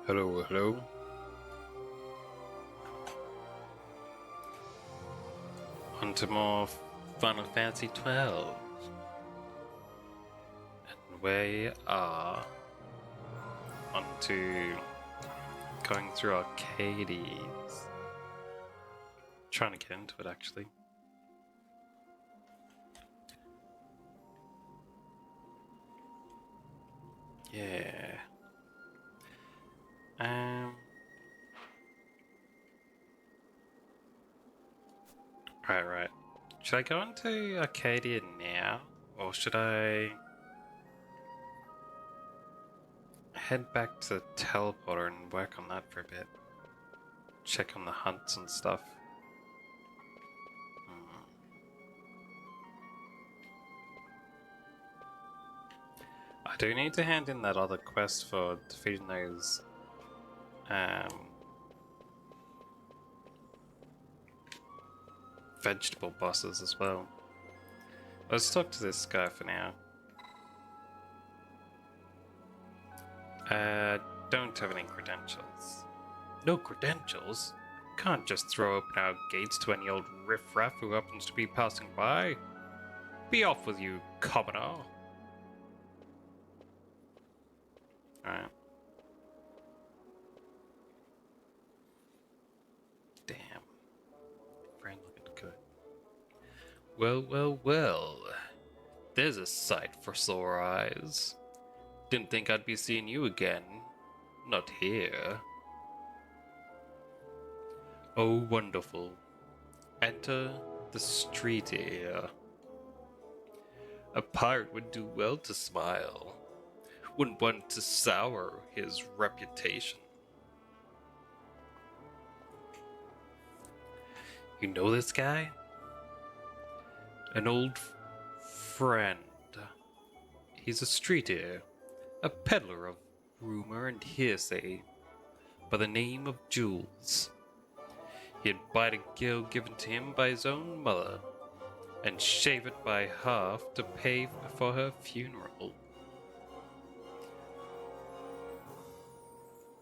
Hello, hello. On to more Final Fantasy XII. And we are on to going through Arcades. Trying to get into it actually. Yeah. Right. Should I go into Arcadia now? Or should I head back to the teleporter and work on that for a bit? Check on the hunts and stuff. I do need to hand in that other quest for defeating those vegetable bosses as well. Let's talk to this guy for now. Don't have any credentials. No credentials? Can't just throw open our gates to any old riffraff who happens to be passing by. Be off with you, commoner. Alright. Damn. Friend looking good. Well. There's a sight for sore eyes. Didn't think I'd be seeing you again. Not here. Oh, wonderful. Enter the street ear. A pirate would do well to smile. Wouldn't want to sour his reputation. You know this guy? An old friend. He's a street ear, a peddler of rumor and hearsay, by the name of Jules. He'd bite a gill given to him by his own mother, and shave it by half to pay for her funeral.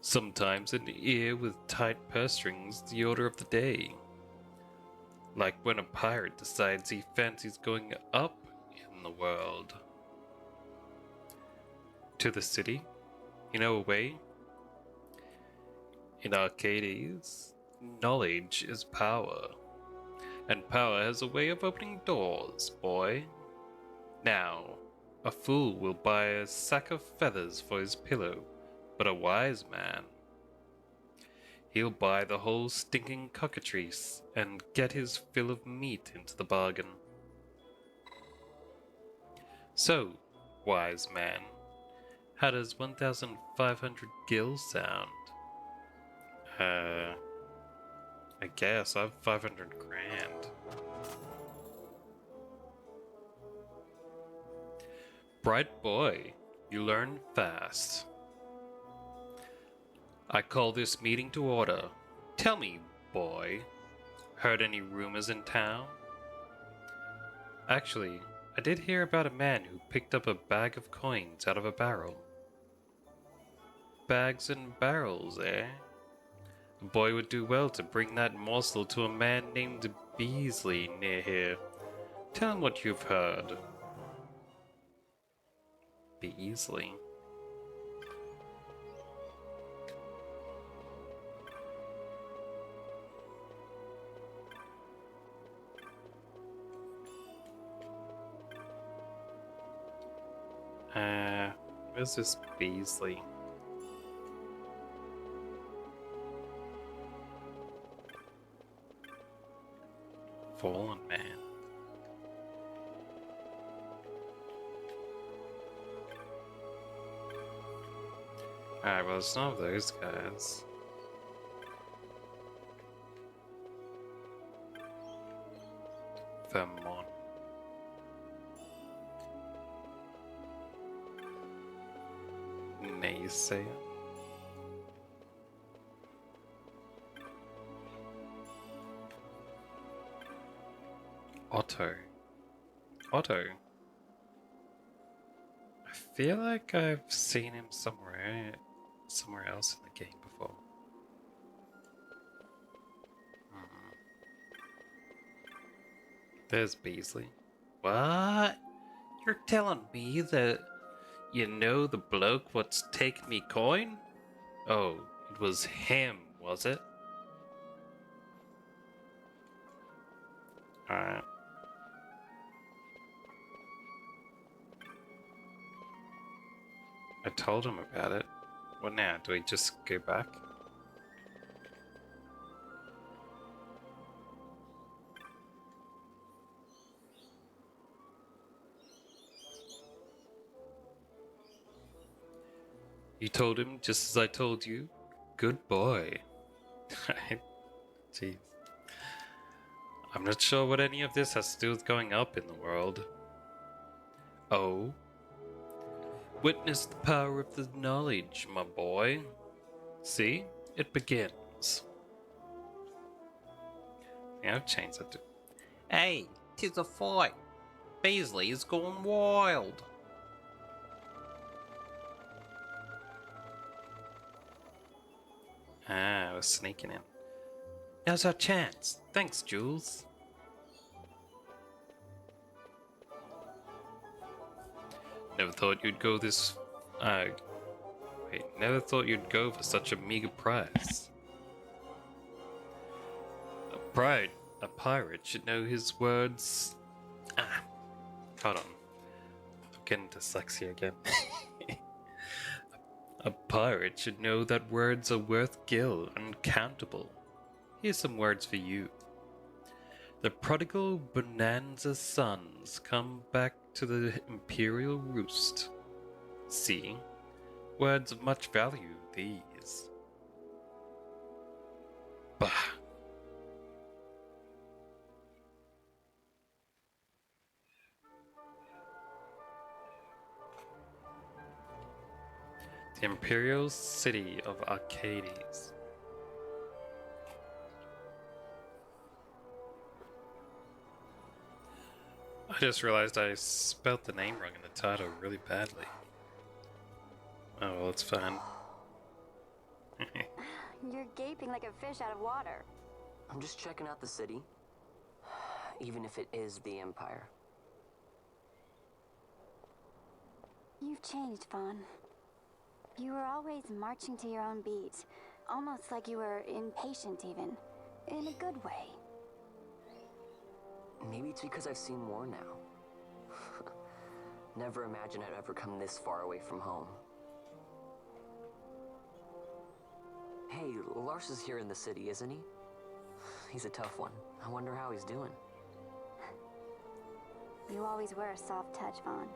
Sometimes an ear with tight purse strings the order of the day. Like when a pirate decides he fancies going up in the world. To the city, you know a way? In Arcades, knowledge is power. And power has a way of opening doors, boy. Now, a fool will buy a sack of feathers for his pillow, but a wise man, he'll buy the whole stinking cockatrice and get his fill of meat into the bargain. So, wise man, how does 1,500 gil sound? I guess I've 500 grand. Bright boy, you learn fast. I call this meeting to order. Tell me, boy, heard any rumors in town? Actually, I did hear about a man who picked up a bag of coins out of a barrel. Bags and barrels, eh? A boy would do well to bring that morsel to a man named Beasley near here. Tell him what you've heard. Beasley? Where's this Beasley? Fallen man. Alright, well, it's none of those guys. Vermont. Naysayer. Otto. I feel like I've seen him somewhere. somewhere else in the game before. There's Beasley. What? You're telling me that you know the bloke what's taken me coin? Oh, it was him, was it? Alright. I told him about it. What now? Do we just go back? You told him just as I told you? Good boy. Jeez. I'm not sure what any of this has to do with going up in the world. Oh? Witness the power of the knowledge, my boy. See? It begins. Yeah, I've changed that to... Hey, 'tis a fight. Beasley is going wild. Ah, I was sneaking in. Now's our chance. Thanks, Jules. Never thought you'd go this... never thought you'd go for such a meager price. A pirate should know his words... Hold on. I'm getting dyslexia again. A pirate should know that words are worth gil and countable. Here's some words for you. The prodigal Bonanza's sons come back to the imperial roost. See? Words of much value, these. Bah! The imperial city of Arcades. I just realized I spelled the name wrong in the title really badly. Oh, well, it's fine. You're gaping like a fish out of water. I'm just checking out the city. Even if it is the Empire. You've changed, Vaughn. You were always marching to your own beat. Almost like you were impatient even. In a good way. Maybe it's because I've seen more now. Never imagined I'd ever come this far away from home. Hey, Lars is here in the city, isn't he? He's a tough one. I wonder how he's doing. You always were a soft touch, Vaughn.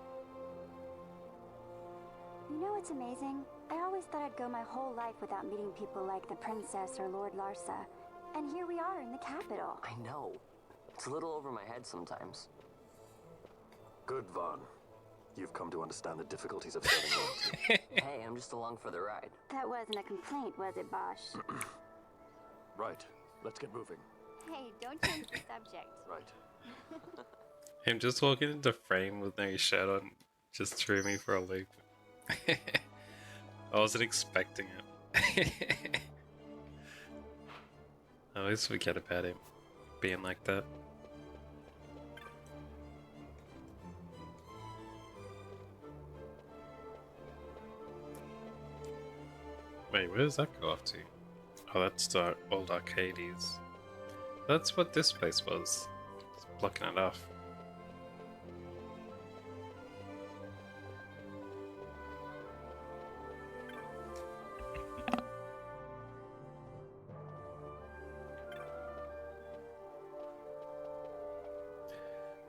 You know what's amazing? I always thought I'd go my whole life without meeting people like the Princess or Lord Larsa. And here we are in the capital. I know. It's a little over my head sometimes. Good, Vaughn. You've come to understand the difficulties of serving royalty. Hey, I'm just along for the ride. That wasn't a complaint, was it, Bosch? Right. Let's get moving. Hey, don't change the subject. Right. Him just walking into frame with no shirt on just threw me for a loop. I wasn't expecting it. I always forget about him being like that. Wait, where does that go off to? Oh, that's the old Arcades. That's what this place was. It's blocking it off.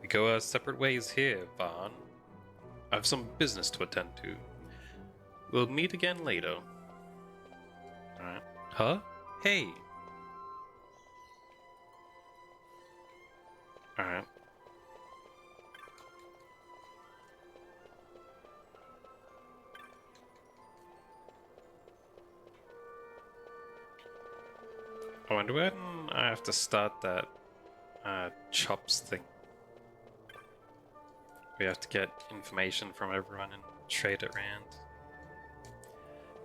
We go our separate ways here, Vaughn. I have some business to attend to. We'll meet again later. Alright. Huh? Hey! Alright. I wonder when I have to start that chops thing. We have to get information from everyone and trade it around.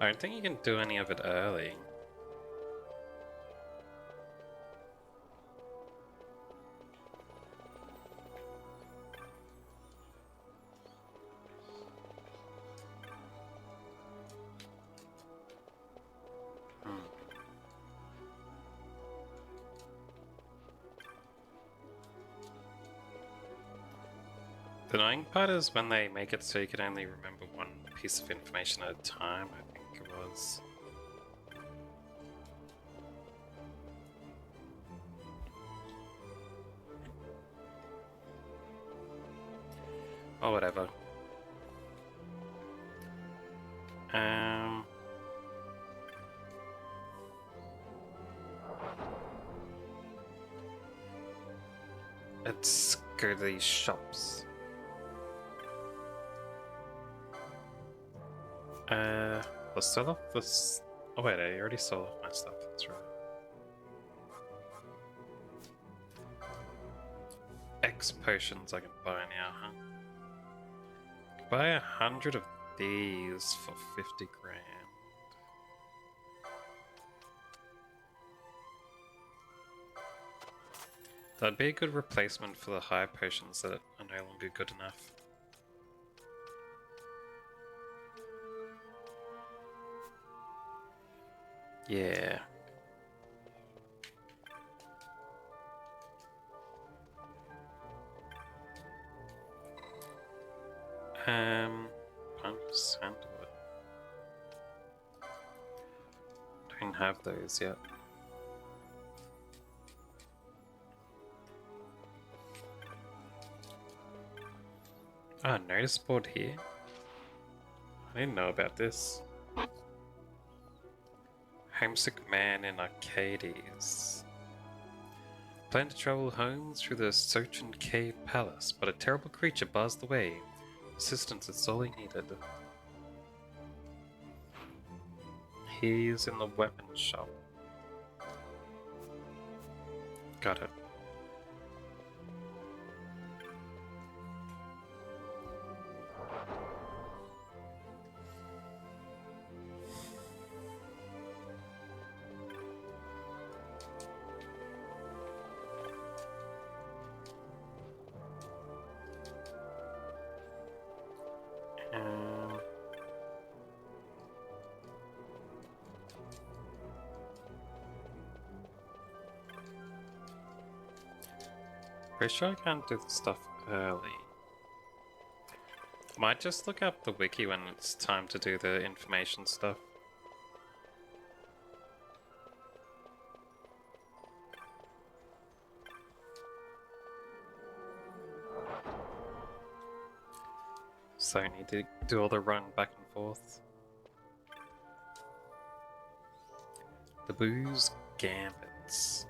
I don't think you can do any of it early. The annoying part is when they make it so you can only remember one piece of information at a time, I think it was. Or whatever. Let's go to these shops. Let's sell off this. Oh wait, I already sold off my stuff, that's right. X potions I can buy now, huh? Buy 100 of these for 50 grand. That'd be a good replacement for the high potions that are no longer good enough. Yeah. Pump sandalwood. Don't have those yet. Ah, notice board here. I didn't know about this. Homesick man in Arcades. Planned to travel home through the Sochan Cave Palace, but a terrible creature bars the way. Assistance is all he needed. He's in the weapon shop. Got it. Pretty sure I can't do the stuff early. Might just look up the wiki when it's time to do the information stuff. So I need to do all the run back and forth. The booze gambits.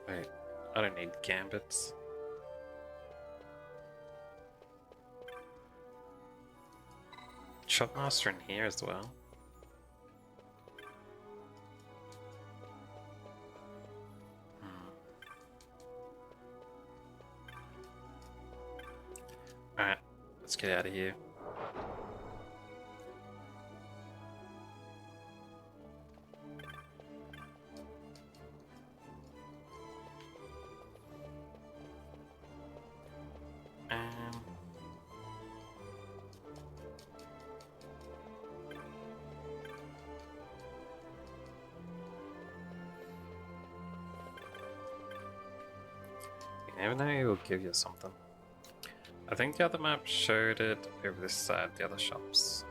Wait, I don't need gambits. Shopmaster in here as well. Alright, let's get out of here. You never know, it will give you something. I think the other map showed it over this side, the other shops.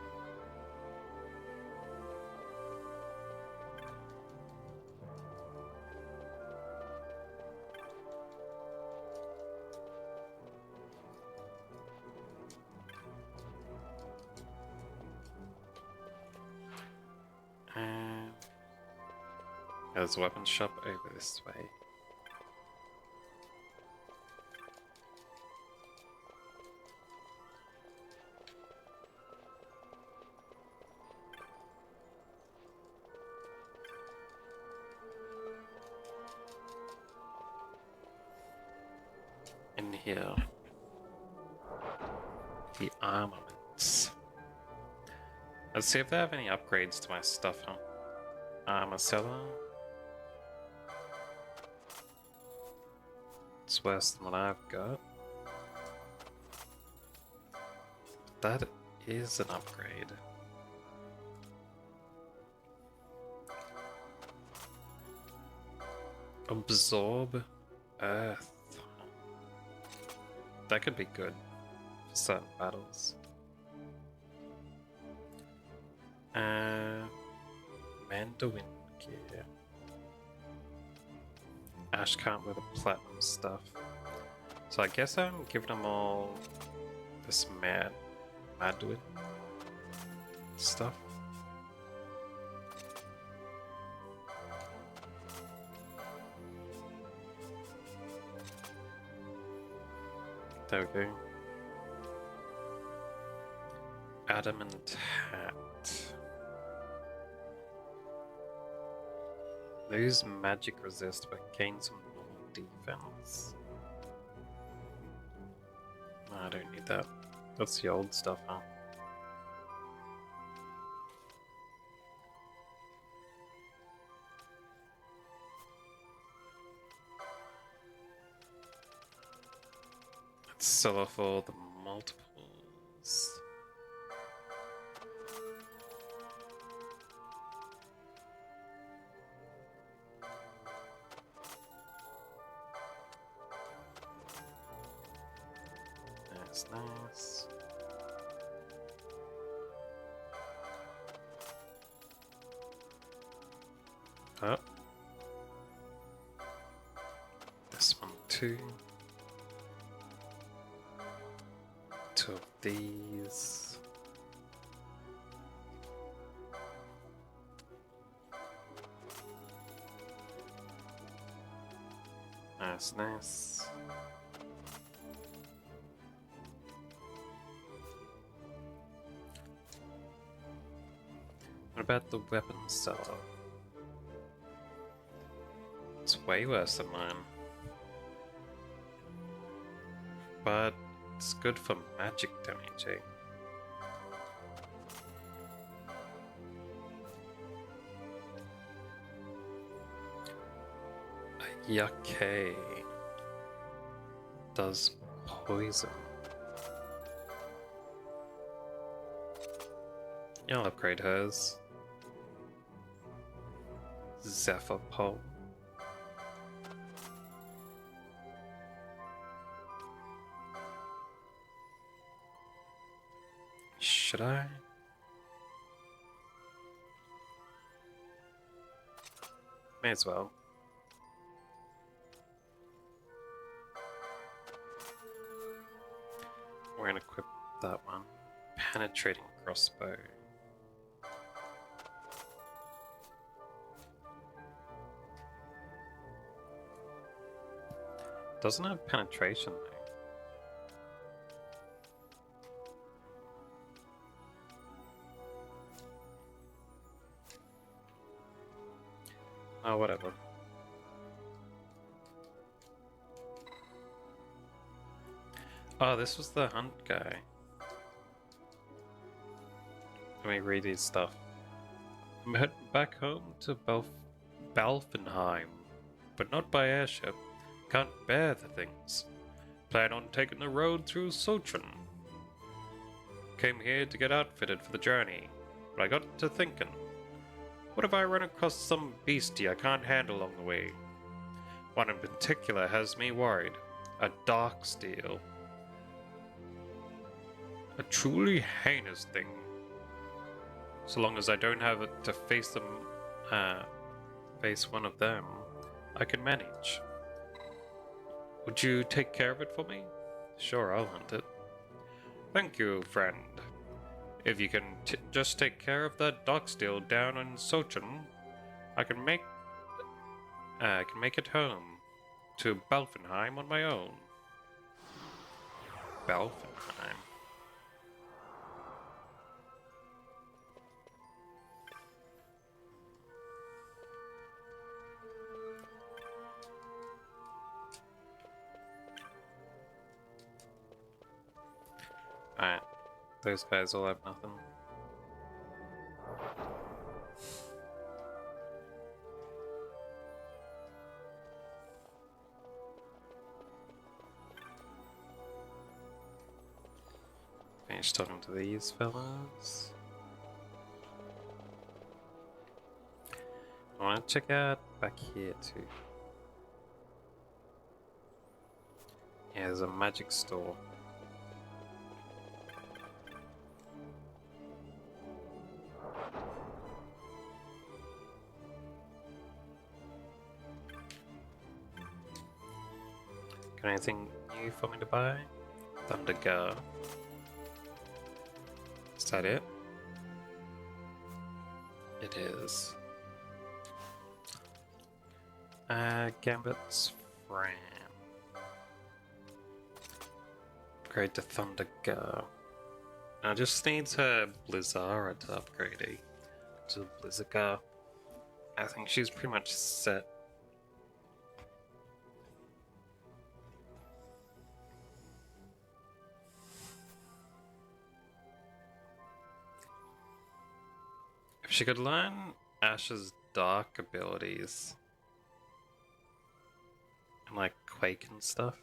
There's a weapons shop over this way. In here, the armaments. Let's see if they have any upgrades to my stuff, huh? Marcella. It's worse than what I've got. That is an upgrade. Absorb Earth. That could be good for certain battles. Mandarin gear. Ash can't wear the platinum stuff. So I guess I'm giving them all this Mandarin stuff. There we go. Adamant hat. Lose magic resist but gain some normal defense. No, I don't need that. That's the old stuff, huh? Let's sell off all the multiples. That's nice. Oh. This one too. Two of these. That's nice. What about the weapon seller? It's way worse than mine. But it's good for magic damage, eh? Yake does poison. Yeah, I'll upgrade hers. Zephyr Pole. Should I? May as well. We're gonna equip that one. Penetrating crossbow. Doesn't have penetration though. Oh, whatever. Oh, this was the hunt guy. Let me read his stuff. I'm heading back home to Balfenheim, but not by airship. Can't bear the things. Plan on taking the road through Sochin. Came here to get outfitted for the journey, but I got to thinking. What if I run across some beastie I can't handle along the way? One in particular has me worried. A dark steel. A truly heinous thing. So long as I don't have to face one of them, I can manage. Would you take care of it for me? Sure, I'll hunt it. Thank you, friend. If you can just take care of that Darksteel down in Sochin, I can make it home to Balfenheim on my own. Balfenheim. Alright, those guys all have nothing. Finish talking to these fellas. I want to check out back here too. Yeah, there's a magic store. Got anything new for me to buy? Thunder Gar. Is that it? It is. Gambit's Fram. Upgrade to Thunder Gar. I just need her Blizzara to upgrade to Blizzagar. I think she's pretty much set. If she could learn Ash's dark abilities and like Quake and stuff,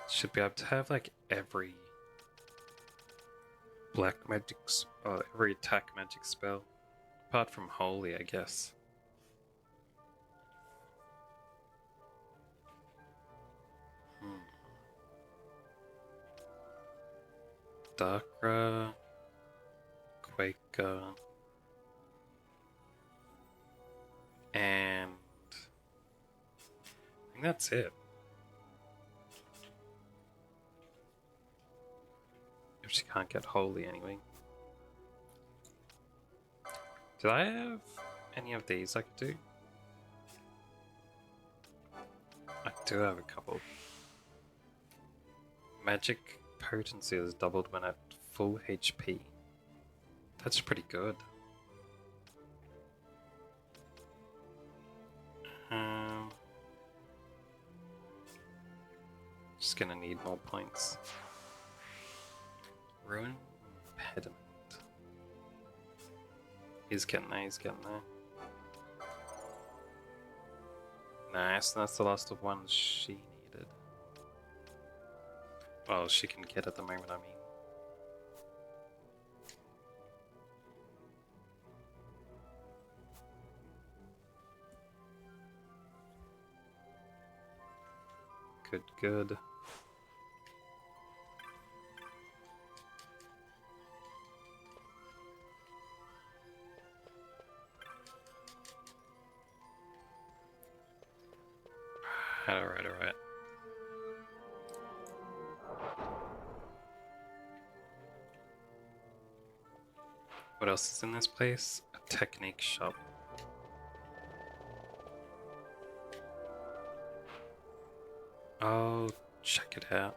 should be able to have like every black magic or every attack magic spell, apart from Holy, I guess. Darkra, Quake, and I think that's it. If she can't get Holy anyway. Did I have any of these I could do? I do have a couple. Magic potency is doubled when at full HP. That's pretty good. Just gonna need more points. Ruin Impediment. He's getting there, he's getting there. Nice, that's the last of ones she needed. Well, she can get at the moment, I mean. Good, good. Alright, alright. What else is in this place? A technique shop. Oh, check it out.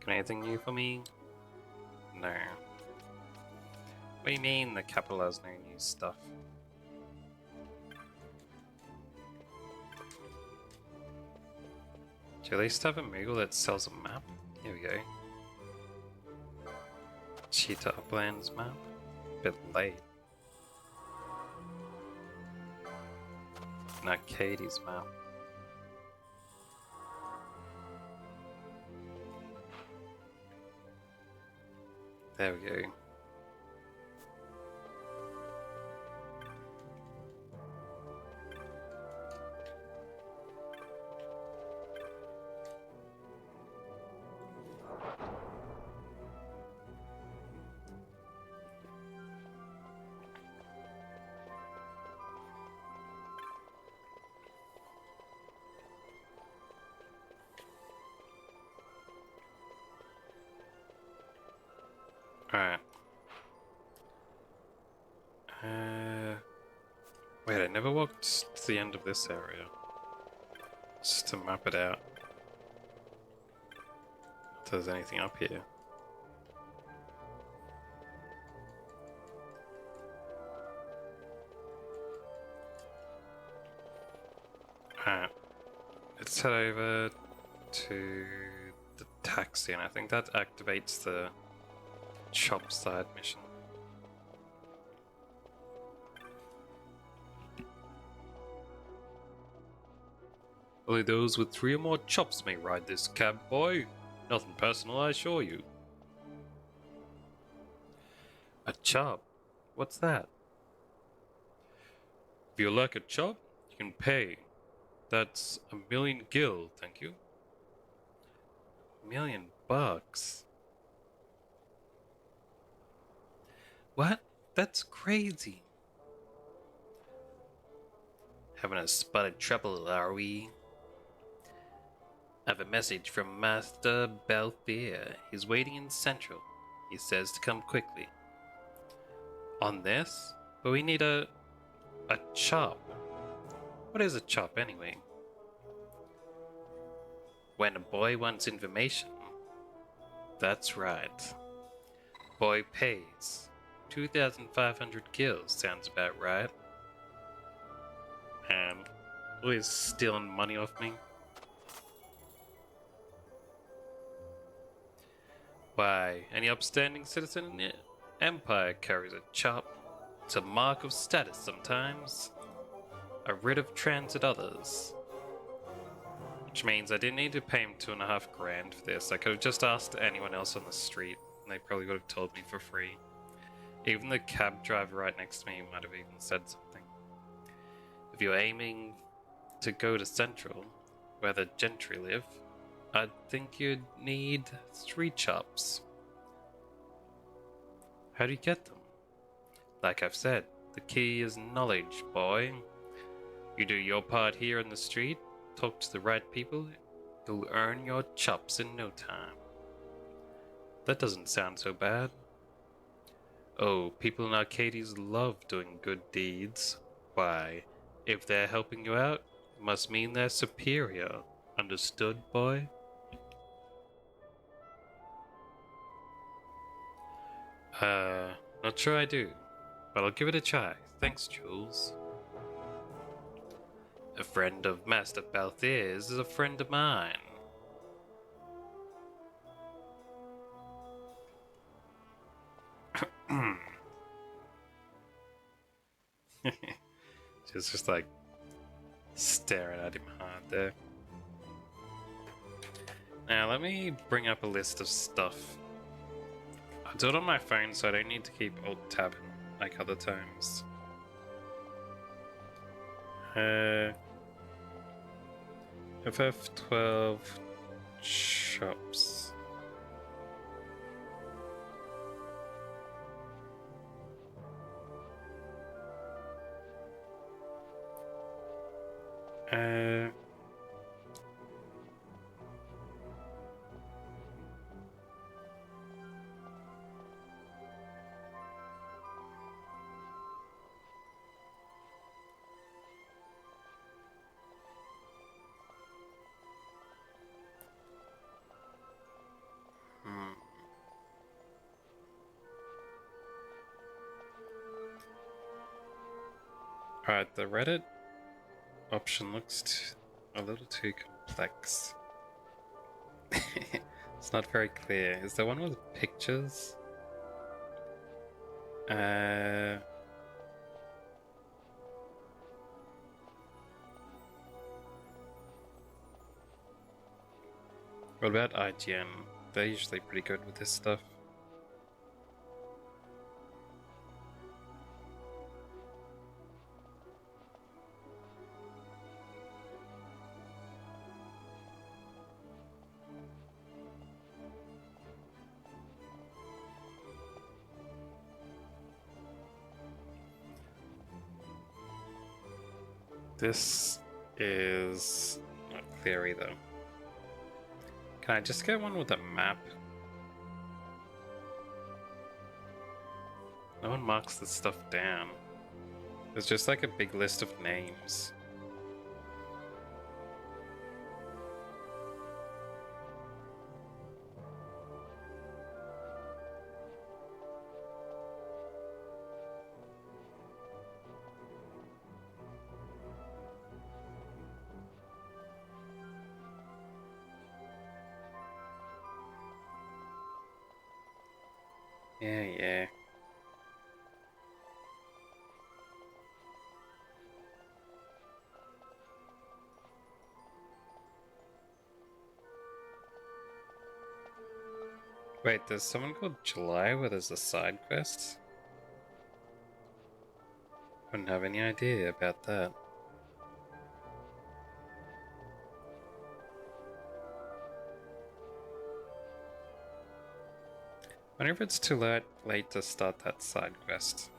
Got anything new for me? No. What do you mean the capital has no new stuff? Do you at least have a Moogle that sells a map? Here we go. Cheetah Uplands map. Bit late. An Arcades map. There we go. Alright. Wait, I never walked to the end of this area. Just to map it out. If there's anything up here. Alright. Let's head over to the taxi, and I think that activates the shop side mission. Only those with 3 or more chops may ride this cab, boy. Nothing personal, I assure you. A chop? What's that? If you like a chop, you can pay. That's 1,000,000 gil, thank you. $1,000,000? What? That's crazy. Having a spot of trouble, are we? I have a message from Master Balthier. He's waiting in Central. He says to come quickly. On this? But we need a chop. What is a chop anyway? When a boy wants information. That's right. Boy pays. 2,500 gills sounds about right. Man, always stealing money off me. Why, any upstanding citizen in the Empire carries a chop. It's a mark of status sometimes. A writ of transit others. Which means I didn't need to pay him 2.5 grand for this. I could have just asked anyone else on the street, and they probably would have told me for free. Even the cab driver right next to me might have even said something. If you're aiming to go to Central, where the gentry live, I think you'd need 3 chops. How do you get them? Like I've said, the key is knowledge, boy. You do your part here in the street, talk to the right people, you'll earn your chops in no time. That doesn't sound so bad. Oh, people in Arcades love doing good deeds. Why, if they're helping you out, it must mean they're superior. Understood, boy? Not sure I do, but I'll give it a try. Thanks, Jules. A friend of Master Balthier's is a friend of mine. She's just like staring at him hard there. Now let me bring up a list of stuff. I'll do it on my phone so I don't need to keep alt-tabbing like other times. FF12 shops. Alright, the Reddit option looks a little too complex. It's not very clear. Is there one with pictures? What about IGN? They're usually pretty good with this stuff. This is not clear either. Can I just get one with a map? No one marks this stuff down. There's just like a big list of names. Yeah. Wait, there's someone called July where there's a side quest? Wouldn't have any idea about that. Wonder if it's too late to start that side quest.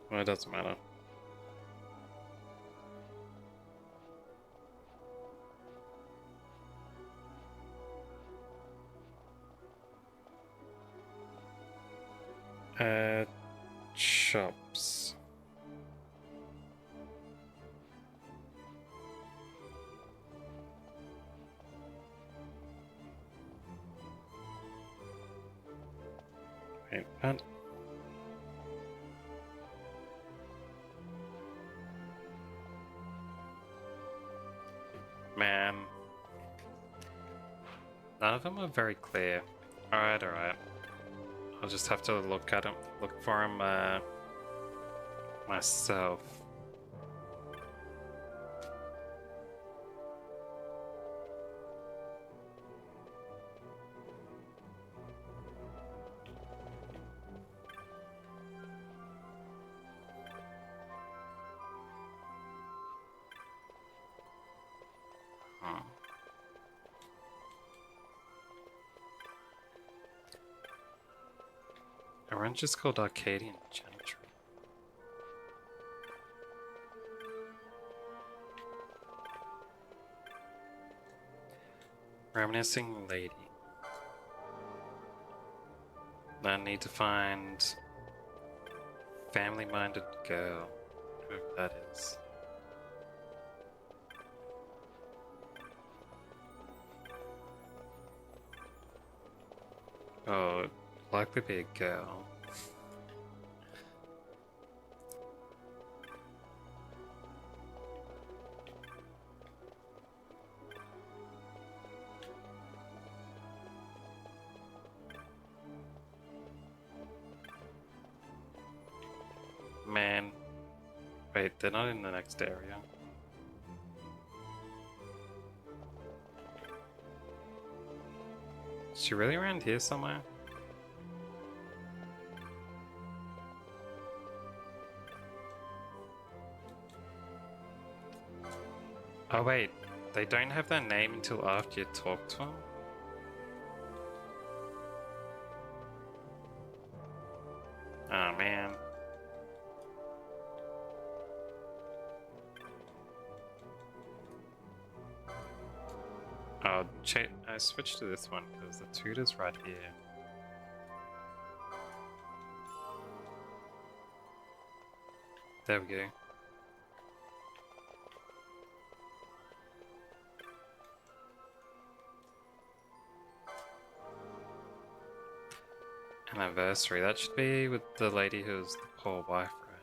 Well, it doesn't matter. Shops. Wait, what? Man. None of them are very clear. Alright. I'll just have to look for him, myself. Our ranch is called Arcadian Gentry. Reminiscing lady. I need to find family-minded girl, whoever that is. Oh, likely be a girl. Man. Wait, they're not in the next area. Is she really around here somewhere? Oh wait, they don't have their name until after you talk to them? Oh man. I switched to this one because the tutor's right here. There we go. Anniversary. That should be with the lady who's the poor wife, right?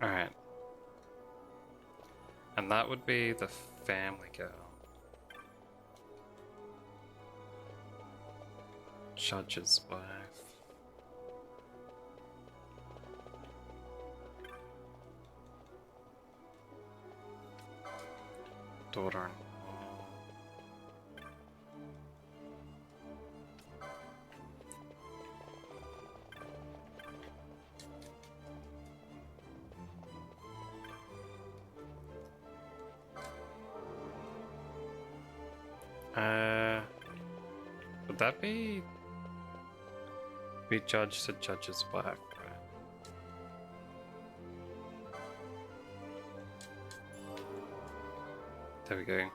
Alright. And that would be the family girl. Judge's wife. Daughter-in-law. Would that be judge to judge's wife, right? There we go.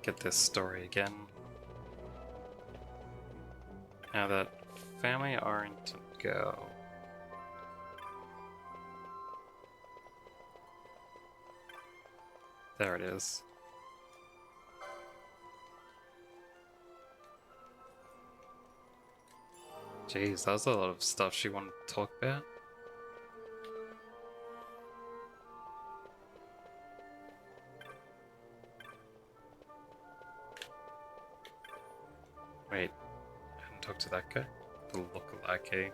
Get this story again. Now that family-oriented girl. There it is. Jeez, that was a lot of stuff she wanted to talk about. Wait, I haven't talked to that guy? The lookalike, eh?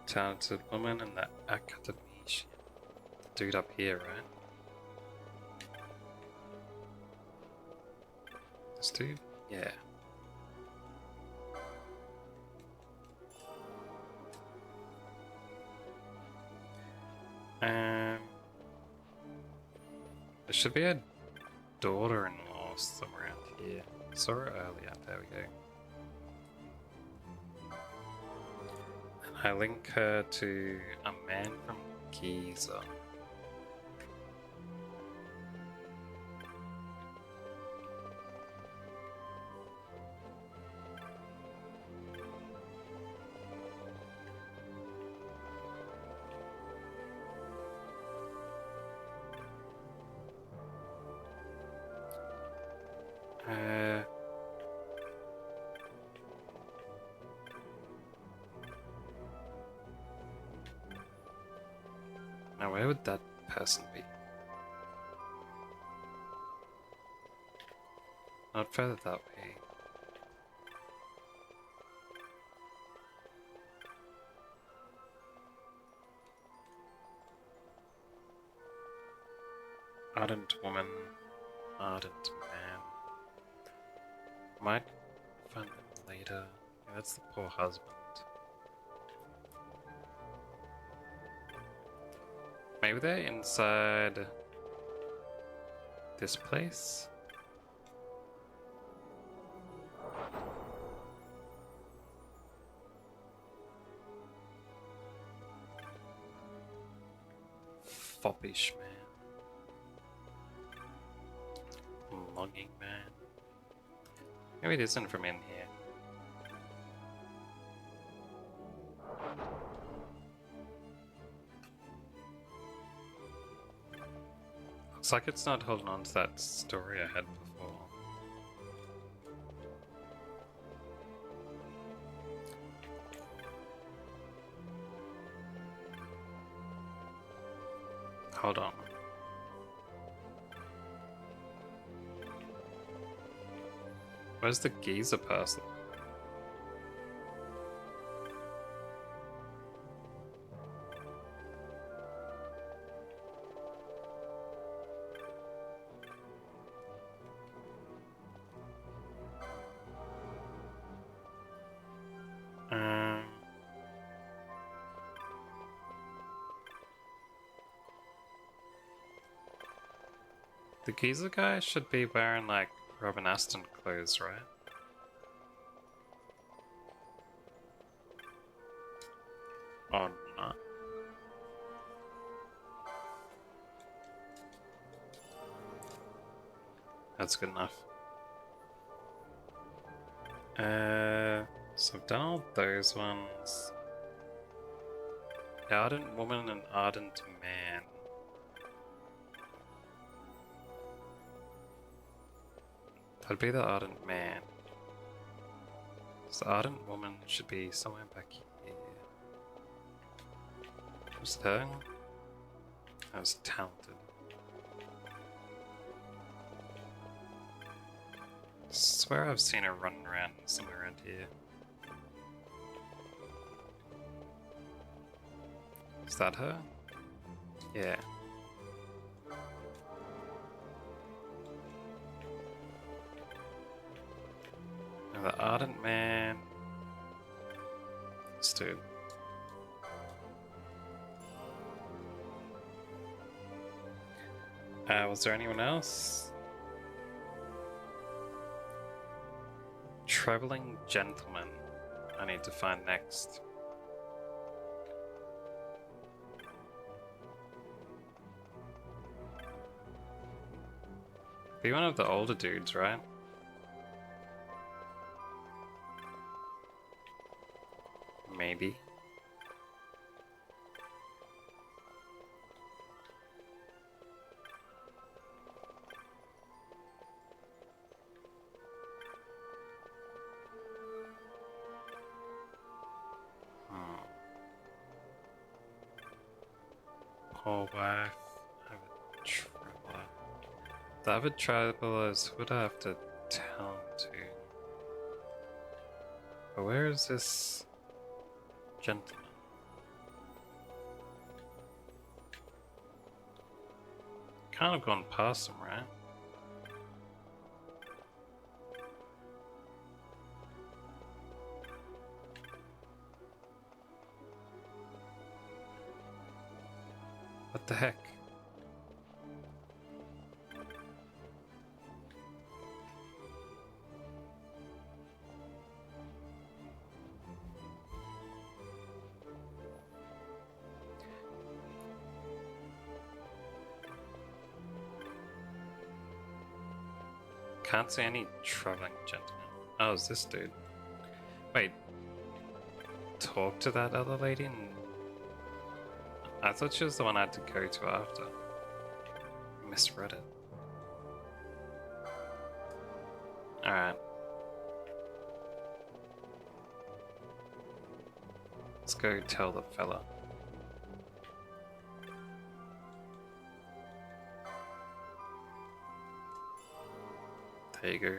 Talented woman in the academy. The dude up here, right? This dude? Yeah. There should be a daughter-in-law somewhere around here. Saw her earlier. There we go. And I link her to a man from Giza. Now where would that person be? Not further that way. Ardent woman, ardent man. Might find them later. Yeah, that's the poor husband. Maybe they're inside this place? Foppish man. Longing man. Maybe it isn't from in here. Looks like it's not holding on to that story I had before. Hold on. Where's the Giza person? The Giza guy should be wearing like Robin Aston clothes, right? Or not? That's good enough. So I've done all those ones. Ardent woman and ardent man. That'd be the ardent man. So the ardent woman should be somewhere back here. Was it her? That was talented. I swear I've seen her running around somewhere around here. Is that her? Yeah. Now the ardent man. Let's do it. Was there anyone else? Traveling gentleman. I need to find next. Be one of the older dudes, right? Maybe. or wife, avid traveler. The avid travelers would I have to tell to? But where is this gentleman? Can't have gone past him, right? What the heck? Can't see any traveling gentlemen. Oh, it's this dude. Wait. Talk to that other lady? I thought she was the one I had to go to after. Misread it. Alright. Let's go tell the fella. There you go.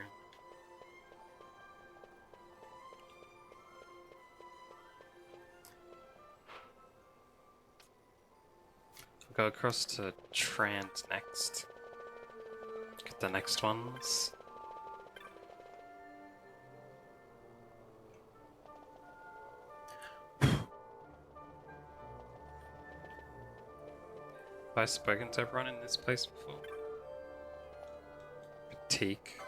I'll go across to Trant next. Get the next ones. Have I spoken to everyone in this place before? Boutique.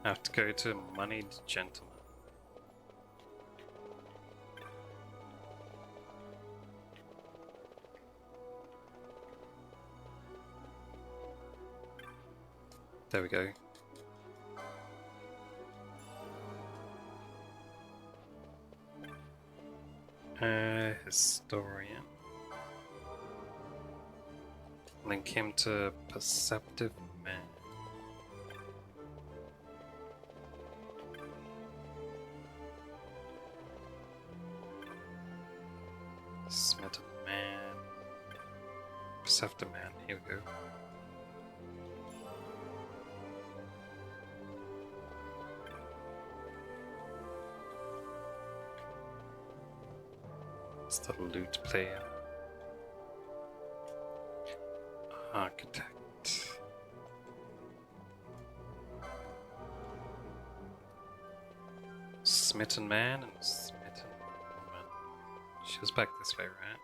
I have to go to Moneyed Gentleman. There we go. Historian. Link him to Perceptive Man. Smith Man. Perceptive Man, here we go. It's the loot player. Architect. Smitten Man and Smitten Woman. She was back this way, right?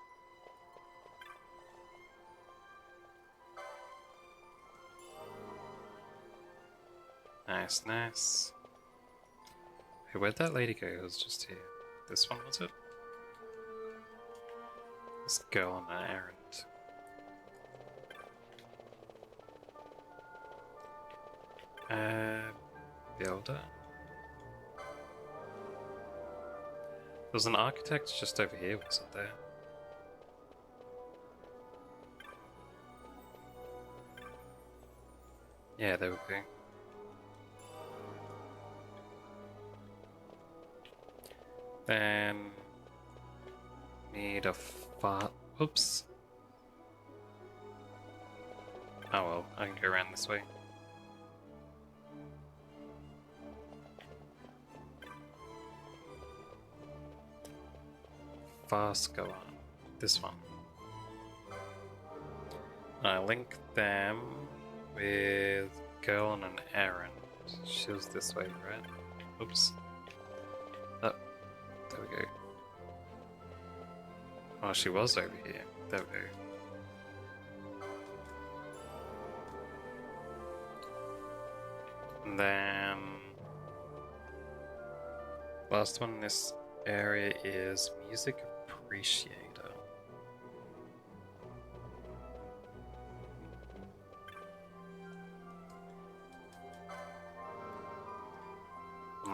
Nice, nice. Hey, where'd that lady go? It was just here. This one, was it? This girl on an errand. Builder. There's an architect just over here, wasn't there? Yeah, there we go. Then need a oops. Oh well, I can go around this way. Fast go on. This one. I link them with girl on an errand. She was this way, right? Oops. Oh, there we go. Oh, she was over here. There we go. And then last one in this area is Music Appreciator.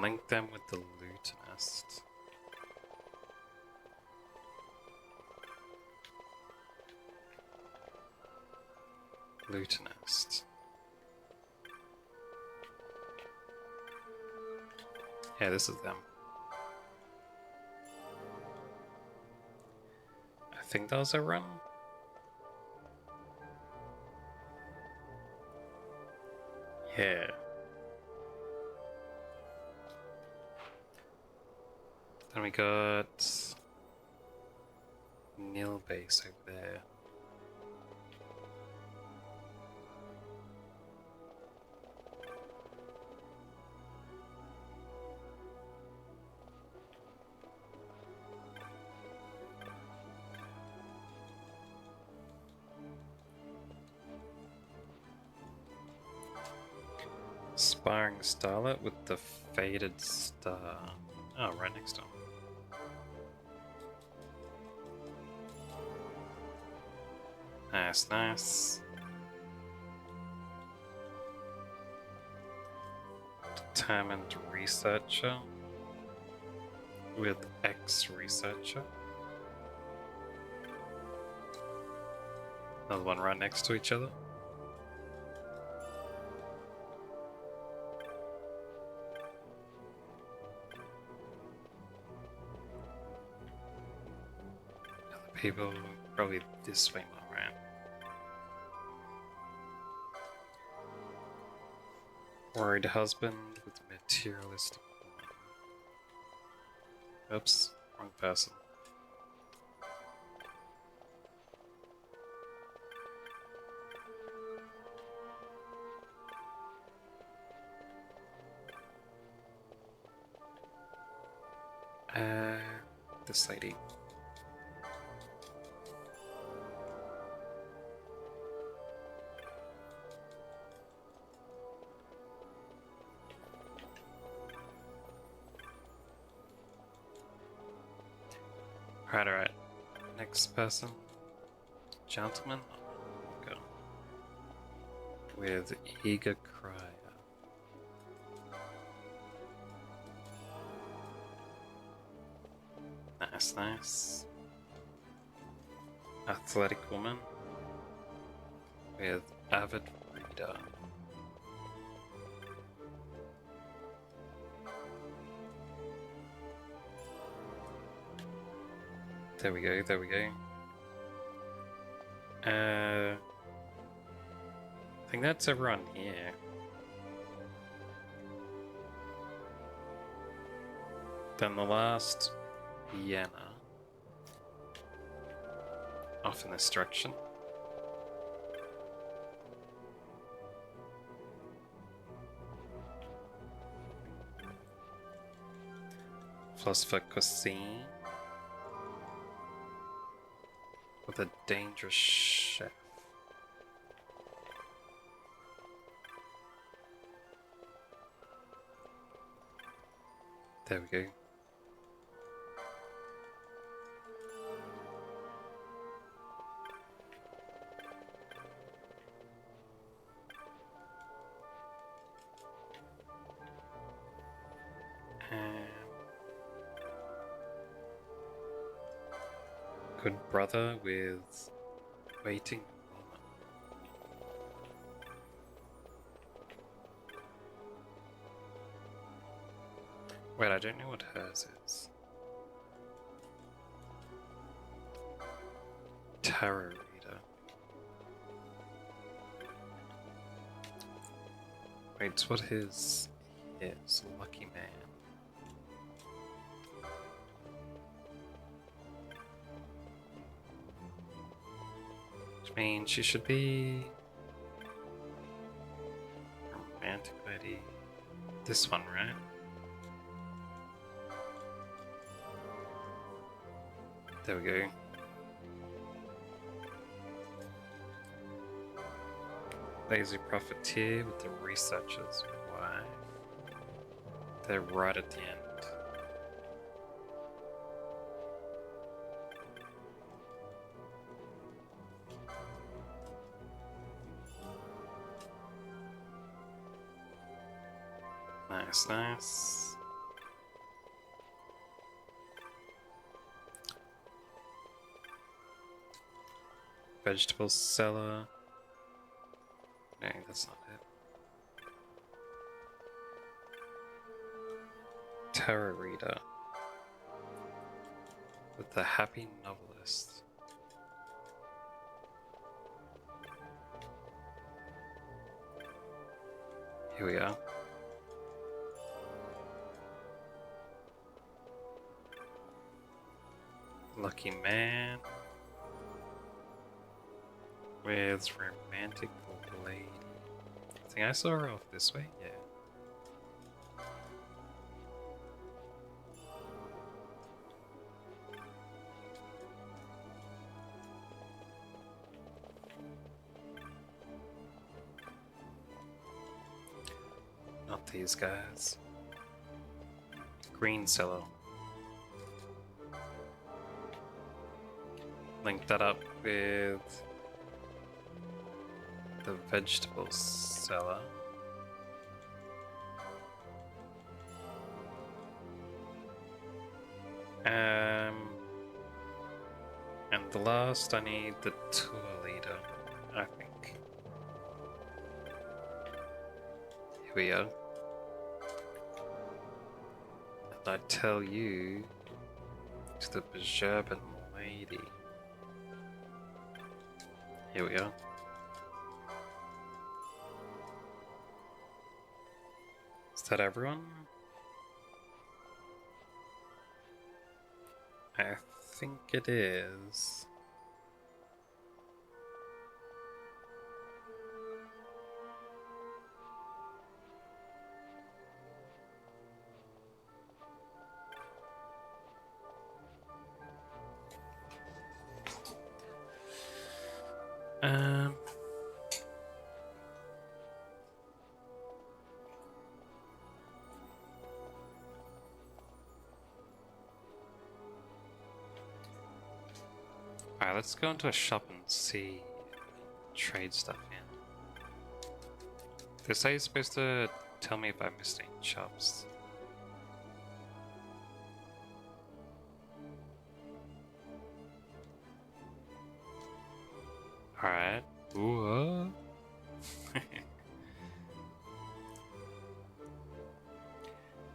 Link them with the Lutenist. Lutenist. Yeah, this is them. I think that was a run. Yeah. Then we got nil base over there. Aspiring starlet with the faded star. Oh, right next to him. Nice, nice. Determined researcher with ex-researcher. Another one right next to each other. People probably this way more around. Worried husband with materialistic woman. Oops, wrong person. This lady. Alright. Next person. Gentleman. Go. With eager crier. Nice, nice. Athletic woman. With avid reader. There we go, there we go. I think that's everyone here. Then the last Vienna. Off in this direction. Philosopher Cuisine. With a dangerous chef. There we go. Good brother with waiting woman. Wait, I don't know what hers is. Tarot reader. Wait, what his is? Lucky man. Which means she should be romantic lady. This one, right? There we go. Lazy profiteer with the researcher's wife. They're right at the end. Nice, nice. Vegetable seller. No, that's not it. Tarot reader. With the happy novelist. Here we are. Lucky man. With romantic lady. I think I saw her off this way, yeah. Not these guys. Green cellar. Link that up with the vegetable cellar. And the last I need the tour leader, I think. Here we are. And I tell you to the Bergerban lady. Here we are. Is that everyone? I think it is. Um. Alright, let's go into a shop and see trade stuff in. They say it's supposed to tell me if I missed any shops. Alright. Ooh.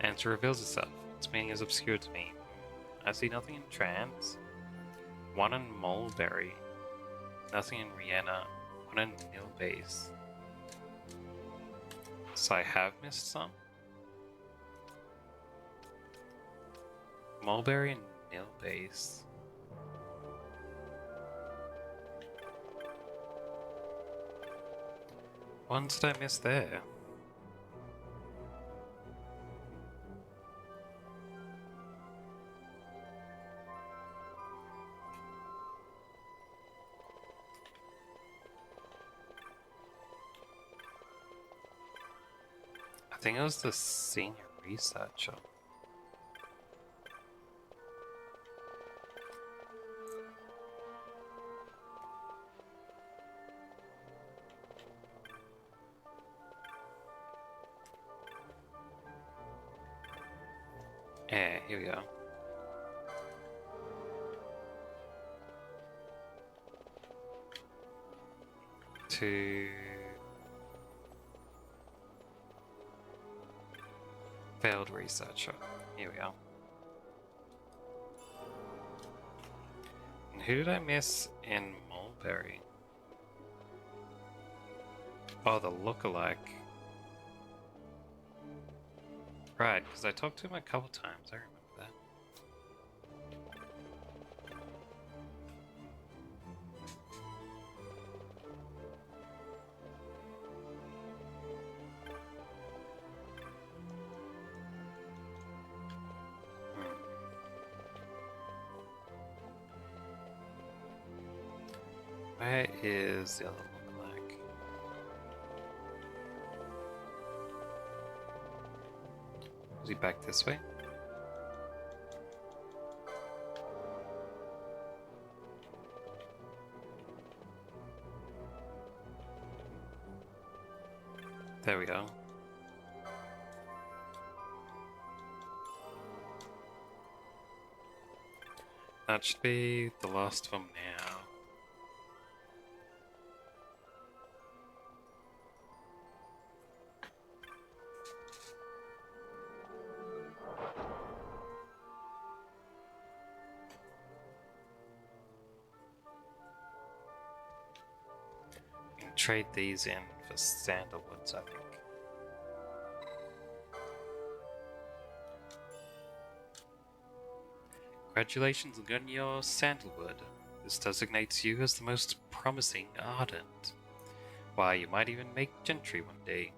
Answer reveals itself. Its meaning is obscure to me. I see nothing in trance. One in Mulberry. Nothing in Rihanna. One in Nilbase. So I have missed some? Mulberry and Nilbase. One did I miss there? I think it was the senior researcher. Yeah, here we go. To failed researcher. Here we are. And who did I miss in Mulberry? Oh, the lookalike. Right, because I talked to him a couple times, I remember that. Where is the other lookalike? Is he back this way? There we go. That should be the last of them now. Trade these in for sandalwoods, I think. Congratulations on your sandalwood. This designates you as the most promising ardent. Why, you might even make gentry one day.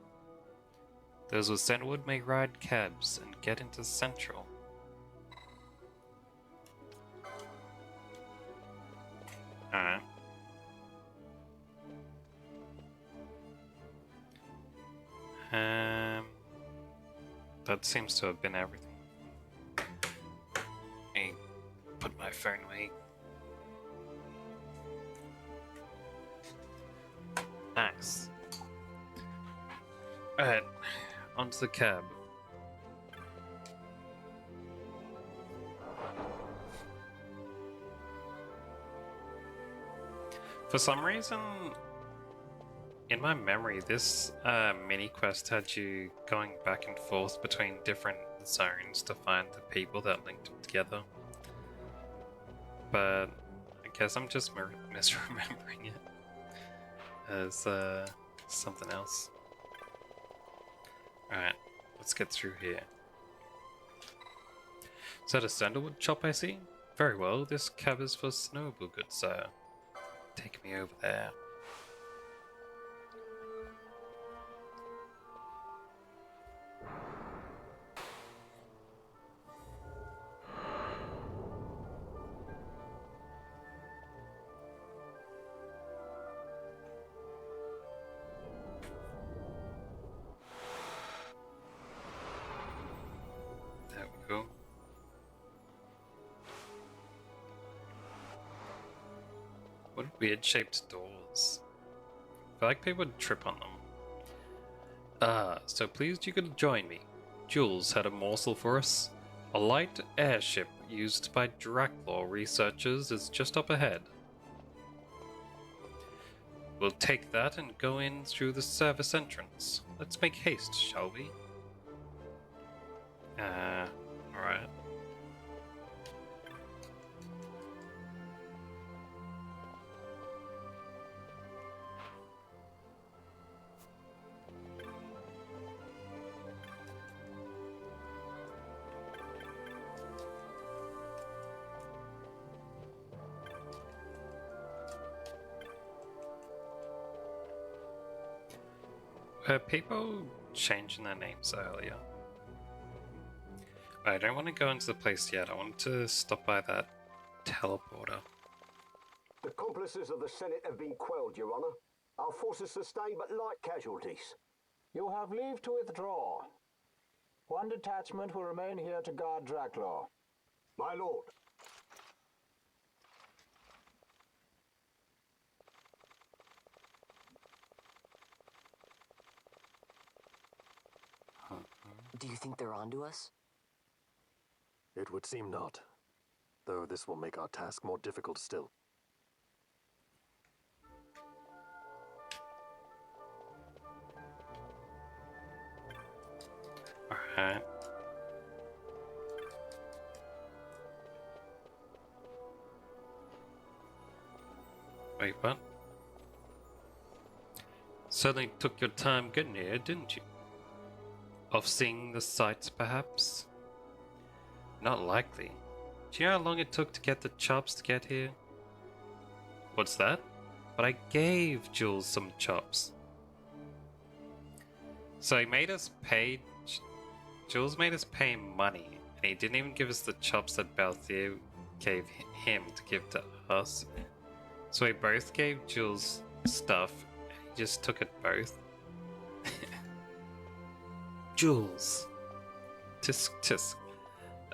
Those with sandalwood may ride cabs and get into Central. Alright. That seems to have been everything. Let me put my phone away. Nice. Alright, onto the cab. For some reason, in my memory, this mini quest had you going back and forth between different zones to find the people that linked them together. But I guess I'm just misremembering it as something else. Alright, let's get through here. Is that a sandalwood shop I see? Very well, this cab is for Snowball, good sir. Take me over there. There we go. What weird shaped doors. I feel like people would trip on them. So pleased you could join me. Jules had a morsel for us. A light airship used by Draclaw researchers is just up ahead. We'll take that and go in through the service entrance. Let's make haste, shall we? Alright. Were people changing their names earlier? I don't want to go into the place yet. I want to stop by that teleporter. The accomplices of the Senate have been quelled, Your Honor. Our forces sustained but light casualties. You have leave to withdraw. One detachment will remain here to guard Draclaw. My lord. Do you think they're onto us? It would seem not. Though this will make our task more difficult still. Alright. Wait, what? Certainly took your time getting here, didn't you? Of seeing the sights, perhaps? Not likely. Do you know how long it took to get the chops to get here? What's that? But I gave Jules some chops. So he made us pay... Jules made us pay money, and he didn't even give us the chops that Balthier gave him to give to us. So we both gave Jules stuff, and he just took it both. Jules. Tisk tisk.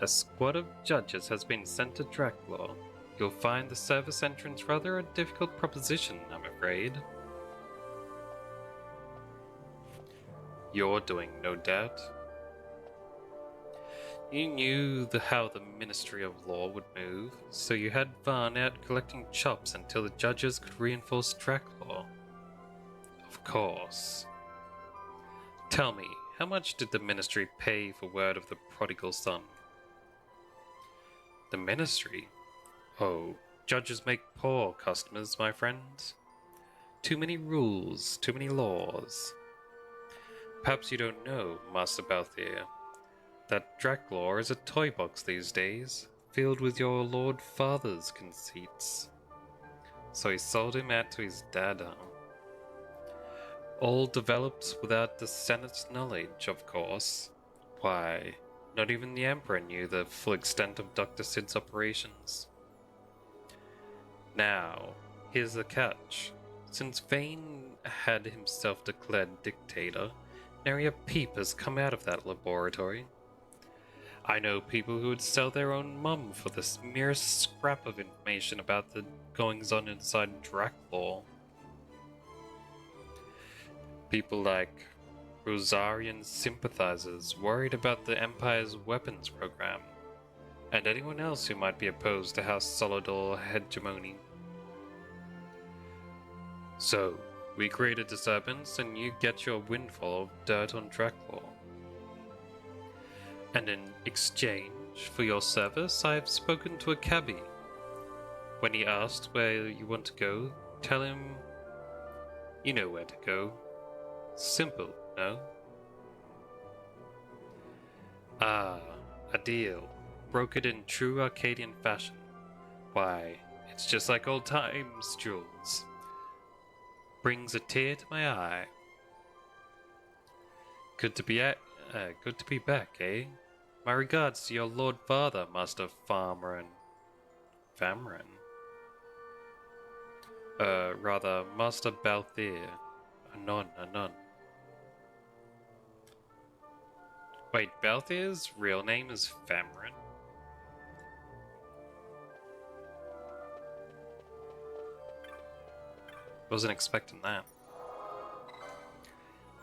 A squad of judges has been sent to Draclaw. You'll find the service entrance rather a difficult proposition, I'm afraid. You're doing, no doubt. You knew how the Ministry of Law would move, so you had Vaughn out collecting chops until the judges could reinforce Draclaw. Of course. Tell me, how much did the Ministry pay for word of the prodigal son? The Ministry? Oh, judges make poor customers, my friends. Too many rules, too many laws. Perhaps you don't know, Master Balthier, that Draclaw is a toy box these days, filled with your Lord Father's conceits. So he sold him out to his dad, huh? All developed without the Senate's knowledge, of course. Why, not even the Emperor knew the full extent of Dr. Sid's operations. Now, here's the catch. Since Vane had himself declared dictator, nary a peep has come out of that laboratory. I know people who would sell their own mum for this merest scrap of information about the goings-on inside Draculaur. People like Rosarian sympathizers worried about the Empire's weapons program, and anyone else who might be opposed to House Solidor hegemony. So, we create a disturbance and you get your windfall of dirt on Draculaur. And in exchange for your service, I have spoken to a cabbie. When he asked where you want to go, tell him you know where to go. Simple, no? Ah, a deal. Brokered in true Arcadian fashion. Why, it's just like old times, Jules. Brings a tear to my eye. Good to be back, eh? My regards to your Lord Father, Master Farmerin. Famrin? Rather, Master Balthier. Anon. Wait, Balthier's real name is Famrin? Wasn't expecting that.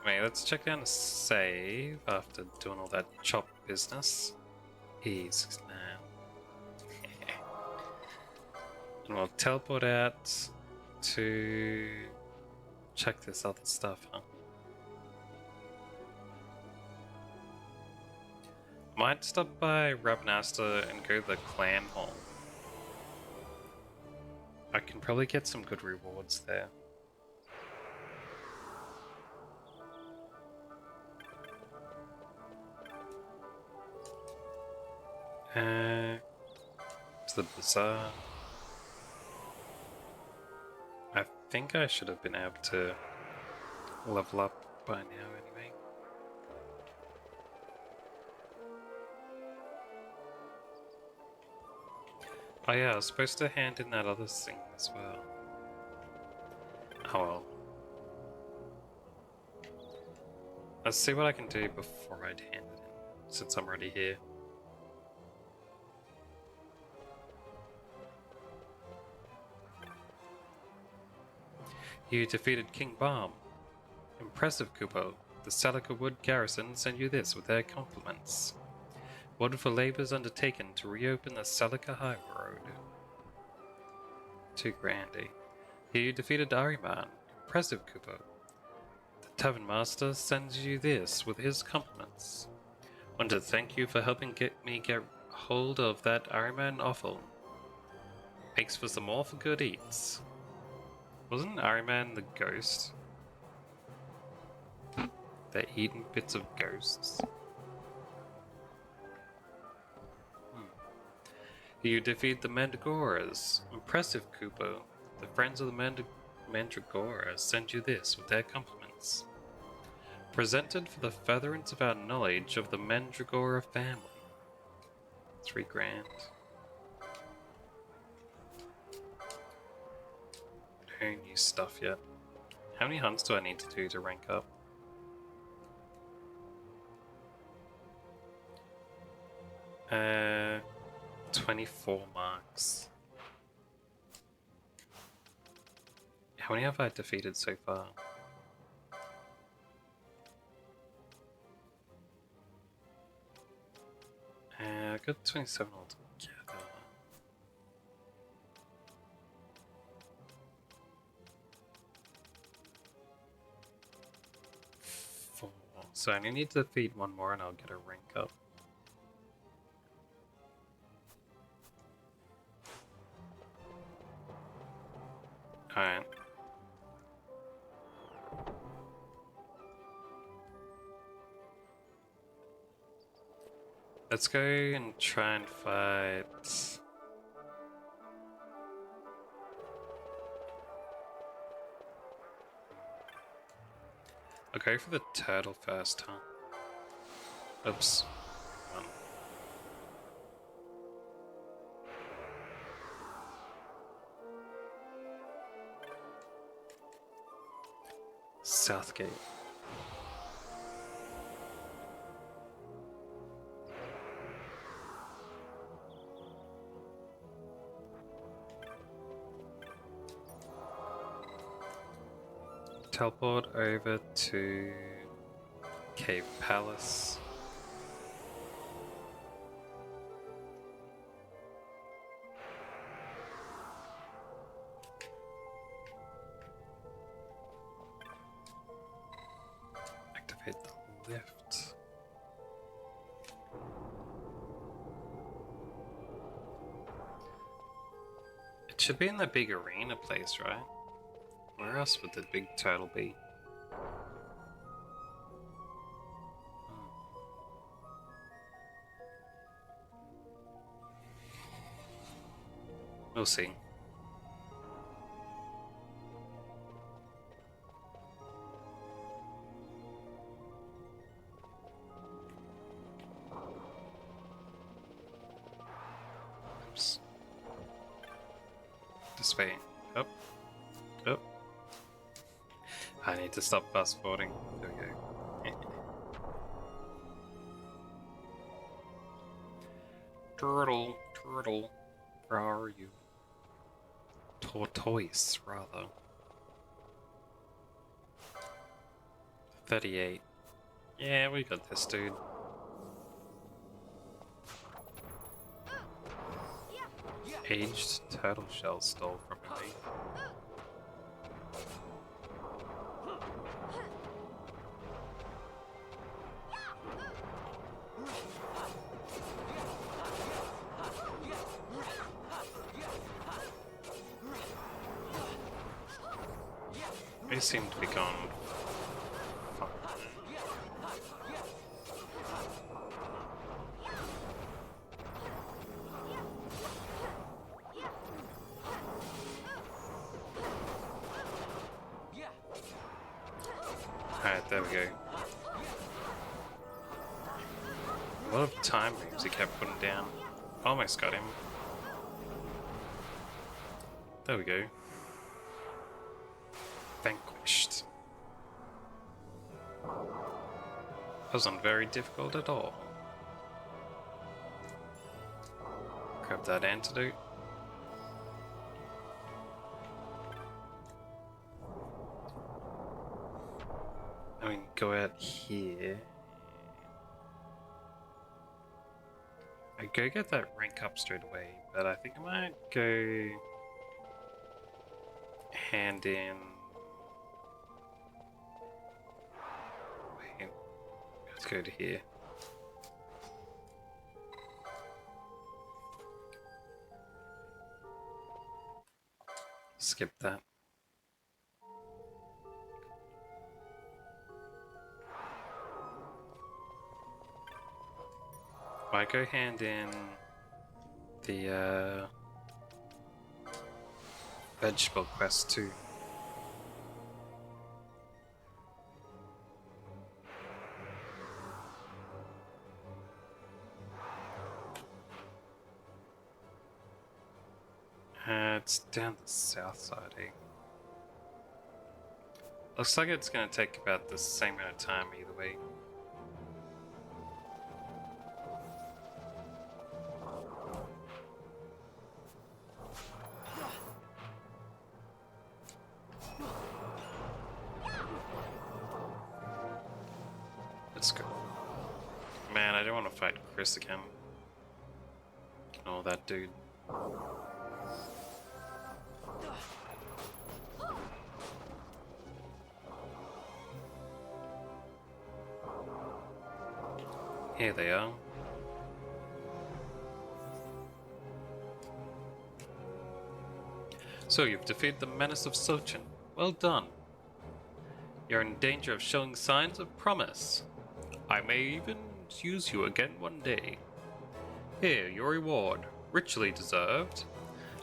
Wait, let's check down a save after doing all that chop business. Ease now. And we'll teleport out to check this other stuff, huh? Might stop by Rabnasta and go to the clan hall. I can probably get some good rewards there. To the bazaar. I think I should have been able to level up by now anyway. Oh yeah, I was supposed to hand in that other thing as well. Oh well. Let's see what I can do before I hand it in, since I'm already here. You defeated King Balm. Impressive, Kupo. The Salica Wood garrison send you this with their compliments. Wonderful labors undertaken to reopen the Salica High Road. 2 grand, eh? Here you defeated Ariman. Impressive, Kupo. The Tavern Master sends you this with his compliments. Want to thank you for helping me get hold of that Ariman offal. Makes for some awful good eats. Wasn't Ariman the ghost? They're eating bits of ghosts. You defeat the Mandragoras. Impressive, Kupo. The friends of the Mandragora send you this with their compliments. Presented for the furtherance of our knowledge of the Mandragora family. 3 grand. No new stuff yet. How many hunts do I need to do to rank up? Uh, 24 marks. How many have I defeated so far? I got 27 altogether. So I only need to defeat 1 more and I'll get a rank up. Alright. Let's go and try and fight. I'll go for the turtle first, huh? Oops. Southgate. Teleport over to Cave Palace. Activate the lift. It should be in the big arena place, right? Where else would the big turtle be? We'll see. Oops. This way. Up. Up. I need to stop fast forwarding. There we go. Turtle, turtle, where are you? Tortoise, rather. 38. Yeah, we got this, dude. Aged turtle shell stole from me. They seem to be gone. Alright, there we go. A lot of time moves he kept putting down. Almost got him. There we go. Vanquished. Wasn't very difficult at all. Grab that antidote. I mean, go out here. I go get that rank up straight away, but I think I might go hand in. Wait, let's go to here. Skip that. I go hand in the vegetable quest too. It's down the south side, eh? Looks like it's gonna take about the same amount of time either way. Let's go. Man, I don't want to fight Chris again. Oh, that dude. Here they are. So you've defeated the menace of Sochin. Well done. You're in danger of showing signs of promise. I may even use you again one day. Here, your reward. Richly deserved.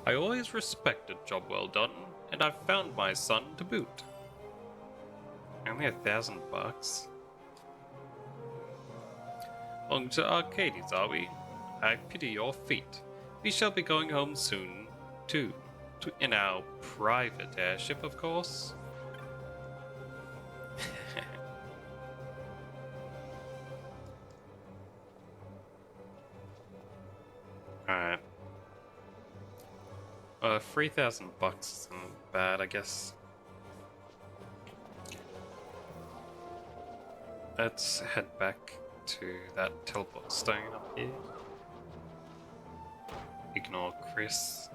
I always respect a job well done, and I've found my son to boot. Only $1,000? On to Arcades, are we? I pity your fate. We shall be going home soon, too. In our private airship, of course. Alright. $3,000 isn't bad, I guess. Let's head back to that teleport stone up here. Ignore Chris.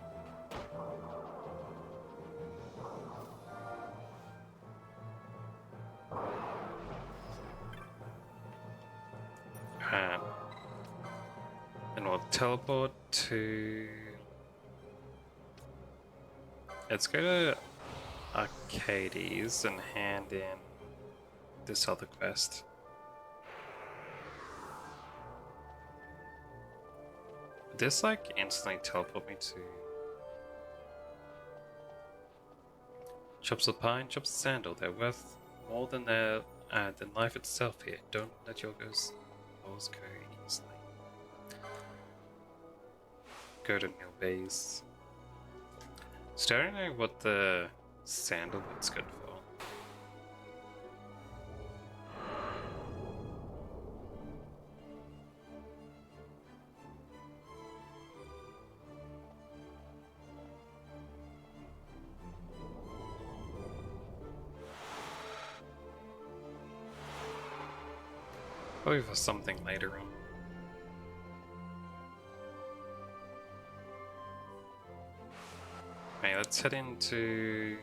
And we'll teleport to... Let's go to Arcades and hand in this other quest. This like instantly teleport me to Shops of Pine, Shops of Sandal. They're worth more than life itself here. Don't let your goals go easily. Go to New Base. So I don't know what the sandalwood's good for. Probably for something later on. Okay, let's head into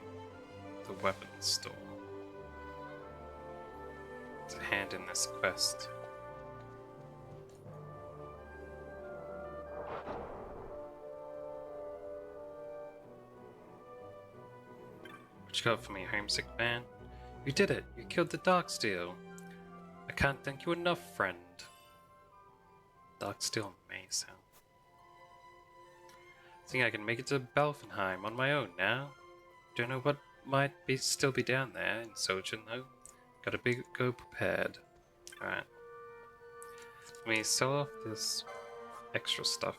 the weapons store to hand in this quest. What you got for me, homesick man? You did it! You killed the Darksteel! I can't thank you enough, friend. Darksteel Mesa. Think I can make it to Belfenheim on my own now. Don't know what might still be down there in Sojin though. Gotta go prepared. Alright. Let me sell off this extra stuff.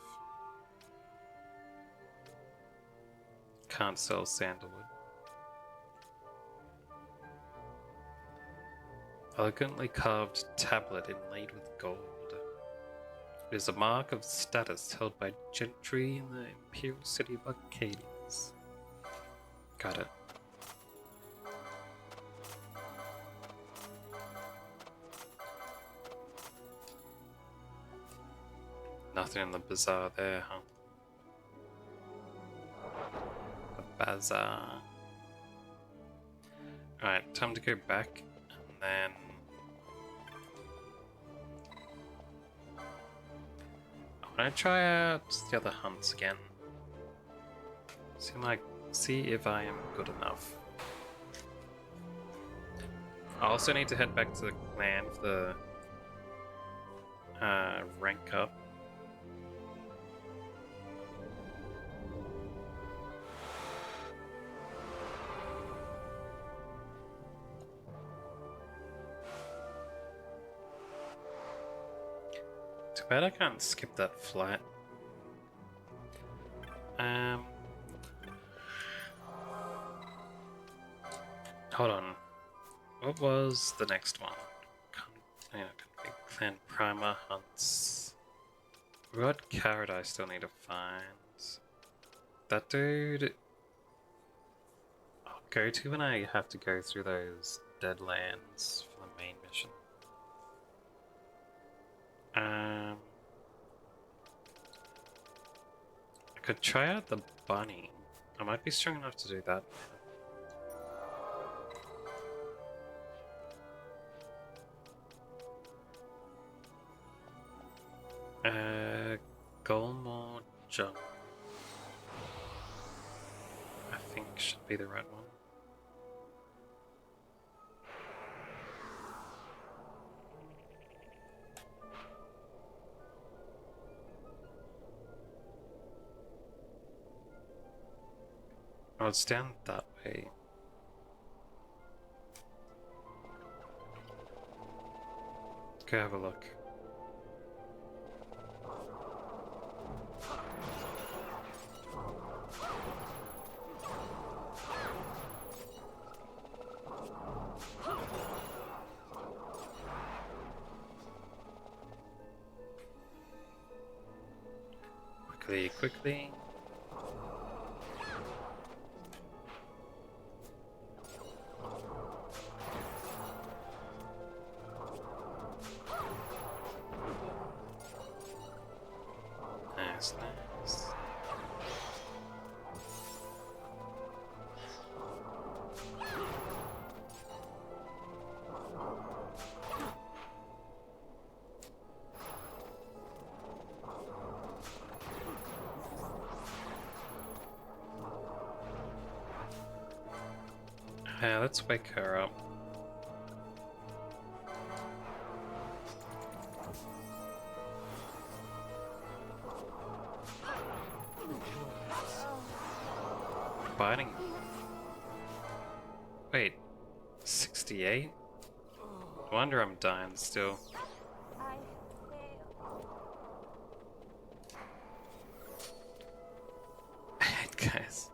Can't sell sandalwood. Elegantly carved tablet inlaid with gold. It is a mark of status held by gentry in the imperial city of Arcades. Got it. Nothing in the bazaar there, huh? A bazaar. Alright, time to go back and then I'm gonna try out the other hunts again. See if I am good enough. I also need to head back to the clan for the rank up. Too bad I can't skip that flight. Hold on. What was the next one? Clan Primer hunts. What carrot I still need to find? That dude I'll go to when I have to go through those Deadlands for the main mission. I could try out the bunny. I might be strong enough to do that. Golmore Jump. I think should be the right one. Oh, it's down that way. Go have a look. Quickly. Nice. Yeah, let's wake her up. Biting. Wait, 68? No wonder I'm dying still. I failed. Guys.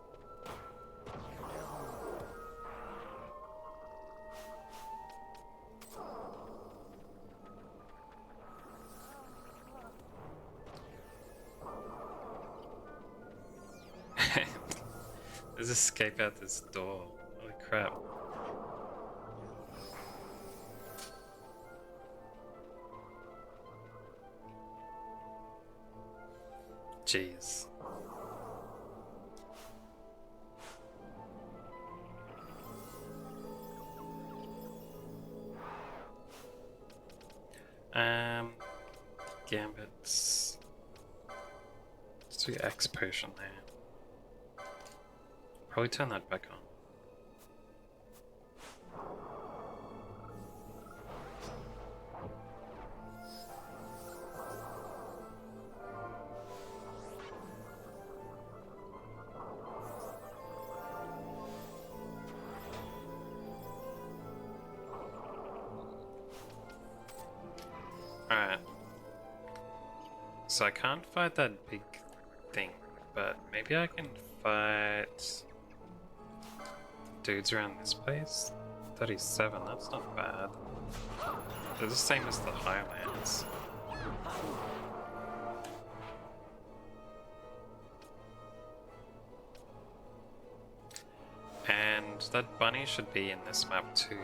Let's escape out this door. Holy crap. Jeez. Gambits. Let's do X potion there. Probably turn that back on. Alright. So I can't fight that big thing, but maybe I can fight dudes around this place. 37, that's not bad. They're the same as the Highlands. And that bunny should be in this map too.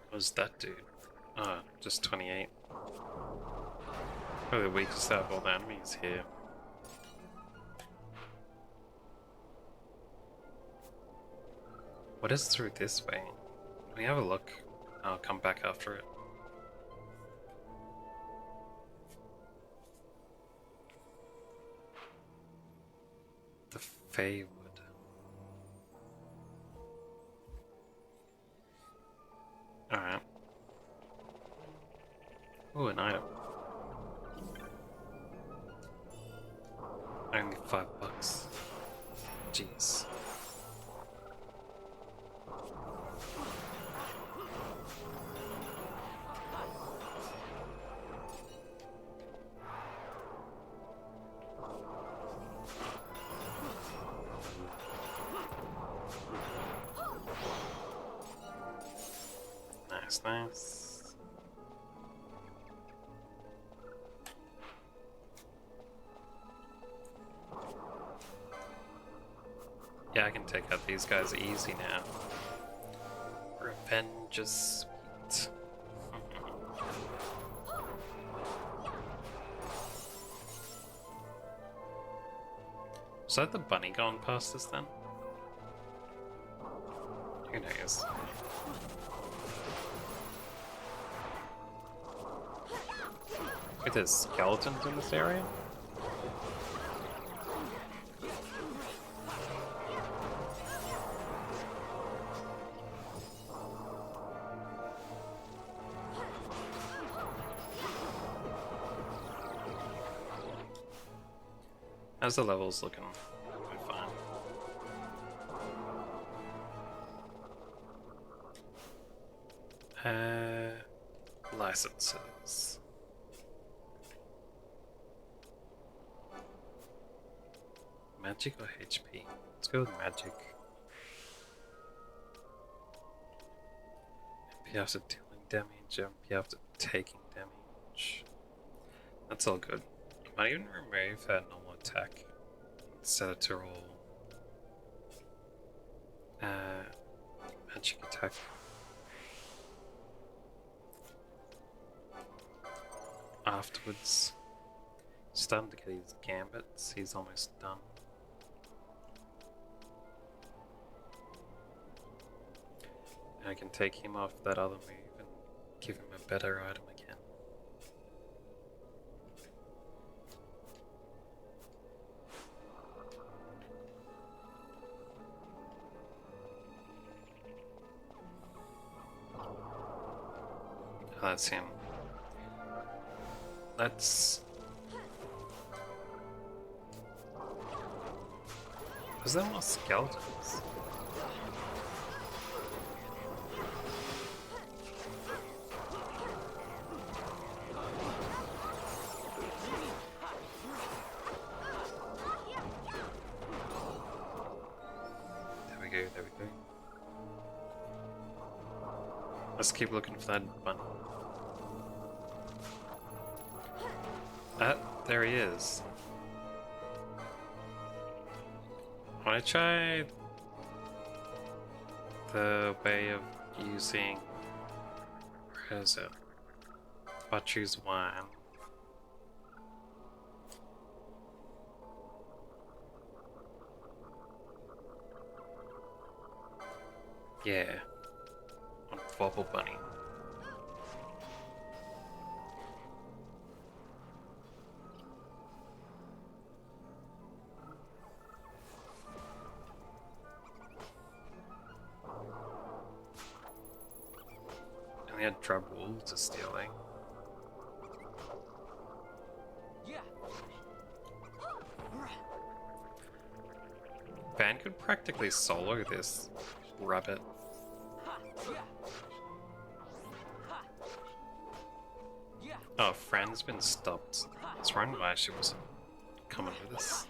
What was that dude? Oh, just 28. Probably the weakest out of all the enemies here. What is through this way? Can we have a look? I'll come back after it. The Feywood. Alright. Ooh, an item. Only $5. Jeez. Nice. Yeah, I can take out these guys easy now. Revenge is sweet. Was that the bunny going past us then? Who knows? Wait, there's skeletons in this area? How's the levels looking? Fine. Licenses. Magic or HP? Let's go with magic. MP after dealing damage, MP after taking damage. That's all good. Might even remove her normal attack. Set it to roll magic attack. Afterwards, starting to get his gambits. He's almost done. And I can take him off that other move and give him a better item again. Oh, that's him. Let's... Was there more skeletons? There we go. Let's keep looking for that bunny. Ah, there he is. I want to try the way of using... Where is it? Butcher's wine. Yeah. On Wobble Bunny. And we had drug wolves to stealing. Van could practically solo this rabbit. Oh, Fran's been stopped. That's wrong why she wasn't coming with us.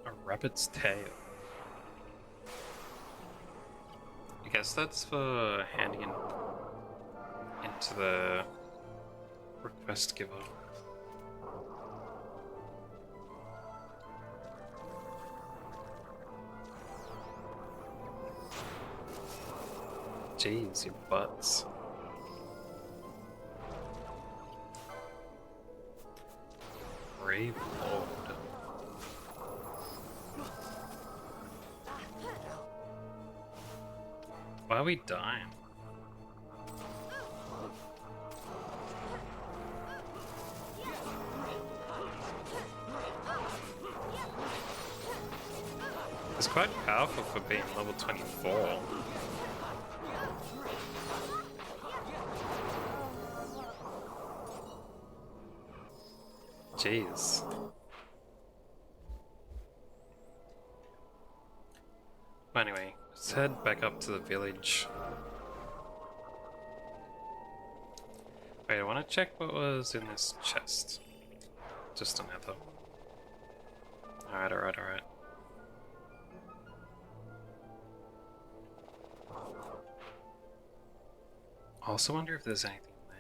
A rabbit's tail. I guess that's for handing into the request giver. Jeez, your butts. Brave Lord. Why are we dying? It's quite powerful for being level 24. Jeez. Anyway, let's head back up to the village. Wait, I want to check what was in this chest. Just another. Alright. I also wonder if there's anything there.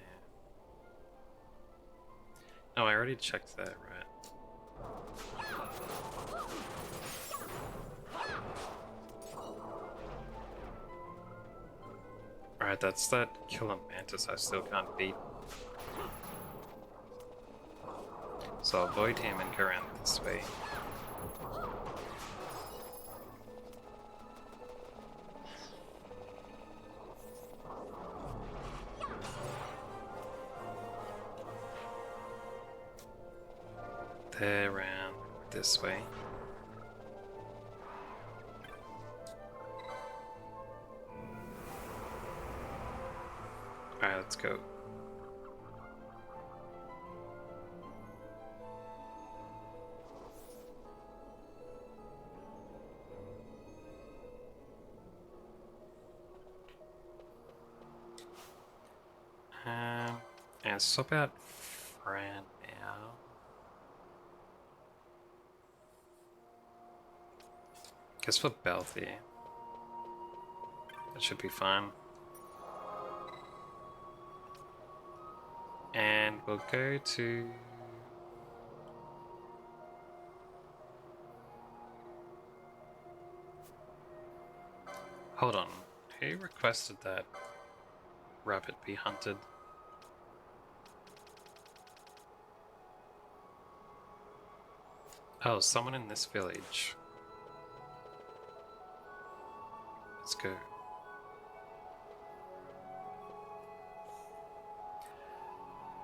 No, I already checked that, right? Alright, that's that killer mantis I still can't beat. So I'll avoid him and go around this way. There, around this way. Alright, let's go. swap out Fran now? Guess for Belthy. That should be fine. And we'll go to... Hold on. Who requested that rabbit be hunted? Oh, someone in this village. Let's go.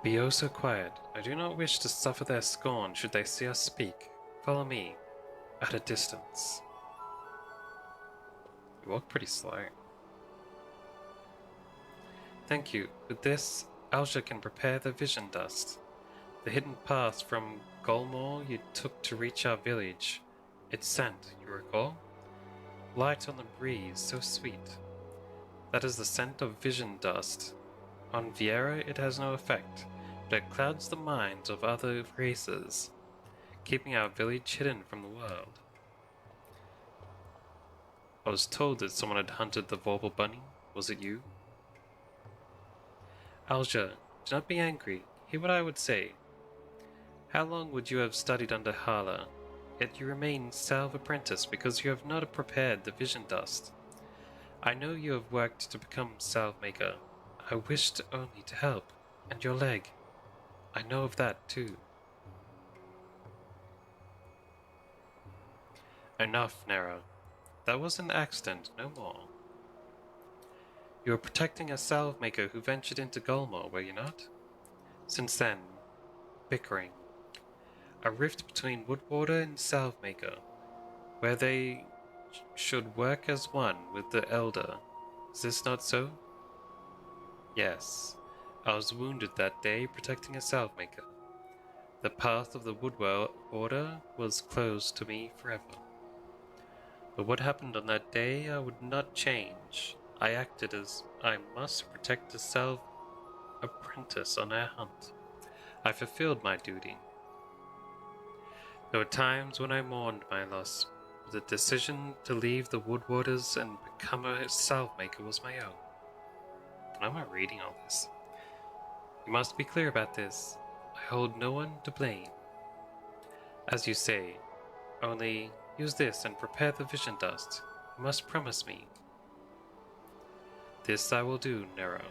Be oh so quiet. I do not wish to suffer their scorn should they see us speak. Follow me, at a distance. You walk pretty slow. Thank you. With this, Alja can prepare the vision dust. The hidden path from Golmore you took to reach our village. Its scent, you recall? Light on the breeze, so sweet. That is the scent of vision dust. On Viera it has no effect, but it clouds the minds of other races, keeping our village hidden from the world. I was told that someone had hunted the Vorpal Bunny. Was it you? Alja, do not be angry. Hear what I would say. How long would you have studied under Hala? Yet you remain Salve Apprentice because you have not prepared the vision dust. I know you have worked to become Salve Maker. I wished only to help. And your leg. I know of that too. Enough, Nera. That was an accident, no more. You were protecting a Salve Maker who ventured into Golmore, were you not? Since then, bickering. A rift between Woodwarder and Salve Maker, where they should work as one with the Elder. Is this not so? Yes. I was wounded that day protecting a Salve Maker. The path of the Woodwarder was closed to me forever. But what happened on that day I would not change. I acted as I must protect a Salve Apprentice on our hunt. I fulfilled my duty. There were times when I mourned my loss, but the decision to leave the Woodwarders and become a Salve Maker was my own. Why am I reading all this? You must be clear about this. I hold no one to blame. As you say, only use this and prepare the vision dust. You must promise me. This I will do, Nero.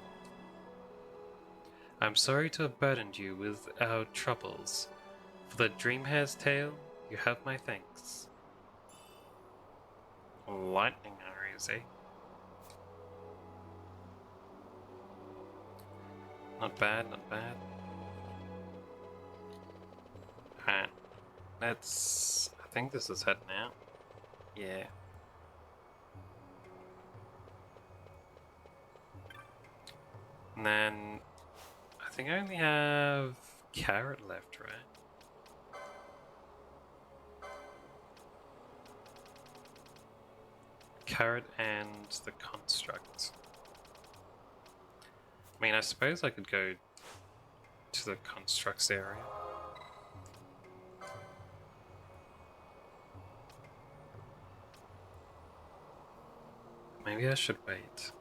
I am sorry to have burdened you with our troubles. For the Dreamhair's tale, you have my thanks. Lightning arrows, eh? Not bad, not bad. Alright, let's... I think this is heading out. Yeah. And then... I think I only have Carrot left, right? Carrot and the construct. I mean, I suppose I could go to the constructs area. Maybe I should wait.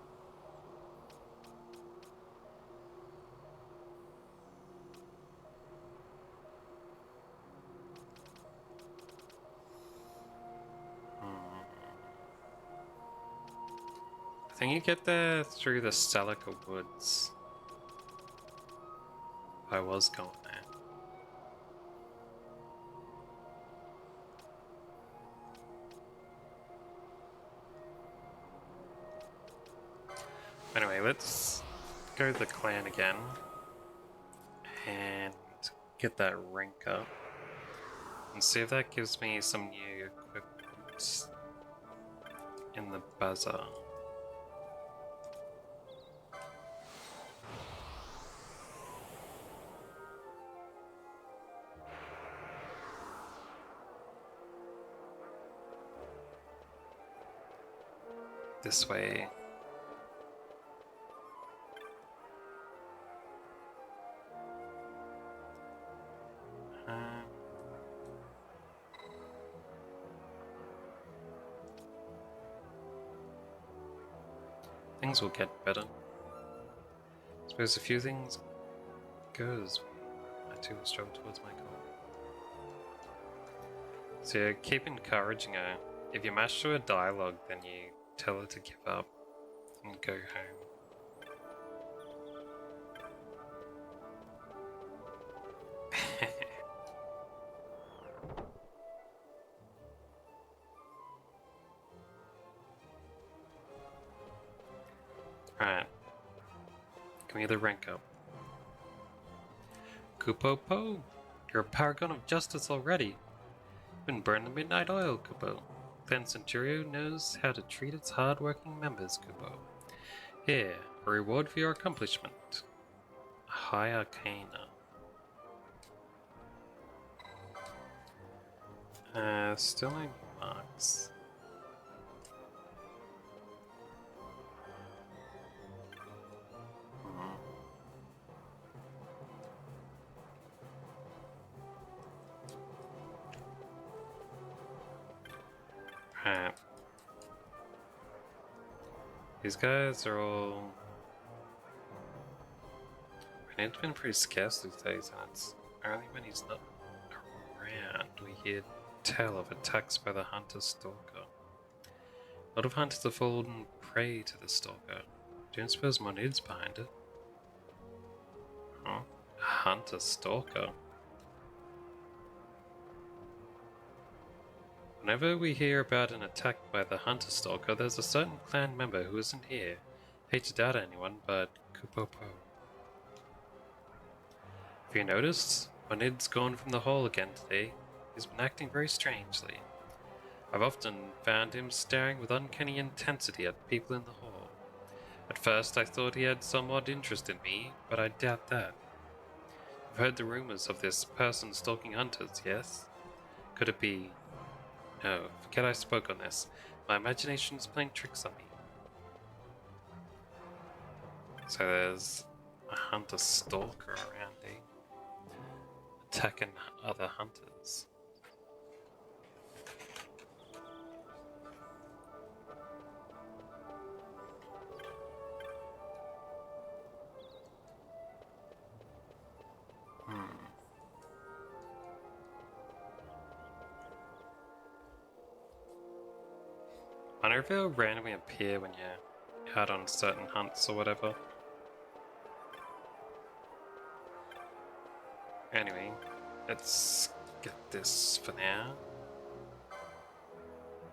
I think you get there through the Celica Woods. I was going there. Anyway, let's go to the clan again and get that rank up and see if that gives me some new equipment in the bazaar. This way. Things will get better. Suppose a few things go as I too will struggle towards my goal. So keep encouraging her. If you match to a dialogue, then you tell her to give up and go home. Alright. Give me the rank up. Kupo Po, you're a paragon of justice already. You've been burned the midnight oil, Kupo. Clan Centurio knows how to treat its hard-working members, Kupo. Here, a reward for your accomplishment. A high arcana. Still no marks. Right. These guys are all... It's been pretty scarce these days, and it's only when he's not around we hear tell of attacks by the hunter-stalker. A lot of hunters have fallen prey to the stalker. Don't suppose Monid's behind it? Huh? A hunter-stalker? Whenever we hear about an attack by the hunter-stalker, there's a certain clan member who isn't here. Hate to doubt anyone, but Kupopo. Have you noticed? Monid's gone from the hall again today. He's been acting very strangely. I've often found him staring with uncanny intensity at people in the hall. At first I thought he had some odd interest in me, but I doubt that. You've heard the rumors of this person stalking hunters, yes? Could it be... No, forget I spoke on this. My imagination's playing tricks on me. So there's a hunter-stalker around, eh? Attacking other hunters. I wonder if it'll randomly appear when you're out on certain hunts or whatever. Anyway, let's get this for now.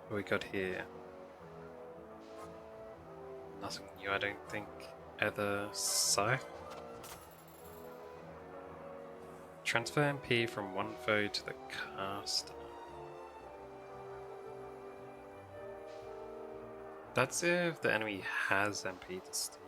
What we got here? Nothing new, I don't think. Either scythe. Transfer MP from one foe to the caster. That's if the enemy has MP to steal.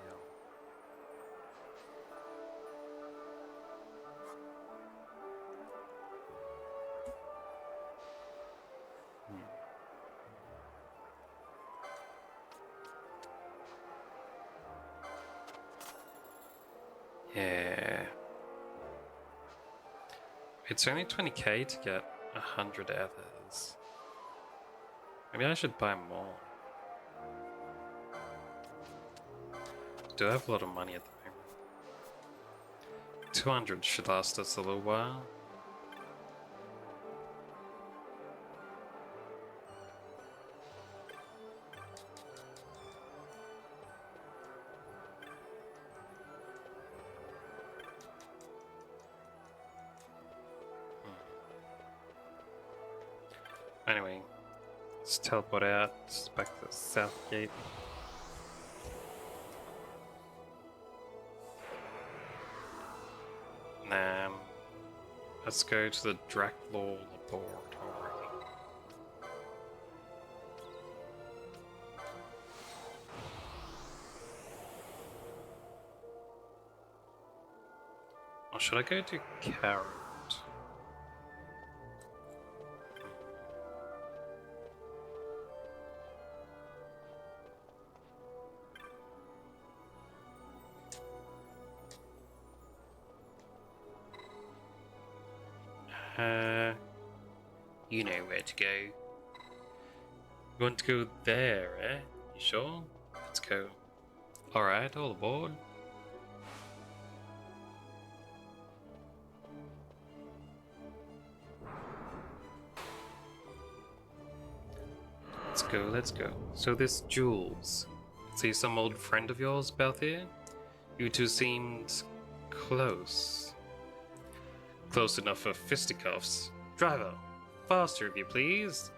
Yeah. It's only 20k to get 100 others. Maybe I should buy more. Do have a lot of money at the moment. 200 should last us a little while. Anyway, let's teleport out back to the south gate. Let's go to the Draclaw laboratory. Or should I go to Carrot? You know where to go. You want to go there, eh? You sure? Let's go. Alright, all aboard. Let's go, let's go. So this Jules, is he some old friend of yours, Belthier? You two seemed close. Close enough for fisticuffs. Driver, faster if you please.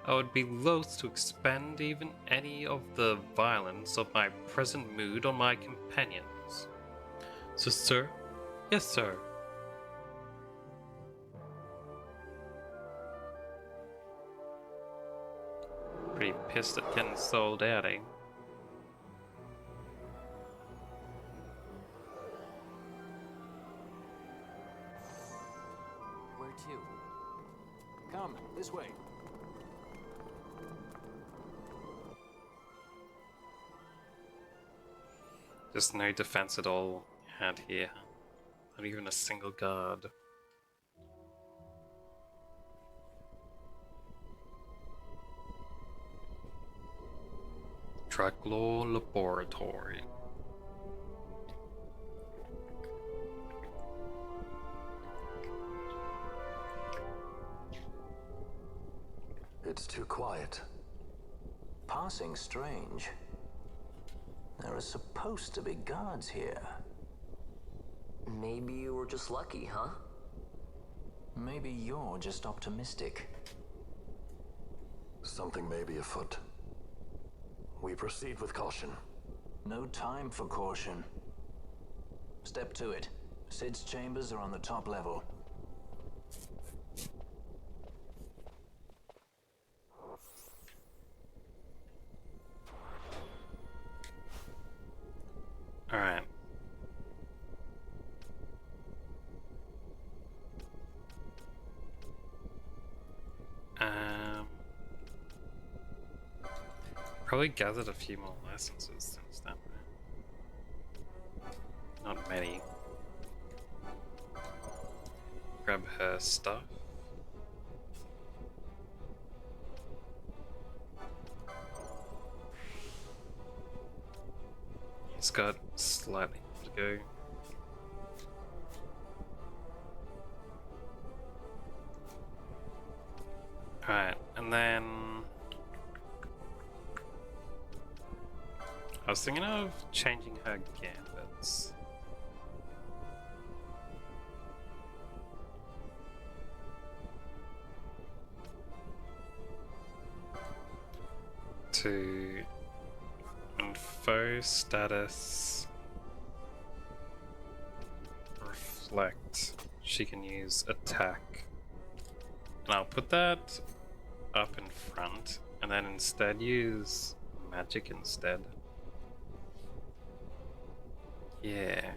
I would be loath to expend even any of the violence of my present mood on my companions. So, sir? Yes, sir. Pretty pissed at getting sold out, eh? Where to? Come, this way. Just no defense at all had here. Not even a single guard. Draculaur Laboratory. It's too quiet. Passing strange. There are supposed to be guards here. Maybe you were just lucky, huh? Maybe you're just optimistic. Something may be afoot. We proceed with caution. No time for caution. Step to it. Sid's chambers are on the top level. Alright. Probably gathered a few more licenses since then. Not many. Grab her stuff. He's got slightly more to go. Alright, and then I was thinking of changing her gambits. To info status reflect. She can use attack. And I'll put that up in front and then instead use magic instead. Yeah.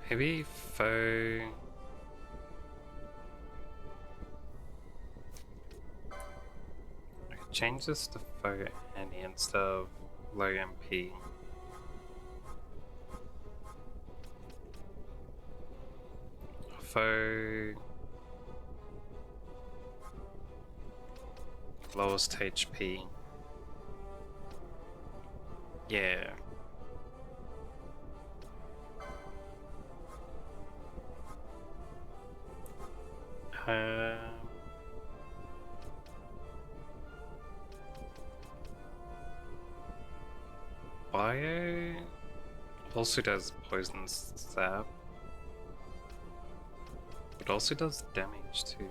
Maybe faux. I could change this to faux Annie instead of low MP. Faux lowest HP. Yeah. Bio also does poison sap, but also does damage too.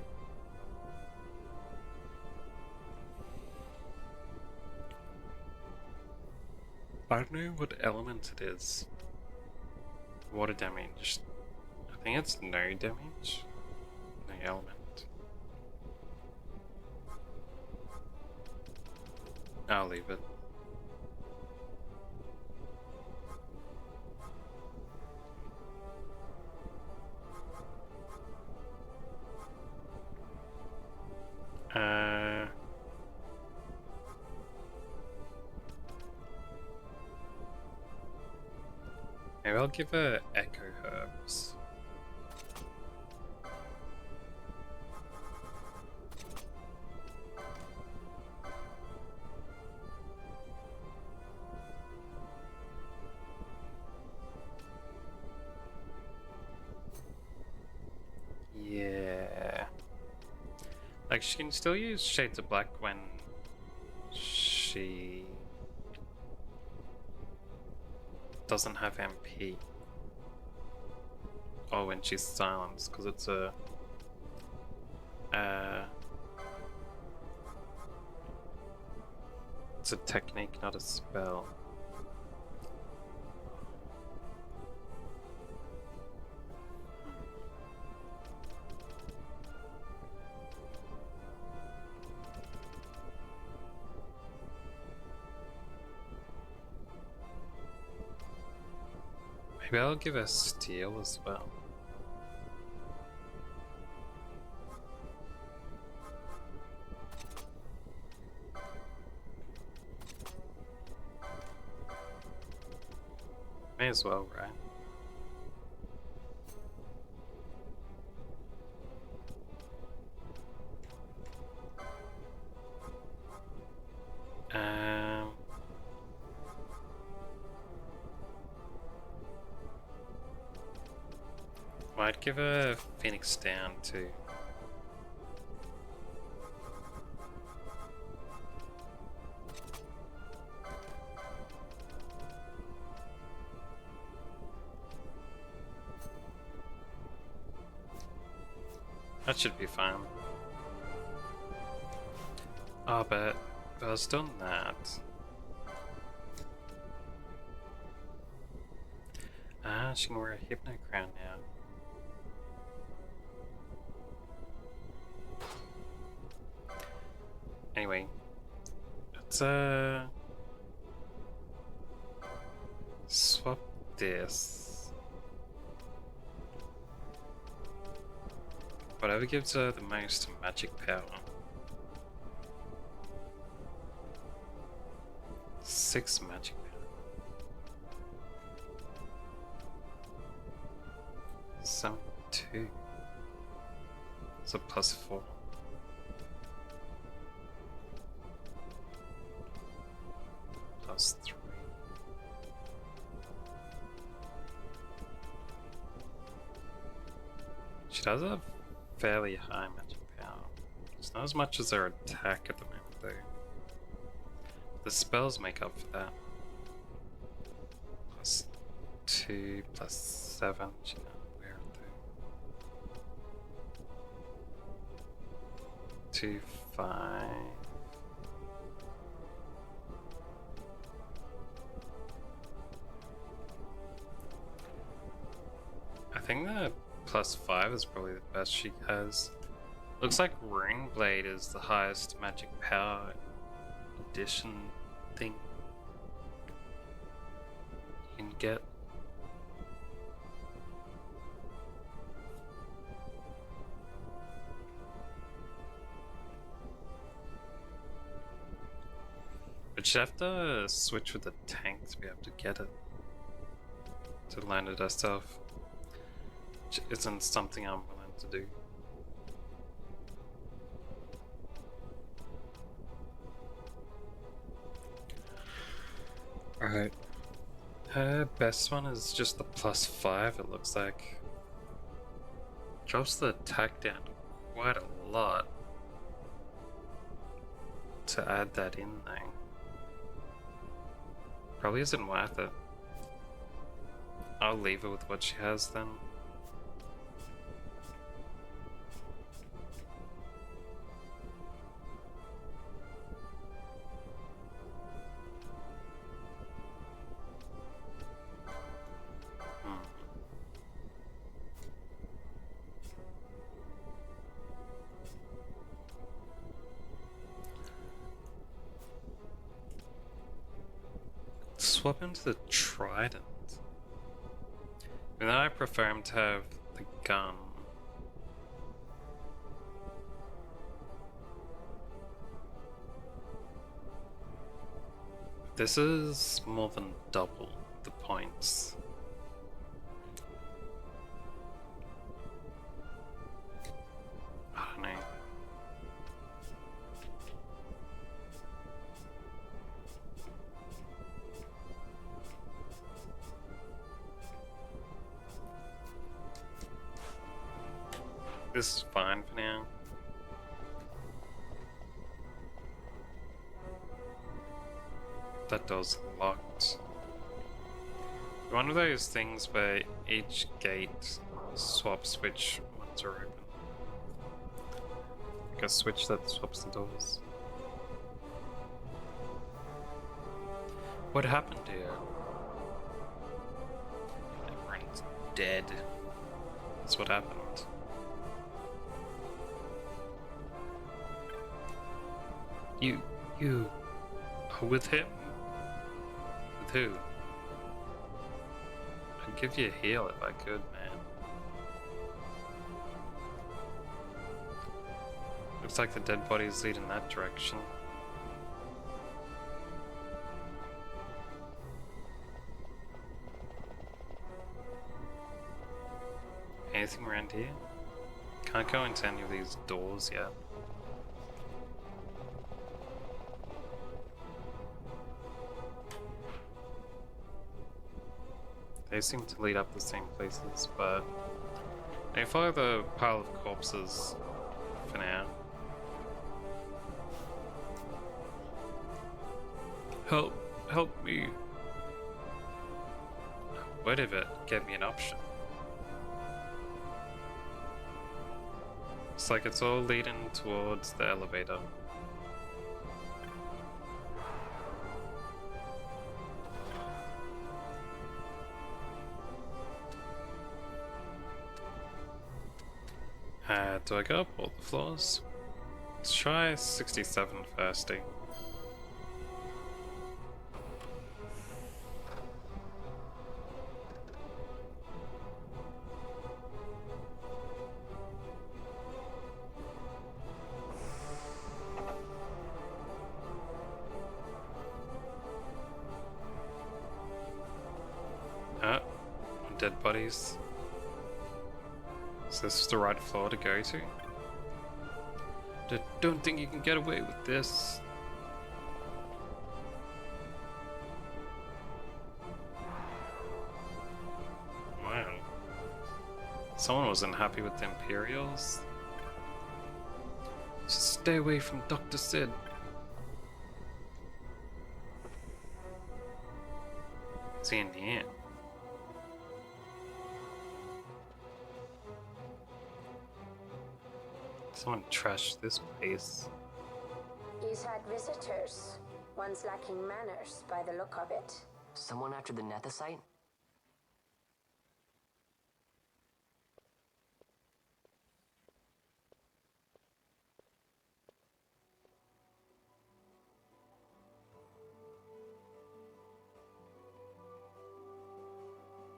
I don't know what element it is. Water damage. I think it's no damage. No element. I'll leave it. Maybe I'll give her Echo Herbs. Yeah. Like, she can still use Shades of Black when she doesn't have MP. Or when she's silenced, because it's a... it's a technique, not a spell. Maybe I'll give her Steel as well. May as well, right? I'd give her Phoenix Down too. That should be fine. Oh, but if I was done that... she can wear a Hypno Crown now. Anyway, let's swap this. Whatever gives her the most magic power. 6 magic power. 2. So +4. +3. She does have fairly high magic power. It's not as much as her attack at the moment though. The spells make up for that. +2, +7, she can't wear it though. 2, 5. I think the +5 is probably the best she has. Looks like Ring Blade is the highest magic power addition thing you can get. But you'd have to switch with the tank to be able to get it. To land it herself. Which isn't something I'm willing to do. Alright. Her best one is just the +5, it looks like. Drops the attack down quite a lot. To add that in though. Probably isn't worth it. I'll leave her with what she has then. Swap into the trident. And then I prefer him to have the gun. This is more than double the points. This is fine for now. That door's locked. One of those things where each gate swaps which ones are open. Like a switch that swaps the doors. What happened here? Everyone's dead. That's what happened. You are with him? With who? I'd give you a heal if I could, man. Looks like the dead bodies lead in that direction. Anything around here? Can't go into any of these doors yet. They seem to lead up the same places, but they follow the pile of corpses for now. Help me. What if it gave me an option? It's like it's all leading towards the elevator. Do I go up all the floors? Let's try 67 first. Dead bodies. Is this the right floor to go to? Don't think you can get away with this. Wow. Someone wasn't happy with the Imperials. Just stay away from Dr. Sid. Is he in here? Someone trashed this place. He's had visitors, ones lacking manners by the look of it. Someone after the Nethicite?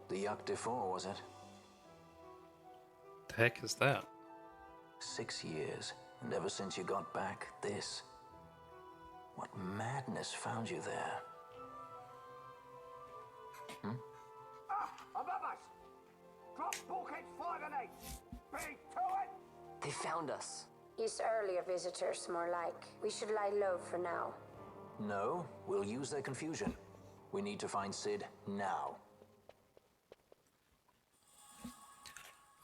The Yuck Defour, was it? The heck is that? 6 years, and ever since you got back, this. What madness found you there? Above us! Drop bulkheads 5 and 8! Big to it! They found us. His earlier visitors, more like. We should lie low for now. No, we'll use their confusion. We need to find Sid now.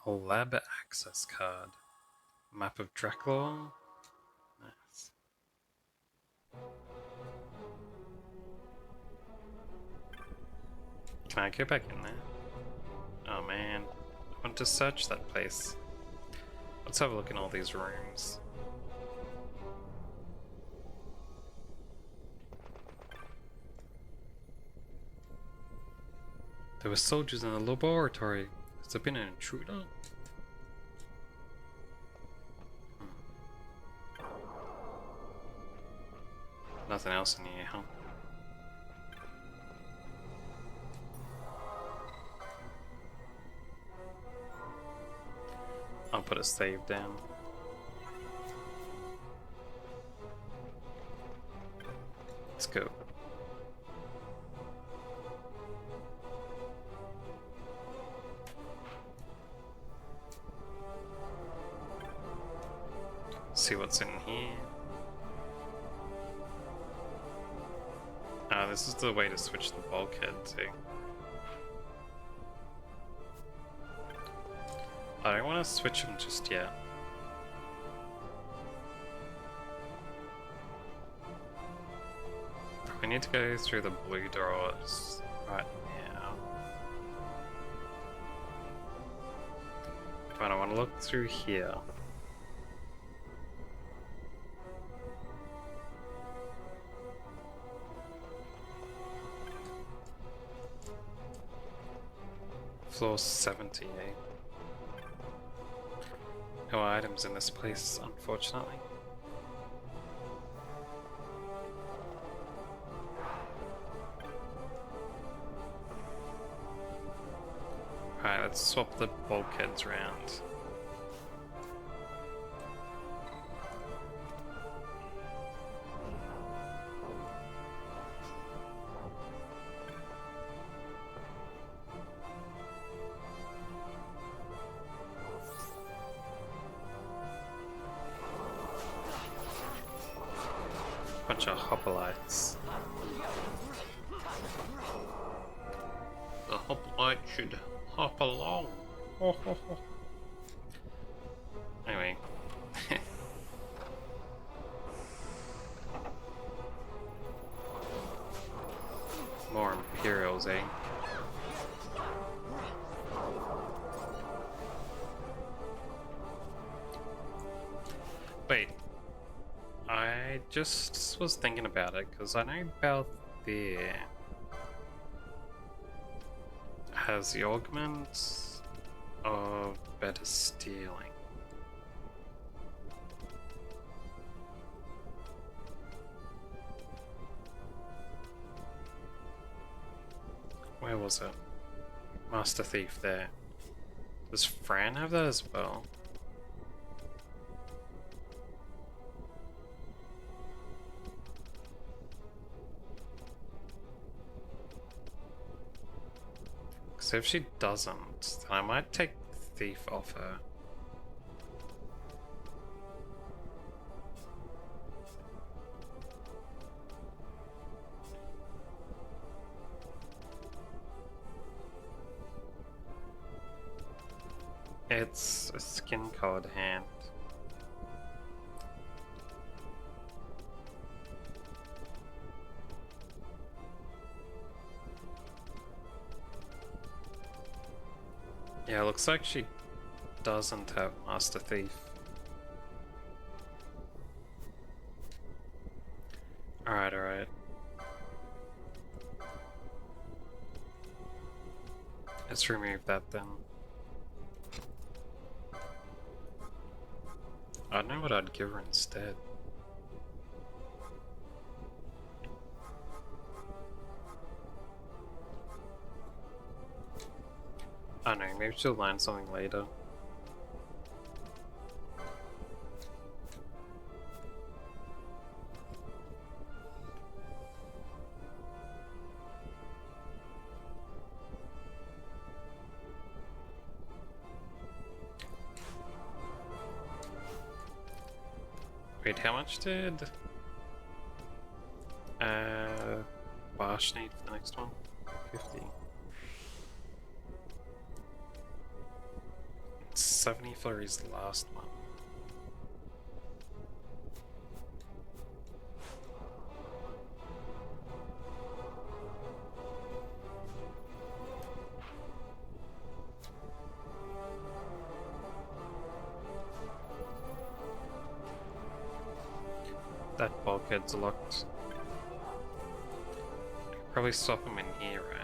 A lab access card. Map of Dracula. Nice. Can I go back in there? Oh man, I want to search that place. Let's have a look in all these rooms. There were soldiers in the laboratory. Has there been an intruder? Nothing else in here, huh? I'll put a save down. Let's go. See what's in here. Ah, this is the way to switch the bulkhead too. I don't want to switch them just yet. need to go through the blue doors right now. But I want to look through here. Floor 78. No items in this place, unfortunately. Alright, let's swap the bulkheads around. Bunch of hoplites. The hoplite should hop along. Anyway. More Imperials, eh? Wait. I just was thinking about it, because I know about there has the augment of better stealing. Where was it? Master Thief there. Does Fran have that as well? So if she doesn't, then I might take Thief off her. It's a skin colored hand. Yeah, looks like she doesn't have Master Thief. Alright, alright. Let's remove that then. I don't know what I'd give her instead. I don't know, maybe she'll learn something later. Wait, how much did Bosch need for the next one? 50. 70 for his last one. That bulkhead's locked. Probably swap him in here, right?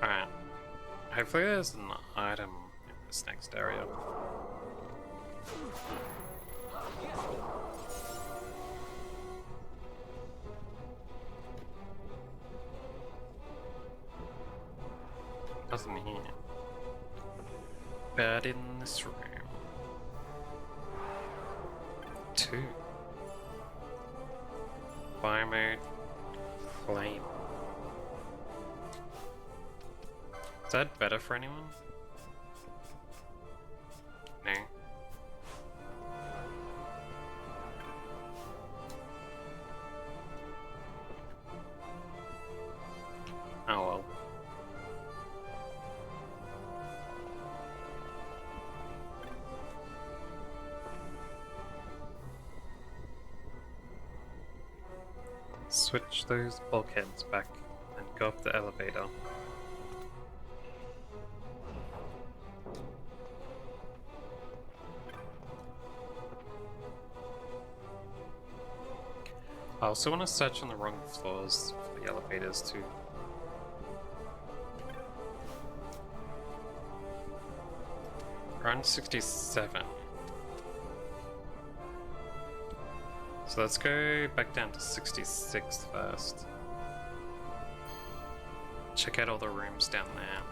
Alright. Hopefully there's an item in this next area. Nothing here. But in this room. 2. Biomode flame. Is that better for anyone? No. Switch those bulkheads back and go up the elevator. I also want to search on the wrong floors for the elevators too. Around 67. So let's go back down to 66 first. Check out all the rooms down there.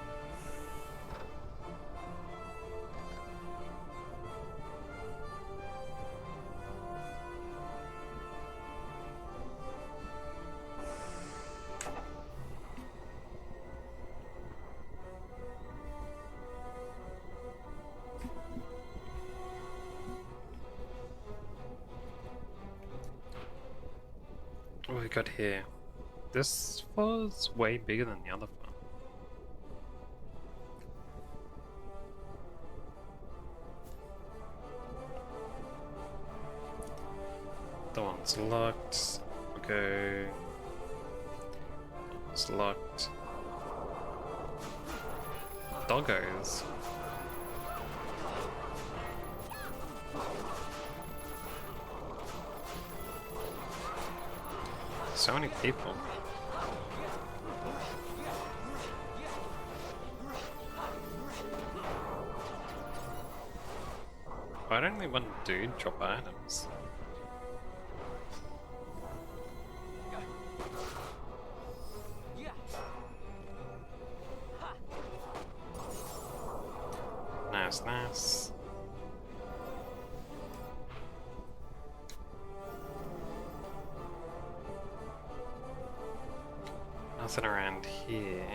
What we got here? This was way bigger than the other one. The one's locked. Okay. It's locked. Doggos. So many people. Why don't only one dude drop items? Nice, nice. Nothing around here.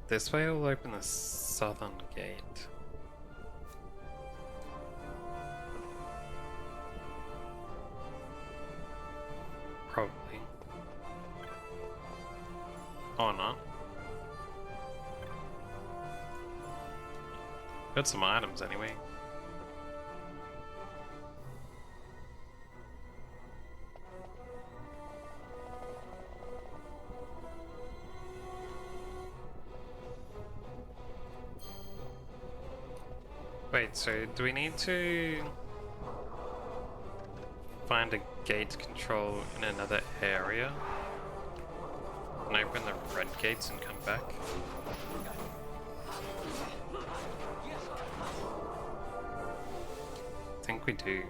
This way will open the southern gate. Probably. Or not. Got some items anyway. Wait, so do we need to find a gate control in another area? And open the red gates and come back? I think we do.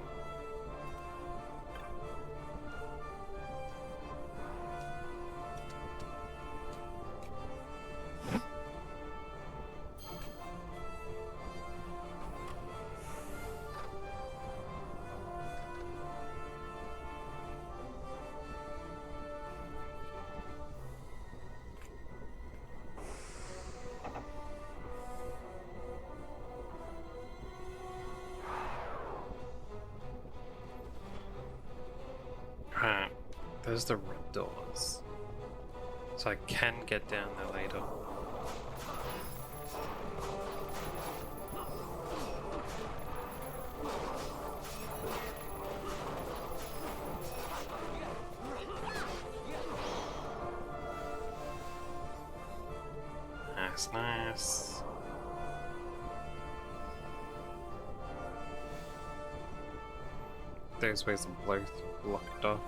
Right, there's the red doors. So I can get down there later. Nice, nice. Those ways are both blocked off.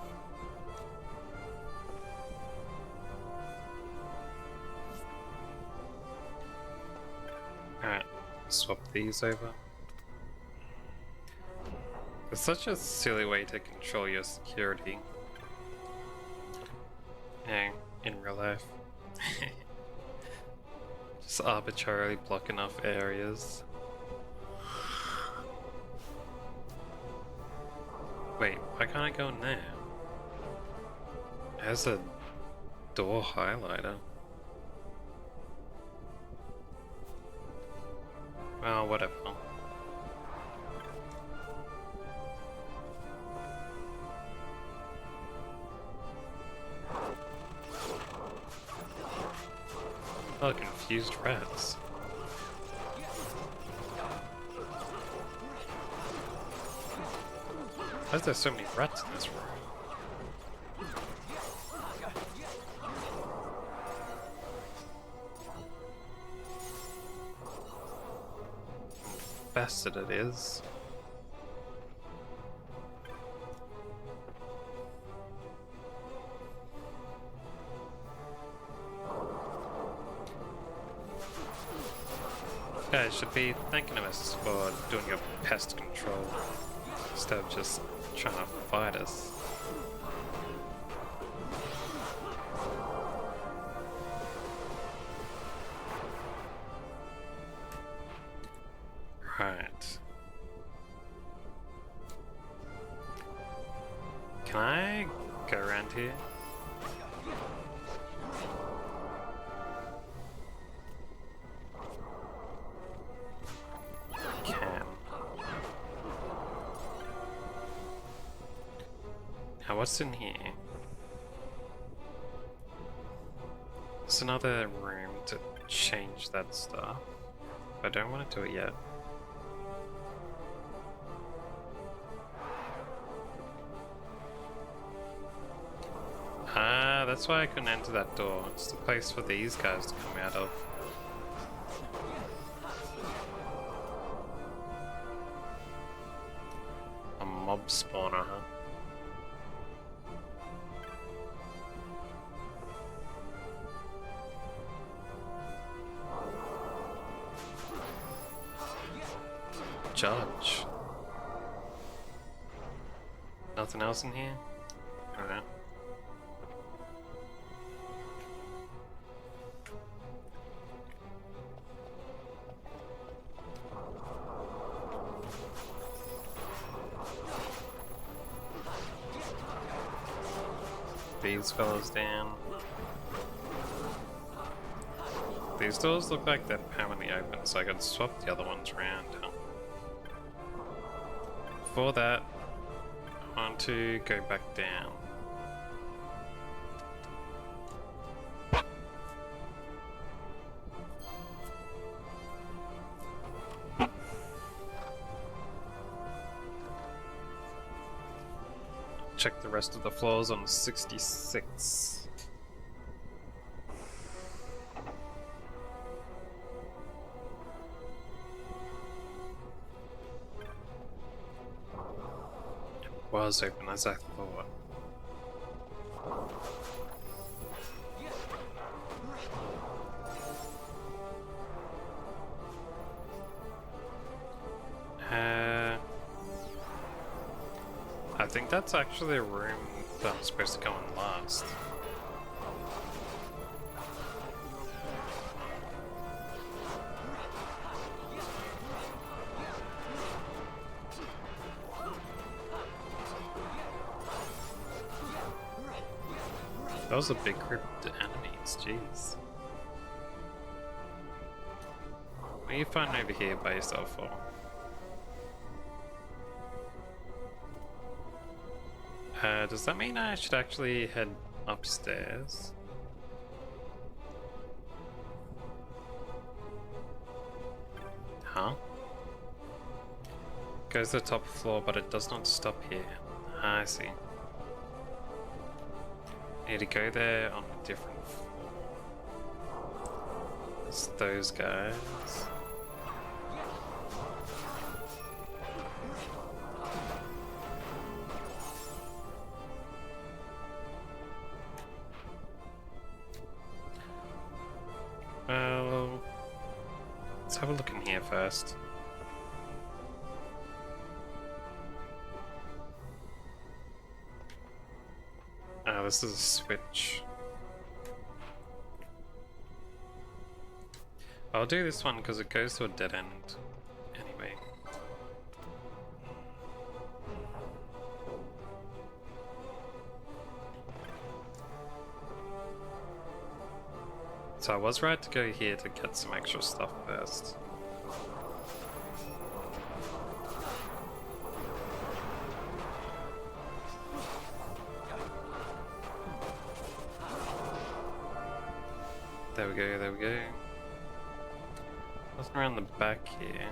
Alright, swap these over. It's such a silly way to control your security. Yeah, in real life. Just arbitrarily blocking off areas. Wait, why can't I go in there? It has a door highlighter. Well, whatever. Oh, confused rats. Why is there so many rats in this room? Bastard it is. Guys should be thanking us for doing your pest control instead of just trying to fight us. Right. Can I go around here? Can. Now what's in here? There's another room to change that stuff. I don't want to do it yet. Ah, that's why I couldn't enter that door. It's the place for these guys to come out of. A mob spawner, huh? Judge. Nothing else in here? Alright. These fellas down. These doors look like they're permanently open, so I could swap the other ones around. Huh? For that, I want to go back down. Check the rest of the floors on 66. Was open as I thought. I think that's actually a room that I'm supposed to go in last. That was a big group of enemies, jeez. What are you finding over here by yourself for? Does that mean I should actually head upstairs? Huh? Goes to the top floor, but it does not stop here. Ah, I see. Need to go there on a different floor. It's those guys. Well, let's have a look in here first. This is a switch. I'll do this one because it goes to a dead end anyway. So I was right to go here to get some extra stuff first. There we go, there we go. Nothing around the back here.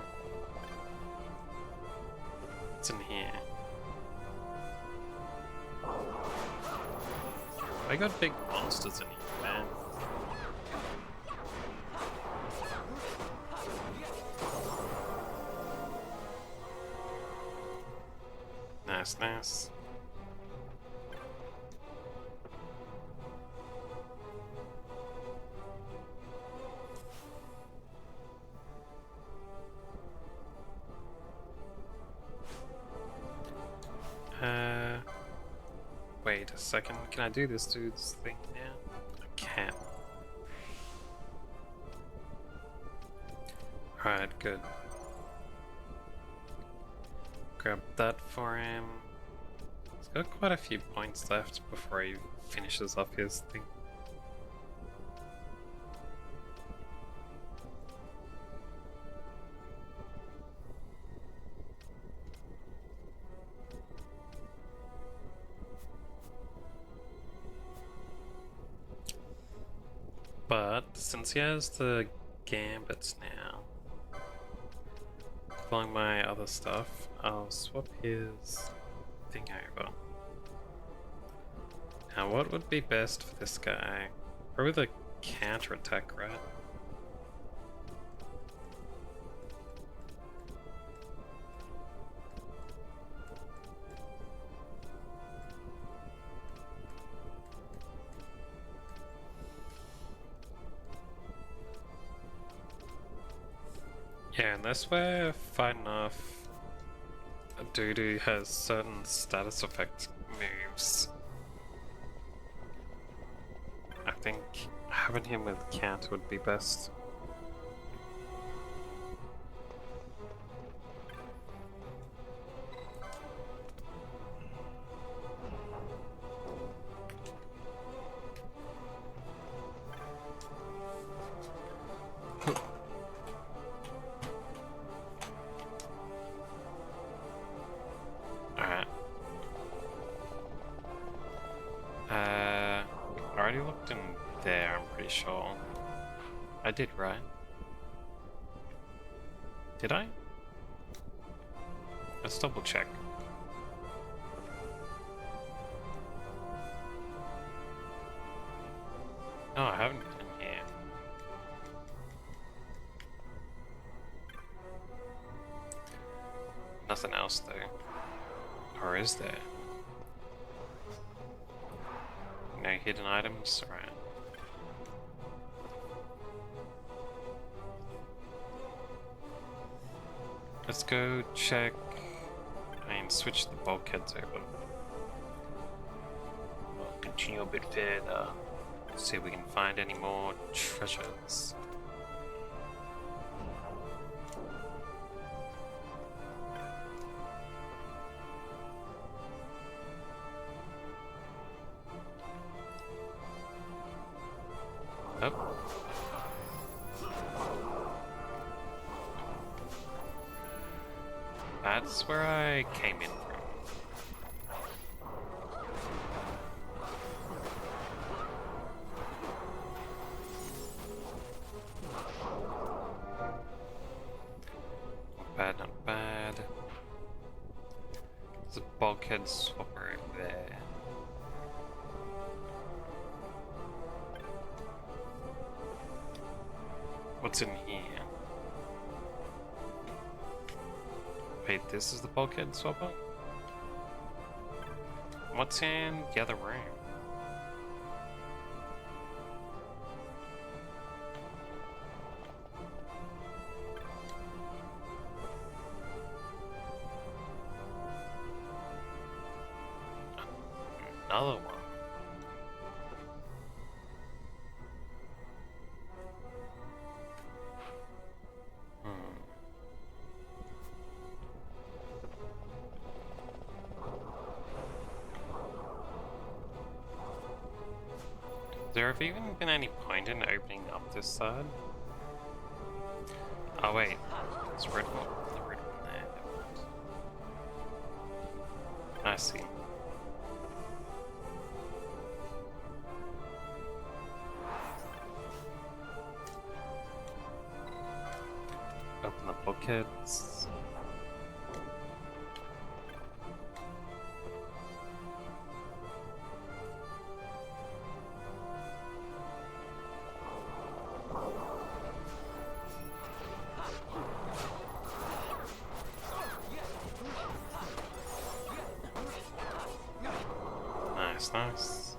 What's in here? I got big monsters in here, man. Nice, nice. Wait a second. Can I do this dude's thing now? I can't. Alright, good. Grab that for him. He's got quite a few points left before he finishes off his thing. But since he has the gambits now, following my other stuff, I'll swap his thing over. Now what would be best for this guy? Probably the counter-attack, right? Yeah, unless we're fighting off a dude who has certain status effect moves, I think having him with count would be best. I already looked in there, I'm pretty sure. I did, right? Did I? Let's double check. No, I haven't been in here. Nothing else though. Or is there? No hidden items? Alright. Let's go check. Switch the bulkheads over. We'll continue a bit further. See if we can find any more treasures. Oh. That's where I came in from. Not bad, not bad. There's a bulkhead swapper over there. What's in here? Wait, this is the bulkhead swapper? What's in the other room? Another one. There have even been any point in opening up this side? Oh wait, it's red one. The red one there. I see. Open the bulkheads. Nice, nice.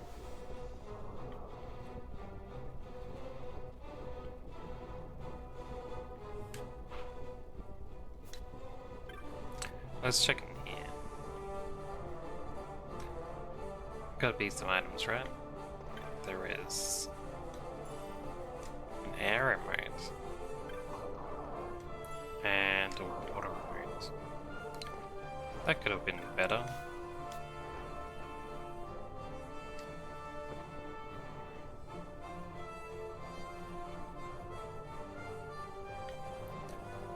Let's check in here. Gotta be some items, right? There is an air remote and a water remote. That could have been better.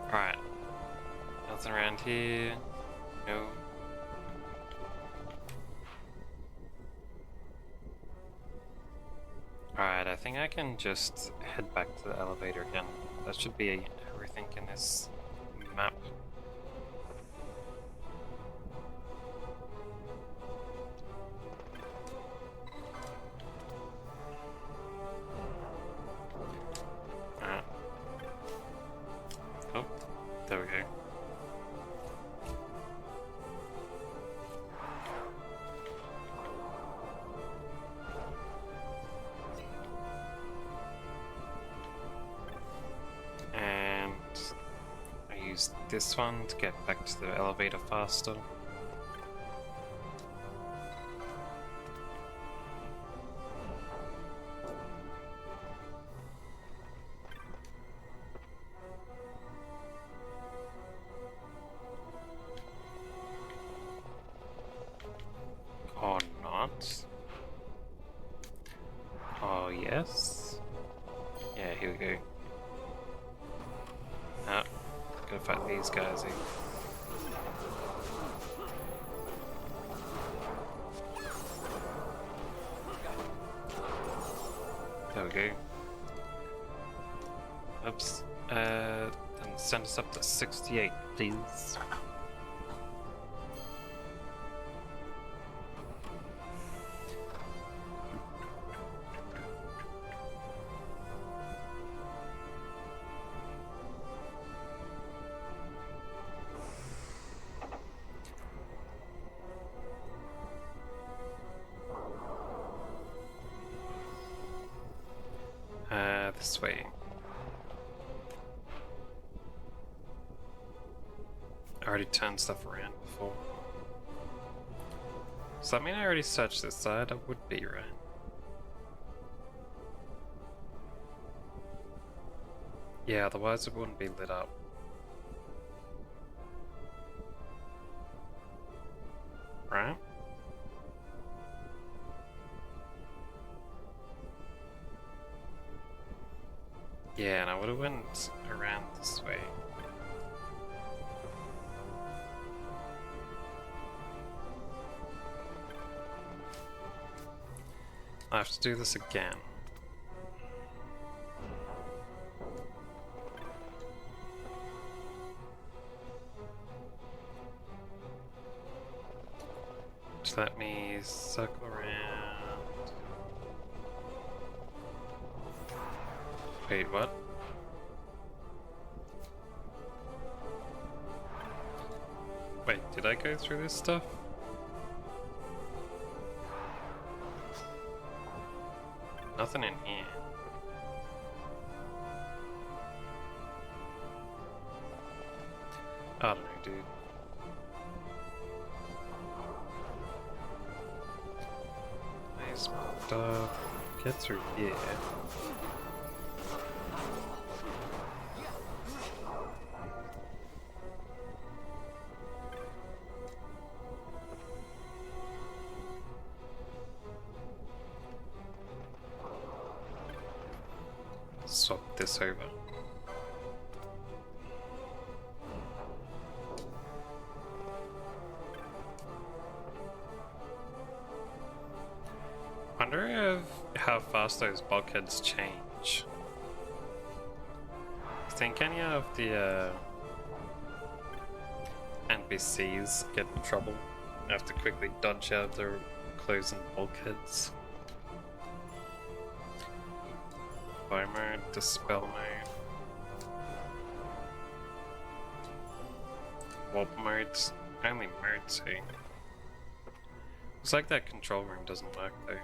Alright. Nothing around here. No. Alright, I think I can just head back to the elevator again. That should be everything in this map. Alright. Oh, there we go. Use this one to get back to the elevator faster. Or not. Oh yes. Yeah, here we go. Ah. Gotta fight these guys, eh? There we go. Oops. And send us up to 68, please. This way. I already turned stuff around before. Does that mean I already searched this side? I would be, right? Yeah, otherwise it wouldn't be lit up. Right? Yeah, and I would have went around this way. I have to do this again. Just let me circle around. Wait, what? Wait, did I go through this stuff? Nothing in here. I don't know, dude. Nice stuff. Get through here. Swap this over. Wonder how fast those bulkheads change. Think any of the NPCs get in trouble? I have to quickly dodge out their closing bulkheads. Fire mode, dispel mode. Warp mode, only mode 2. Looks like that control room doesn't work though.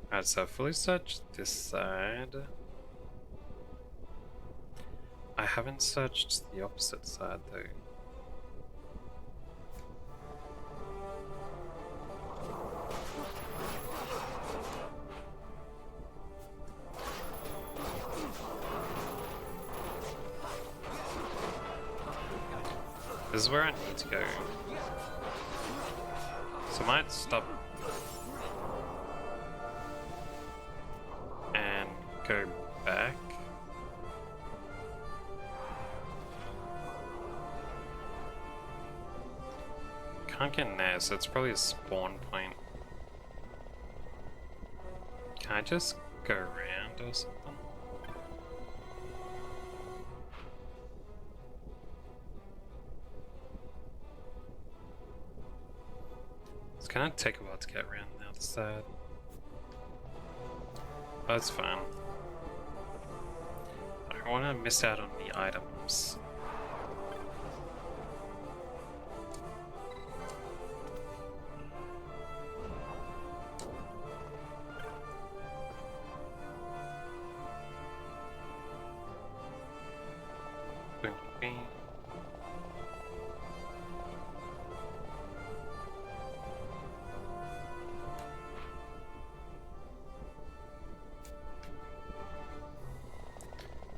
Alright, so I've fully searched this side. I haven't searched the opposite side though. This is where I need to go. So I might stop and go back. Can't get in there, so it's probably a spawn point. Can I just go around or something? It's gonna take a while to get around the other side. That's fine. I don't want to miss out on the items.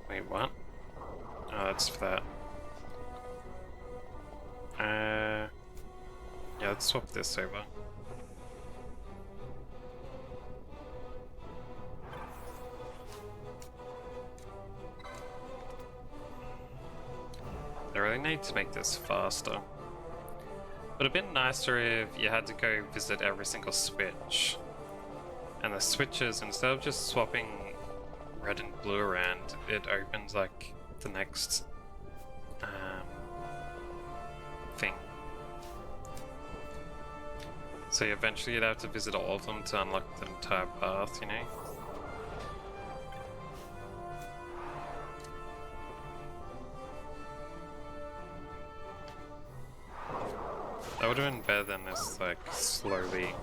Wait, what? Oh, that's for that. Yeah, let's swap this over. I really need to make this faster. Would have been nicer if you had to go visit every single switch. And the switches, instead of just swapping red and blue around, it opens like the next thing. So eventually you'd have to visit all of them to unlock the entire path, you know? That would have been better than this, like, slowly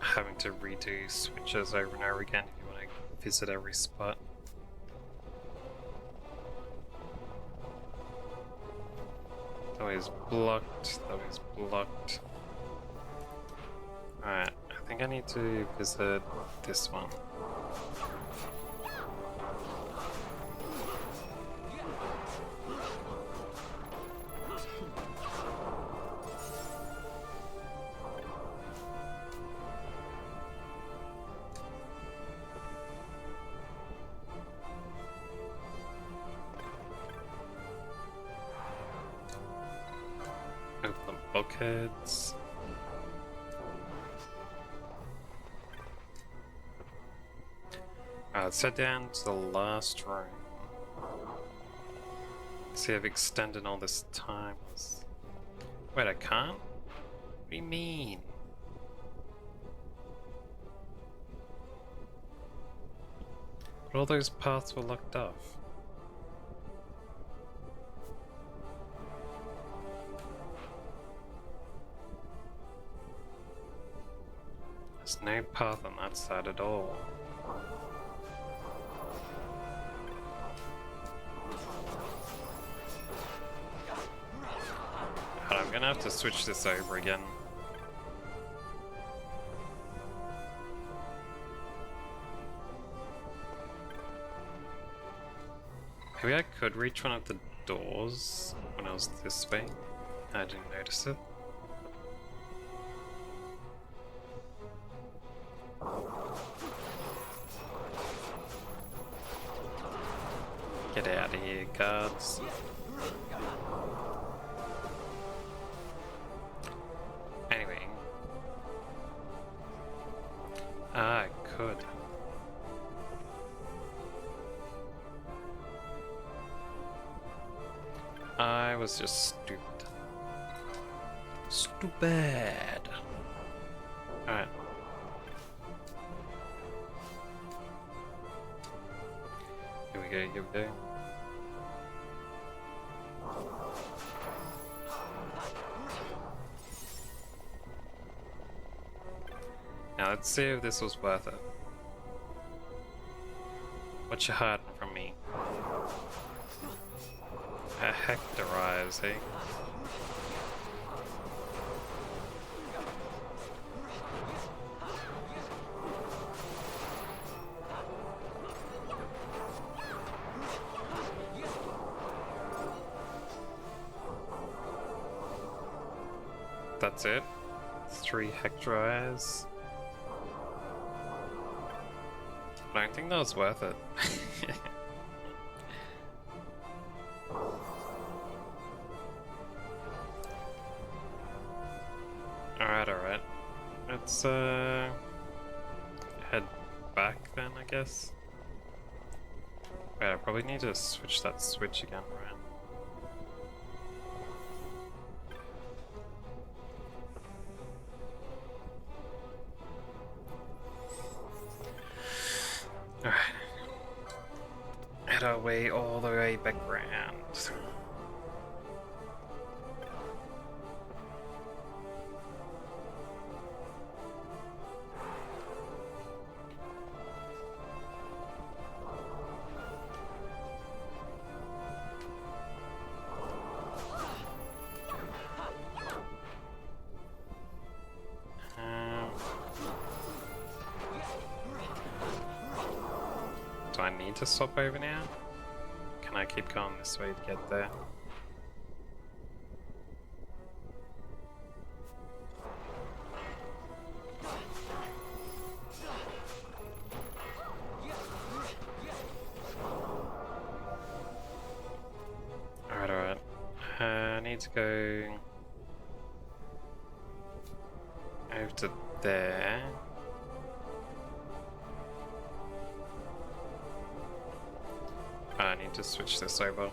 having to redo switches over and over again if you want to visit every spot. That way is blocked, that way is blocked. Alright, I think I need to visit this one. Open bulkheads. Let's head down to the last room. See, I've extended all this time. Wait, I can't? What do you mean? But all those paths were locked off. There's no path on that side at all. I'm gonna have to switch this over again. Maybe I could reach one of the doors when I was this way. I didn't notice it. Get out of here, guards. Anyway. I could. I was just stupid. Stupid. Alright. Here we go, here we go. Now let's see if this was worth it. What you hiding from me? A hectorize, eh? That's it? 3 hectorize. I don't think that was worth it. Alright. Let's head back then, I guess. Wait, I probably need to switch that switch again, right? Alright. Head our way all the way back around. Do I need to swap over now? Can I keep going this way to get there? Alright. I need to go over to there. I need to switch this over.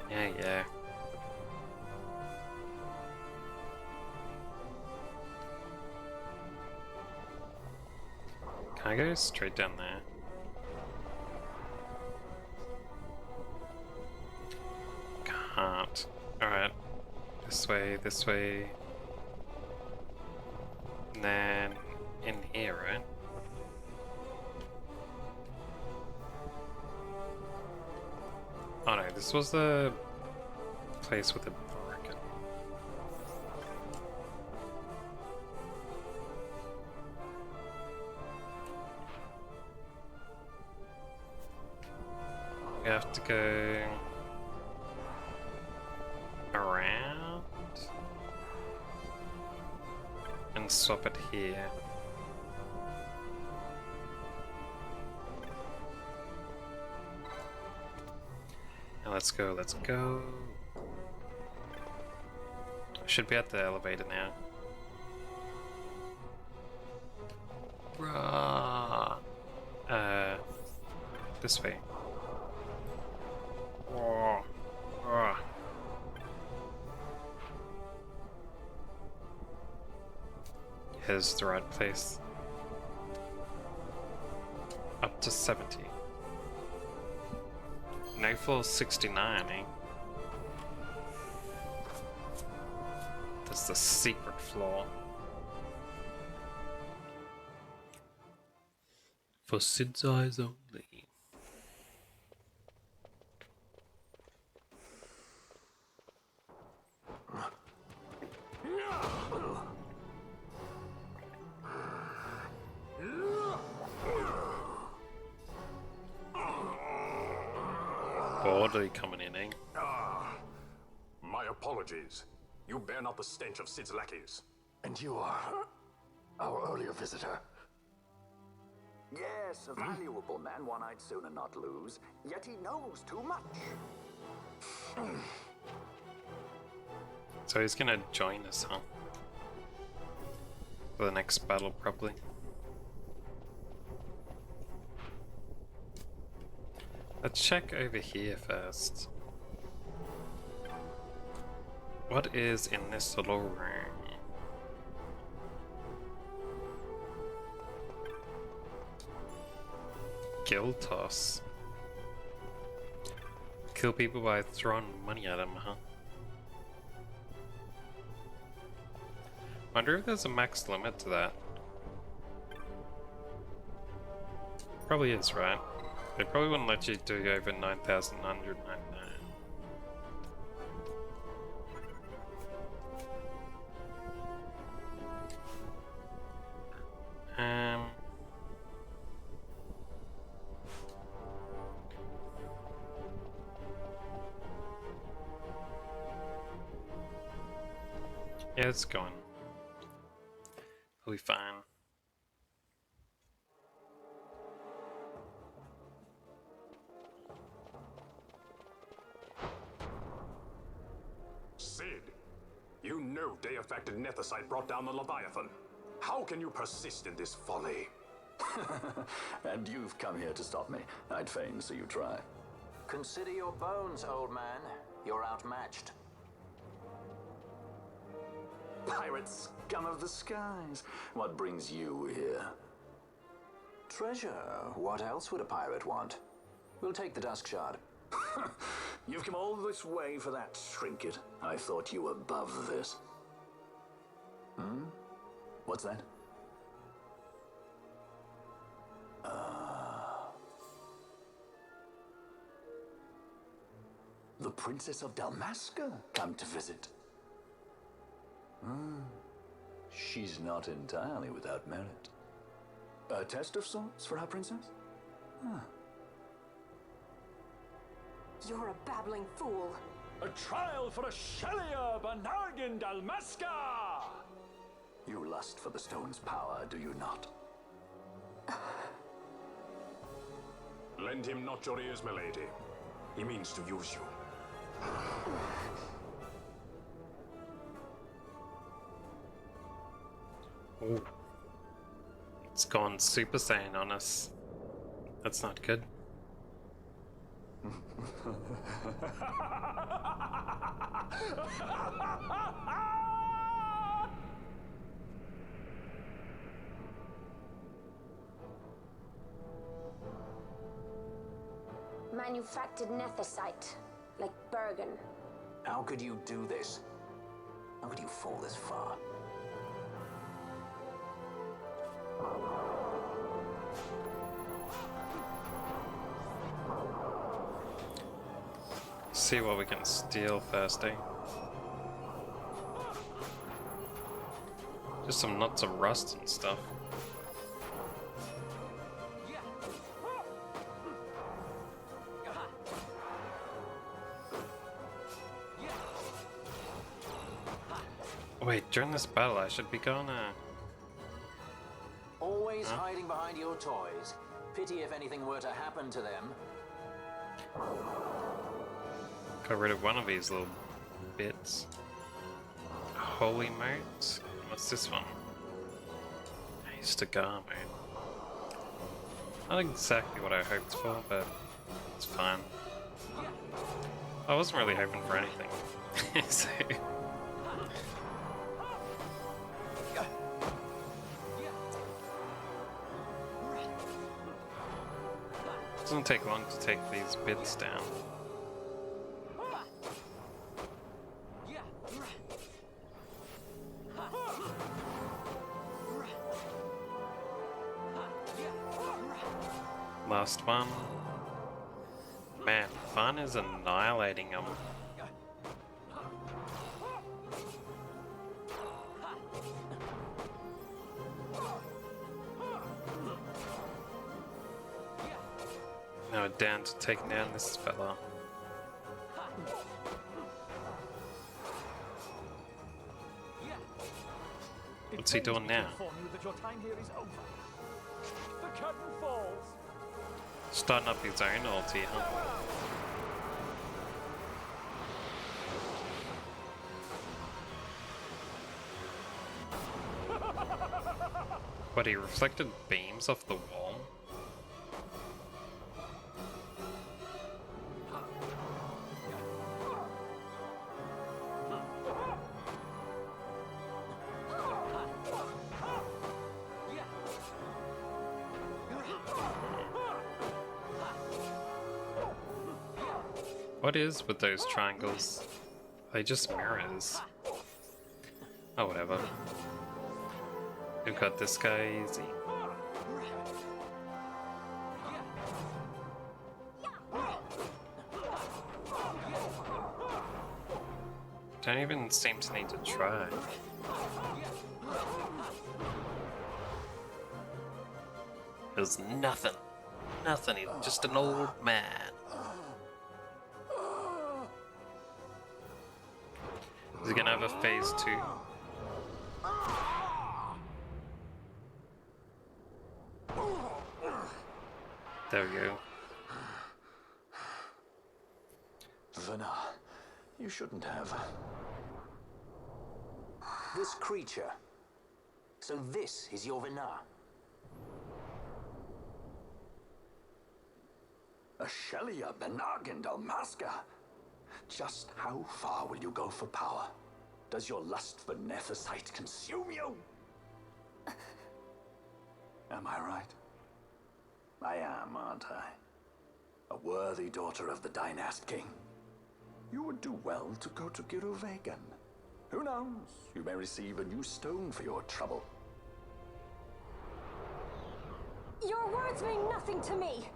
Yeah. Can I go straight down there? Can't. Alright. This way. And then in here, right? Oh no, this was the place with the broken. We have to go around and swap it here. Now let's go. I should be at the elevator now. Rah. This way. Oh. Oh. Here's the right place. Up to 70. Nightfall 69, eh? That's the secret floor. For Sid's eyes only. Orderly coming in, eh? My apologies. You bear not the stench of Sid's lackeys. And you are our earlier visitor. Yes, a valuable man, one I'd sooner not lose. Yet he knows too much. So he's gonna join us, huh? For the next battle, probably. Let's check over here first. What is in this little room? Guild toss. Kill people by throwing money at them, huh? Wonder if there's a max limit to that. Probably is, right? They probably wouldn't let you do over 9,999. Yeah, it's going. We'll be fine. Sid, you know Day-affected Nethicite brought down the Leviathan. How can you persist in this folly? And you've come here to stop me. I'd fain see you try. Consider your bones, old man. You're outmatched. Pirate scum of the skies. What brings you here? Treasure. What else would a pirate want? We'll take the Dusk Shard. You've come all this way for that trinket. I thought you were above this. Hmm? What's that? The Princess of Dalmasca come to visit. She's not entirely without merit. A test of sorts for our princess? You're a babbling fool. A trial for a Shelia Banargin Dalmasca! You lust for the stone's power, do you not? Lend him not your ears, milady. He means to use you. Ooh. It's gone Super Saiyan on us. That's not good. Manufactured Nethicite, like Bergen. How could you do this? How could you fall this far? See what we can steal first, eh? Just some nuts of rust and stuff. Wait, during this battle I should be gonna... Always hiding behind your toys. Pity if anything were to happen to them. Got rid of one of these little bits. Holy moat? What's this one? Cigar mode. Not exactly what I hoped for, but it's fine. I wasn't really hoping for anything. So... It doesn't take long to take these bits down. Last one. Man, fun is annihilating them. Now we're down to taking down this fella. What's he doing now? Starting up his own ulti, huh? What, he reflected beams off the wall? What is with those triangles? They just mirrors. Oh, whatever. We've got this guy easy. Don't even seem to need to try. There's nothing. Nothing. He's just an old man. Is he gonna have a phase 2? There we go. Vana, you shouldn't have. This creature. So this is your Vana? A Shelia Benargan Dalmasca. Just how far will you go for power? Does your lust for Nethicite consume you? Am I right? I am, aren't I? A worthy daughter of the Dynast King. You would do well to go to Giruvegan. Who knows? You may receive a new stone for your trouble. Your words mean nothing to me.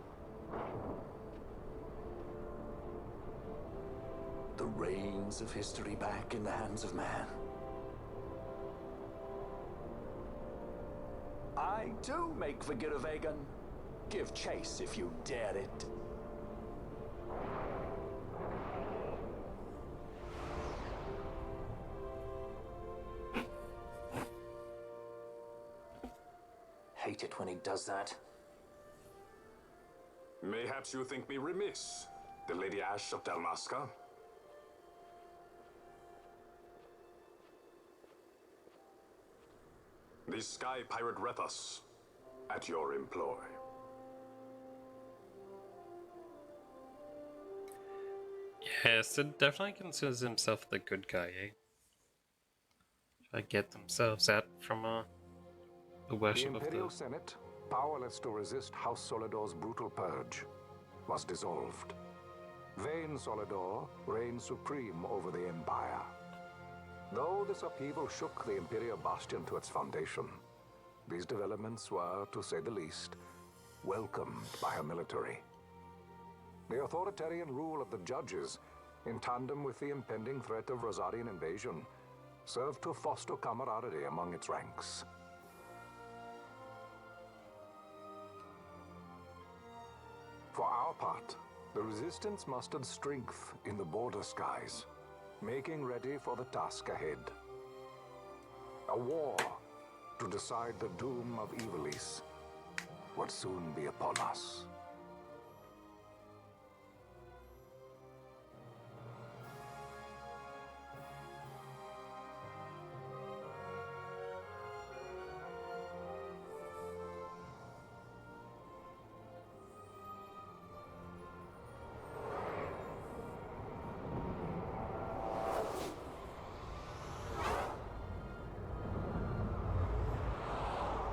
The reins of history back in the hands of man. I do make for Giruvegan. Give chase if you dare it. Hate it when he does that. Mayhaps you think me remiss, the Lady Ash of Dalmasca? The Sky Pirate Rethus, at your employ. Yeah, Sid definitely considers himself the good guy, eh? Try to get themselves out from the worship The of Imperial the... Senate, powerless to resist House Solidor's brutal purge, was dissolved. Vayne Solidor reigned supreme over the Empire. Though this upheaval shook the Imperial Bastion to its foundation, these developments were, to say the least, welcomed by her military. The authoritarian rule of the judges, in tandem with the impending threat of Rosarian invasion, served to foster camaraderie among its ranks. For our part, the Resistance mustered strength in the border skies, making ready for the task ahead. A war to decide the doom of Ivalice would soon be upon us.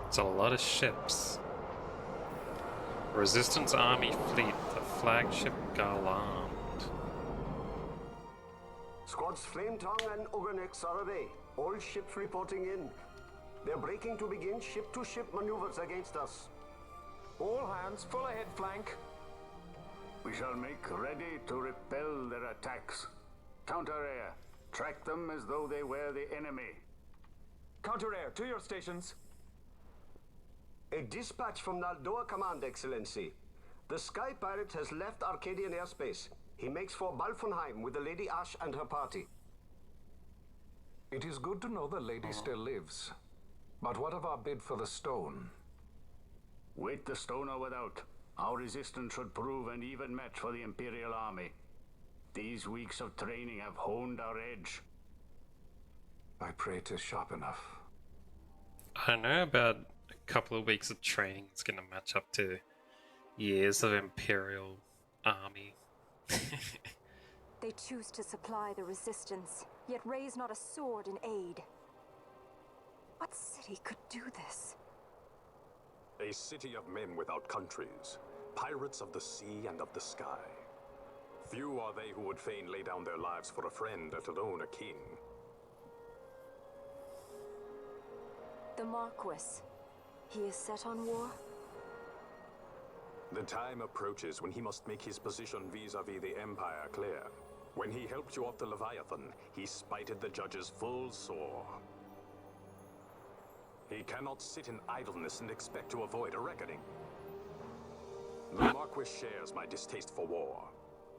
It's a lot of ships. Resistance Army Fleet, the flagship Galant. Squads Flametongue and Ogrenex are away. All ships reporting in. They're breaking to begin ship-to-ship maneuvers against us. All hands, full ahead flank. We shall make ready to repel their attacks. Counter-air. Track them as though they were the enemy. Counter-air, to your stations. A dispatch from Naldoa Command, Excellency. The Sky Pirate has left Arcadian airspace. He makes for Balfonheim with the Lady Ash and her party. It is good to know the lady still lives. But what of our bid for the stone? With the stone or without, our resistance should prove an even match for the Imperial Army. These weeks of training have honed our edge. I pray 'tis sharp enough. I don't know about a couple of weeks of training it's gonna match up to years of Imperial Army. They choose to supply the resistance, yet raise not a sword in aid. What city could do this? A city of men without countries, pirates of the sea and of the sky. Few are they who would fain lay down their lives for a friend, let alone a king. The Marquis. He is set on war? The time approaches when he must make his position vis-a-vis the Empire clear. When he helped you off the Leviathan, he spited the judges full sore. He cannot sit in idleness and expect to avoid a reckoning. The Marquis shares my distaste for war.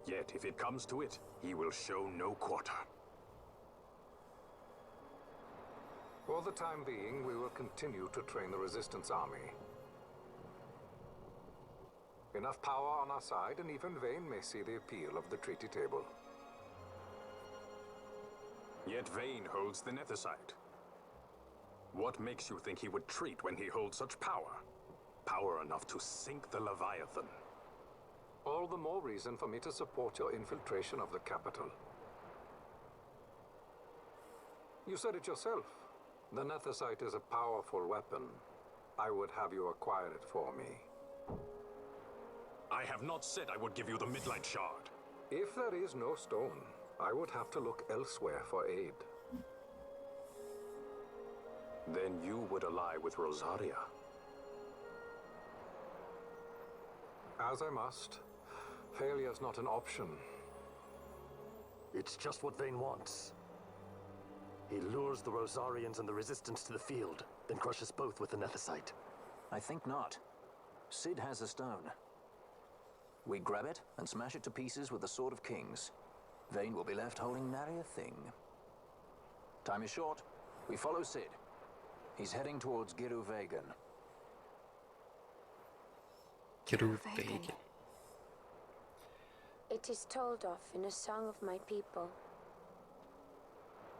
Yet, if it comes to it, he will show no quarter. For the time being, we will continue to train the Resistance army. Enough power on our side, and even Vayne may see the appeal of the treaty table. Yet Vayne holds the Nethicite. What makes you think he would treat when he holds such power? Power enough to sink the Leviathan. All the more reason for me to support your infiltration of the capital. You said it yourself. The Nethicite is a powerful weapon. I would have you acquire it for me. I have not said I would give you the Midlight Shard. If there is no stone, I would have to look elsewhere for aid. Then you would ally with Rosaria. As I must. Failure's not an option. It's just what Vayne wants. He lures the Rosarians and the Resistance to the field, then crushes both with the Nethicite. I think not. Cid has a stone. We grab it and smash it to pieces with the Sword of Kings. Vayne will be left holding nary a thing. Time is short. We follow Cid. He's heading towards Giruvegan. Giruvegan. It is told of in a song of my people.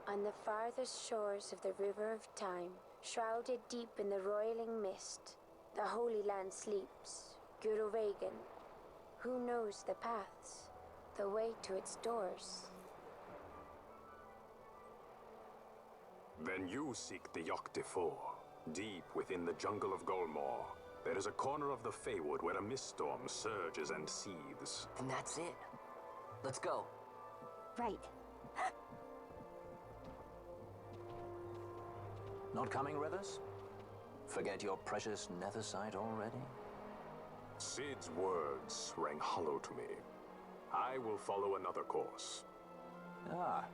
On the farthest shores of the river of time, shrouded deep in the roiling mist, the Holy Land sleeps, Giruvegan. Who knows the paths, the way to its doors? Then you seek the Yogg Defoe. Deep within the jungle of Golmore, there is a corner of the Feywood where a mist storm surges and seethes. And that's it. Let's go. Right. Not coming, Rivers? Forget your precious Nethicite already? Cid's words rang hollow to me. I will follow another course. Ah,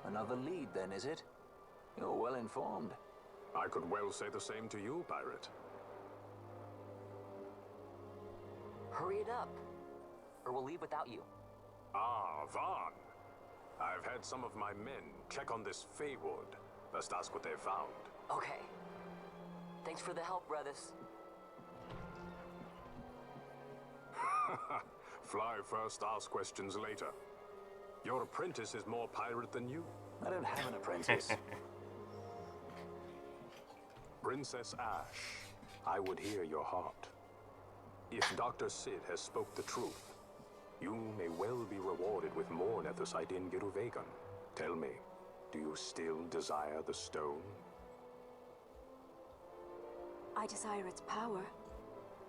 another lead then, is it? You're well informed. I could well say the same to you, pirate. Hurry it up, or we'll leave without you. Ah, Vaughn. I've had some of my men check on this Feywood. Best ask what they found. Okay. Thanks for the help, brothers. Fly first, ask questions later. Your apprentice is more pirate than you. I don't have an apprentice. Princess Ash, I would hear your heart. If Dr. Cid has spoke the truth, you may well be rewarded with more Nethicite in Giruvegan. Tell me, do you still desire the stone? I desire its power.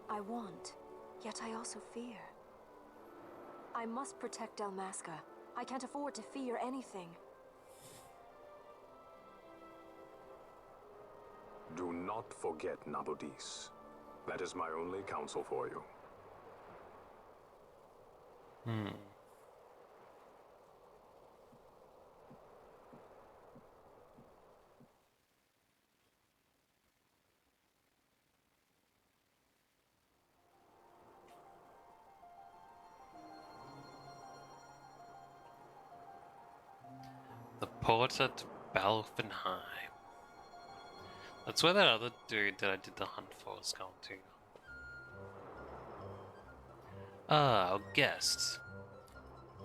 I want, yet I also fear. I must protect Dalmasca. I can't afford to fear anything. Do not forget Nabudis. That is my only counsel for you. The port at Balfenheim. That's where that other dude that I did the hunt for is going to. Ah, our guest.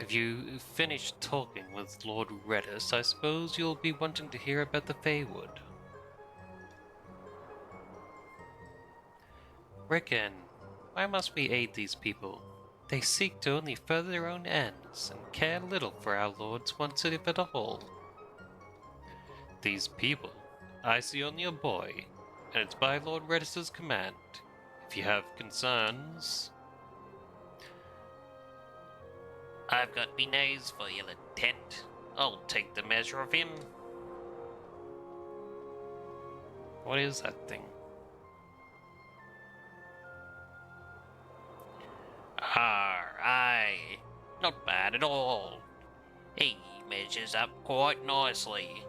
If you finish talking with Lord Redis, I suppose you'll be wanting to hear about the Feywood. Reckon, why must we aid these people? They seek to only further their own ends, and care little for our lords once if at all. These people, I see only a boy, and it's by Lord Redis's command. If you have concerns... I've got me nose for you, Lieutenant. I'll take the measure of him. What is that thing? Aye. Not bad at all. He measures up quite nicely.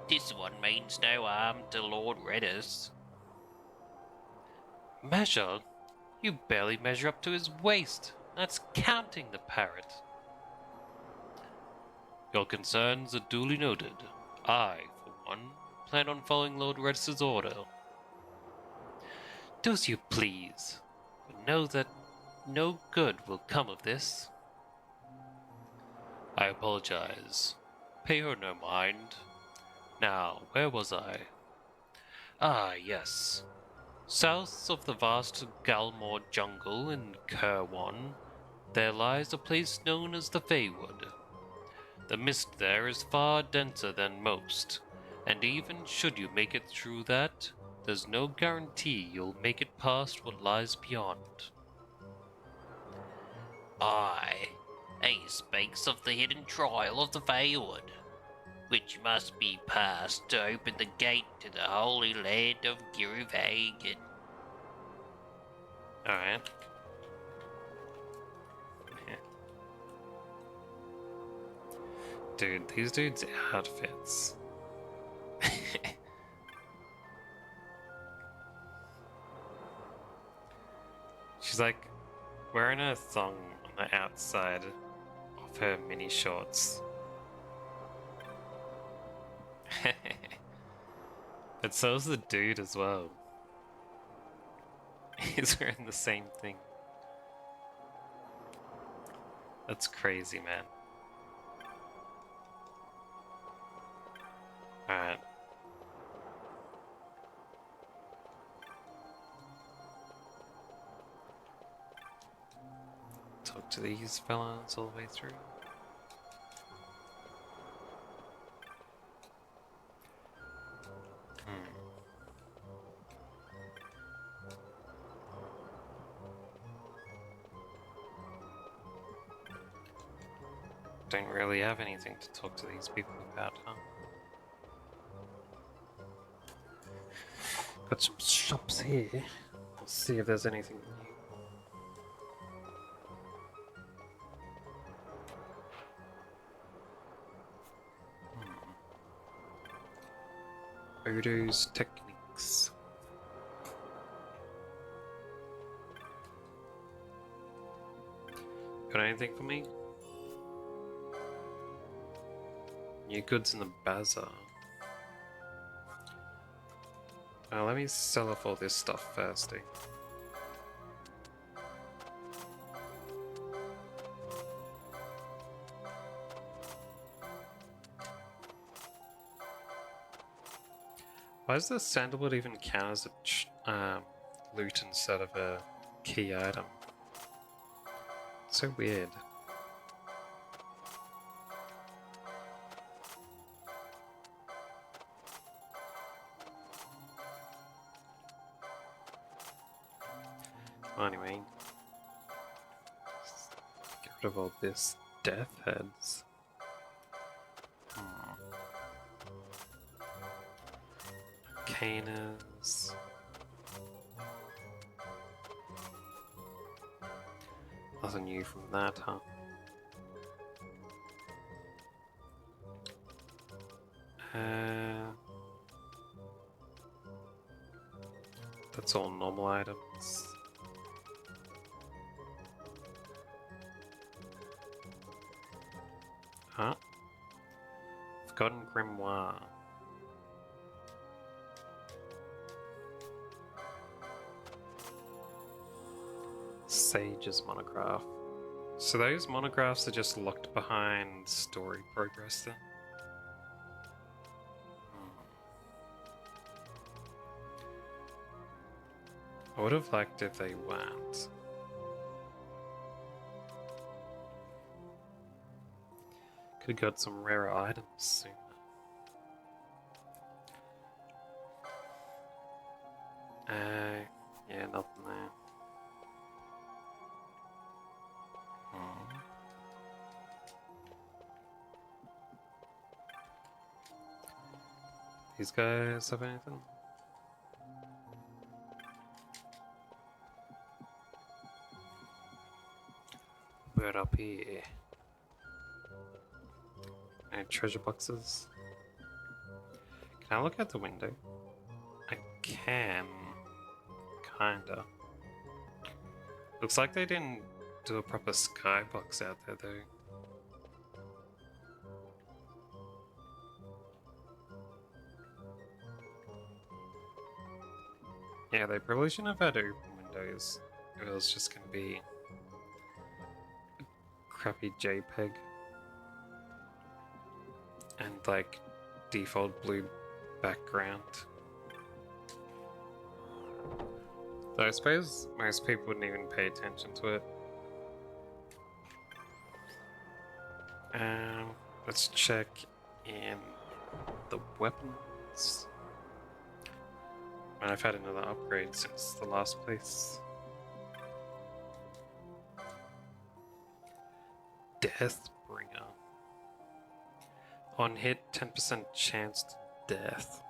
This one means no harm to Lord Redis. Measure? You barely measure up to his waist. That's counting the parrot. Your concerns are duly noted. I, for one, plan on following Lord Redis's order. Do as you please, but know that no good will come of this. I apologize. Pay her no mind. Now, where was I? Ah, yes. South of the vast Galmore jungle in Kerwan, there lies a place known as the Feywood. The mist there is far denser than most, and even should you make it through that, there's no guarantee you'll make it past what lies beyond. Aye, he speaks of the hidden trial of the Feywood, which must be passed to open the gate to the holy land of Giruvagan. Alright. Dude, these dudes' outfits. She's like wearing a thong on the outside of her mini shorts. But so's the dude as well. He's wearing the same thing. That's crazy, man. Alright. Talk to these fellas all the way through. Don't really have anything to talk to these people about, huh? Got some shops here. Let's see if there's anything new. Odo's techniques. Got anything for me? New goods in the bazaar. Let me sell off all this stuff first. Why does the sandalwood even count as a loot instead of a key item? It's so weird. Anyway, get rid of all this death heads. Canas. Nothing new from that, huh? That's all normal items. Huh? Forgotten Grimoire. Sage's monograph. So those monographs are just locked behind story progress then? I would have liked if they weren't. Could have got some rarer items sooner. Yeah, nothing there. These guys have anything? But up here. Any treasure boxes? Can I look out the window? I can. Kinda. Looks like they didn't do a proper skybox out there though. Yeah, they probably shouldn't have had open windows. It was just gonna be a crappy JPEG. And like default blue background. Though I suppose most people wouldn't even pay attention to it. Let's check in the weapons. And I've had another upgrade since the last place. Deathbringer. On hit, 10% chance to death.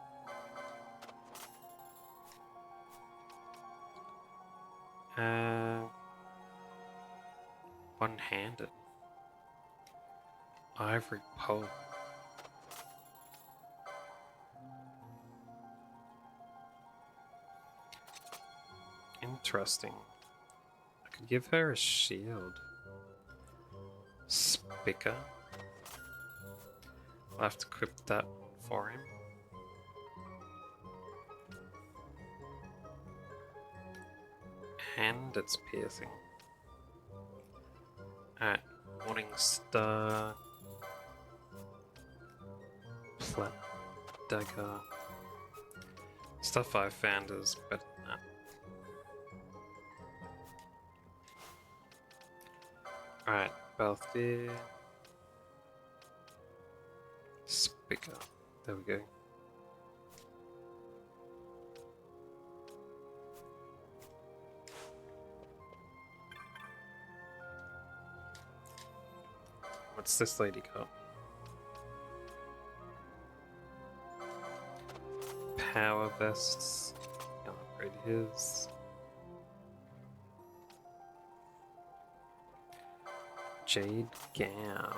One-handed. Ivory pole. Interesting. I could give her a shield. Spicker. I'll have to equip that for him. And it's piercing. Alright, Morning Star. Flat dagger. Stuff I found is better than that. Alright, Balthier. Spicker. There we go. What's this lady got? Power vests. I'll upgrade his. Jade gown.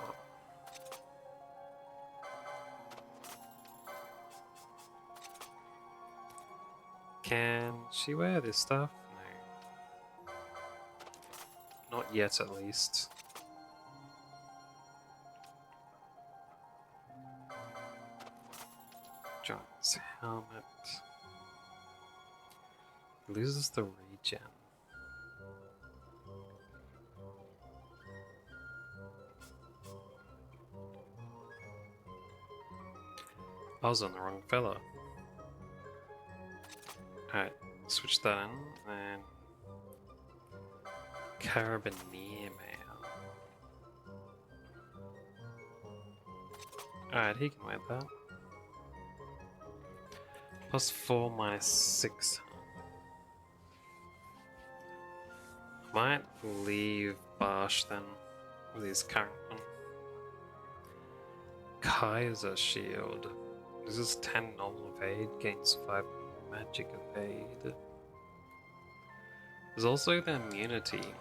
Can she wear this stuff? No. Not yet, at least. Giant's helmet. Loses the regen. I was on the wrong fella. Alright, switch that in, and Carabinier mail. Alright, he can wear that. +4, -6. Might leave Barsh then, with his current one. Kaiser Shield. This is 10 normal evade, gains 5 magic evade. There's also the immunity.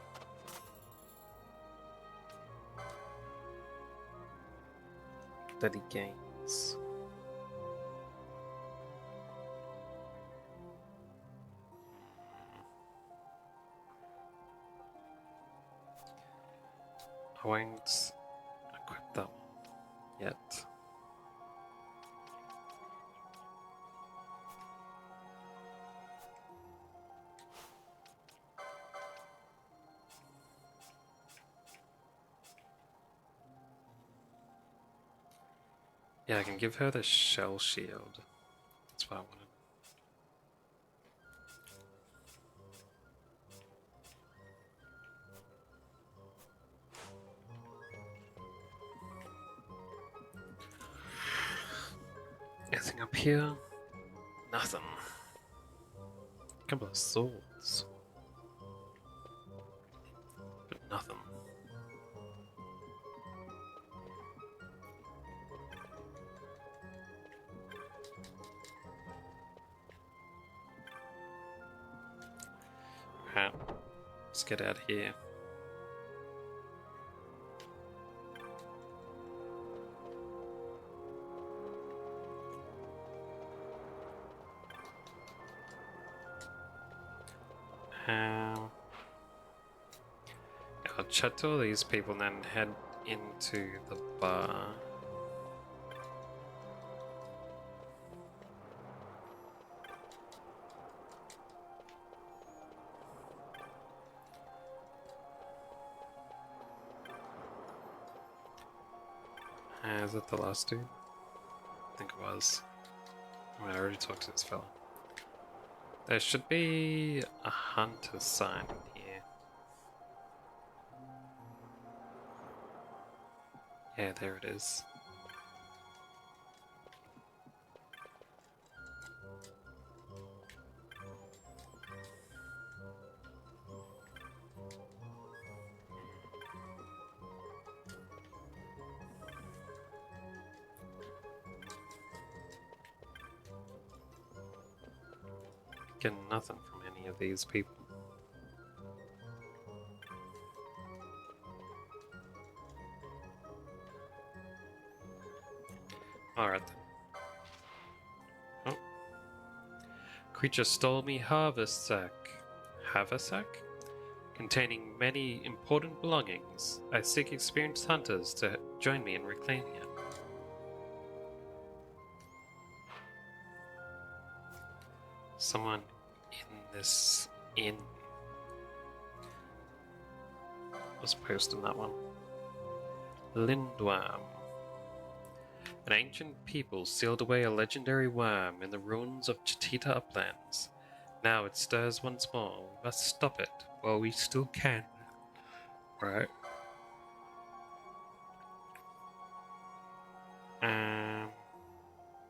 That he gains. I won't equip that one yet. Yeah, I can give her the shell shield. That's what I wanted. Anything up here? Nothing. Couple of swords. But nothing. Right. Let's get out of here. I'll chat to all these people and then head into the bar. Is that the last dude? I think it was. Oh, I already talked to this fella. There should be a hunter sign here. Yeah, there it is. Getting nothing from any of these people. Alright then. Oh. Creature stole me harvest sack. Haversack? Containing many important belongings. I seek experienced hunters to join me in reclaiming it. Someone in this inn was posting that one. Lindworm. An ancient people sealed away a legendary worm in the ruins of Chatita Uplands. Now it stirs once more. We must stop it while we still can. Right.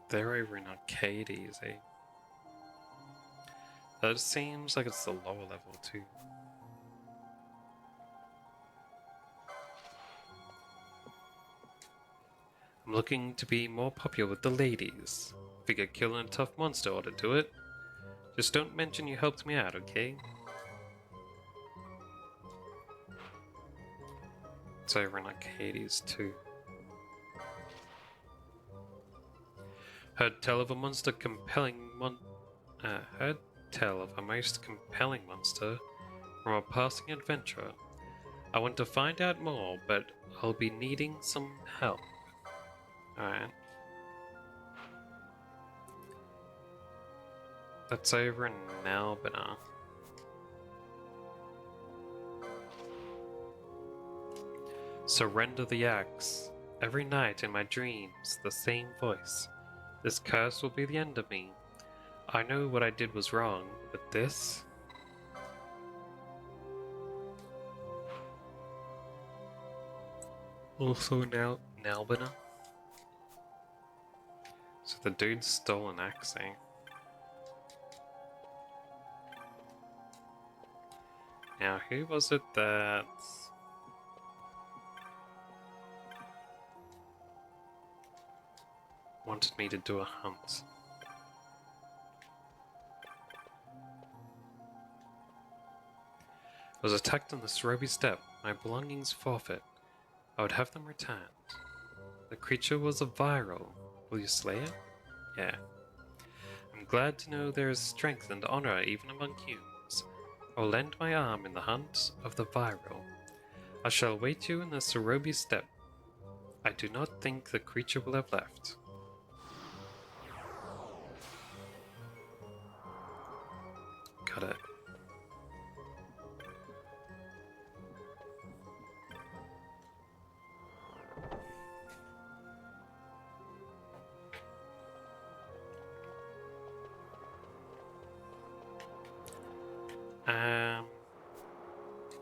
They're over in Arcades, eh? That seems like it's the lower level too. I'm looking to be more popular with the ladies. Figure killing a tough monster ought to do it. Just don't mention you helped me out, okay? It's over in Arcades too. Heard tell of a most compelling monster from a passing adventurer. I want to find out more, but I'll be needing some help. Alright. That's over in Albina. Surrender the axe. Every night in my dreams, the same voice. This curse will be the end of me. I know what I did was wrong, but this... Also now Albina. So the dude stole an axe, eh? Now who was it that... wanted me to do a hunt? I was attacked on the Cerobi Steppe. My belongings forfeit. I would have them returned. The creature was a viral. Will you slay it? Yeah. I'm glad to know there is strength and honor even among humans. I will lend my arm in the hunt of the viral. I shall await you in the Cerobi Steppe. I do not think the creature will have left. Got it.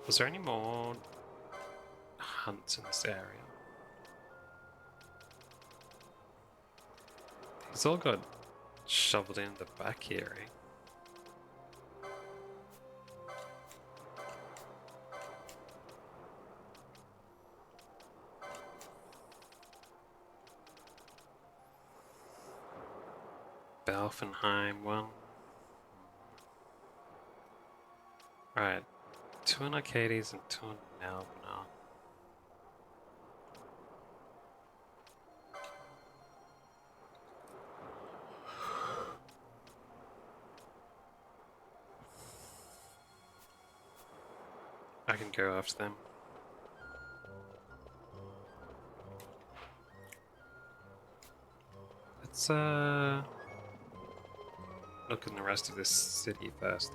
Was there any more hunts in this area? It's all got shoveled in the back here, eh? Balfenheim one. Right. 2 in Arcades and 2 in Melbourne. I can go after them. Let's look in the rest of this city first.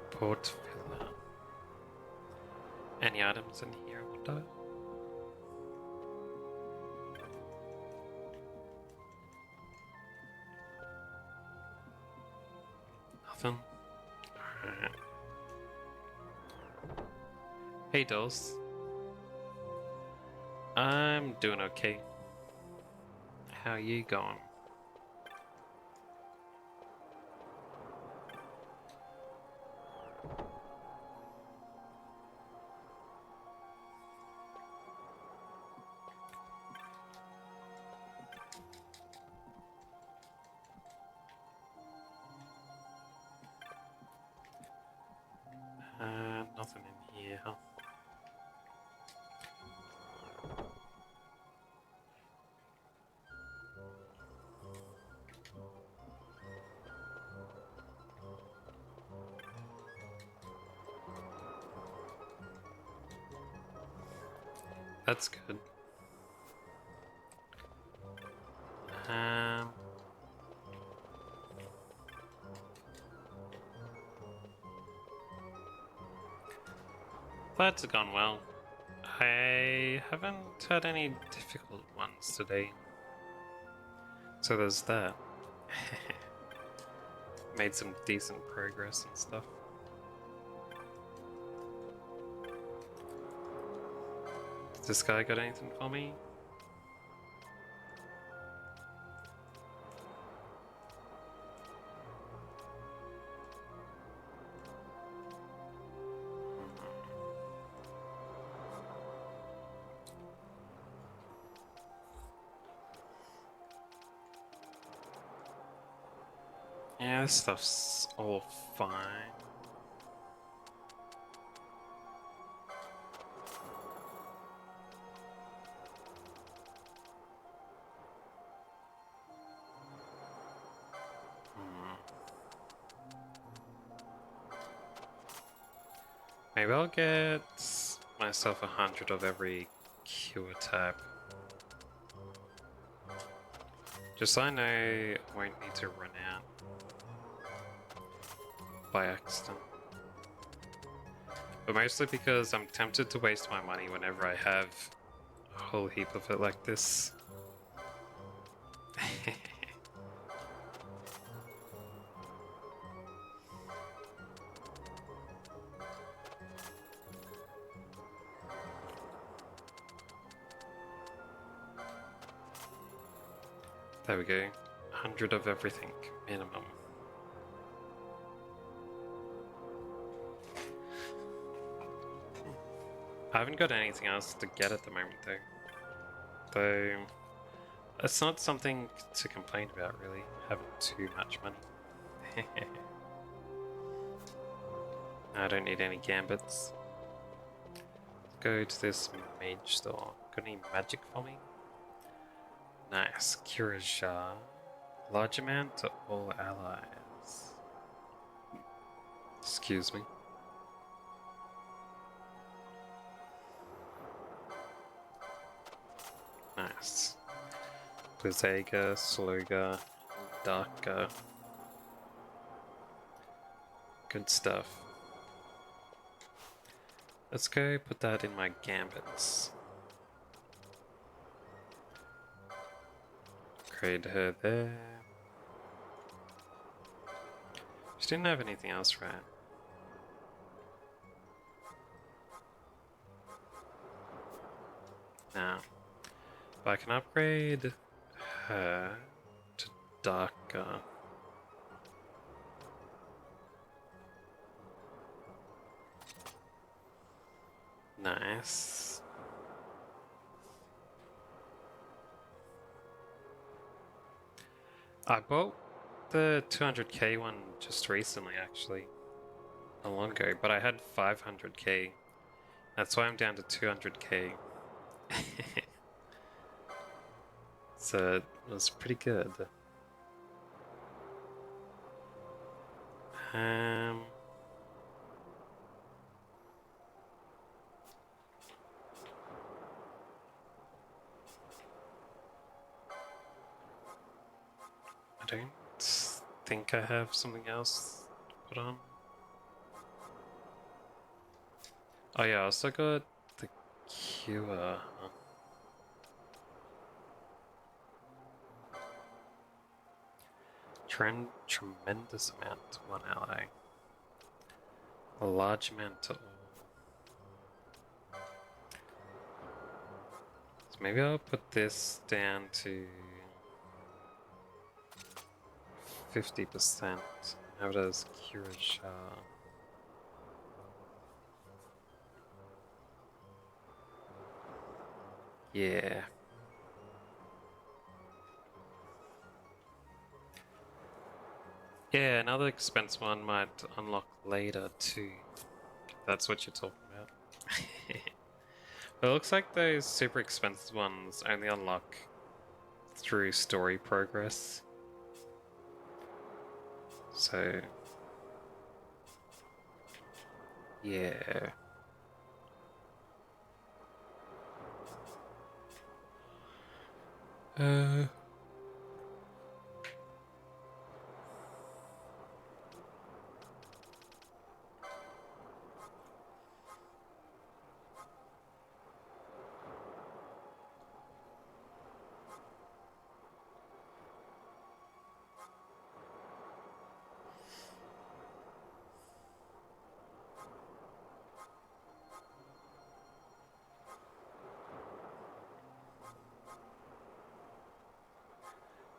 Port Villa. Any items in here, I wonder? Nothing. Alright. Hey dolls. I'm doing okay. How you going? Nothing in here, huh? That's good. That's gone well. I haven't had any difficult ones today. So there's that. Made some decent progress and stuff. This guy got anything for me? Yeah, this stuff's all fine. Maybe I'll get myself 100 of every cure type. Just so I know I won't need to run out by accident. But mostly because I'm tempted to waste my money whenever I have a whole heap of it like this. There we go. 100 of everything, minimum. I haven't got anything else to get at the moment though. Though, it's not something to complain about really, having too much money. I don't need any gambits. Let's go to this mage store. Got any magic for me? Nice. Kiraja. Large amount to all allies. Excuse me. Nice. Blizzaga, Sloga, Darka. Good stuff. Let's go put that in my gambits. Trade her there. She didn't have anything else, right? No. But I can upgrade her to darker. Nice. I bought the 200k one just recently, actually. Not long ago, but I had 500k. That's why I'm down to 200k. So it was pretty good. I don't think I have something else to put on. Oh yeah, I also got the cure. Tremendous amount to one ally. A large amount to all. So maybe I'll put this down to 50%. How does Cure Shah? Yeah. Yeah, another expense one might unlock later too. That's what you're talking about. But it looks like those super expensive ones only unlock through story progress. So, yeah.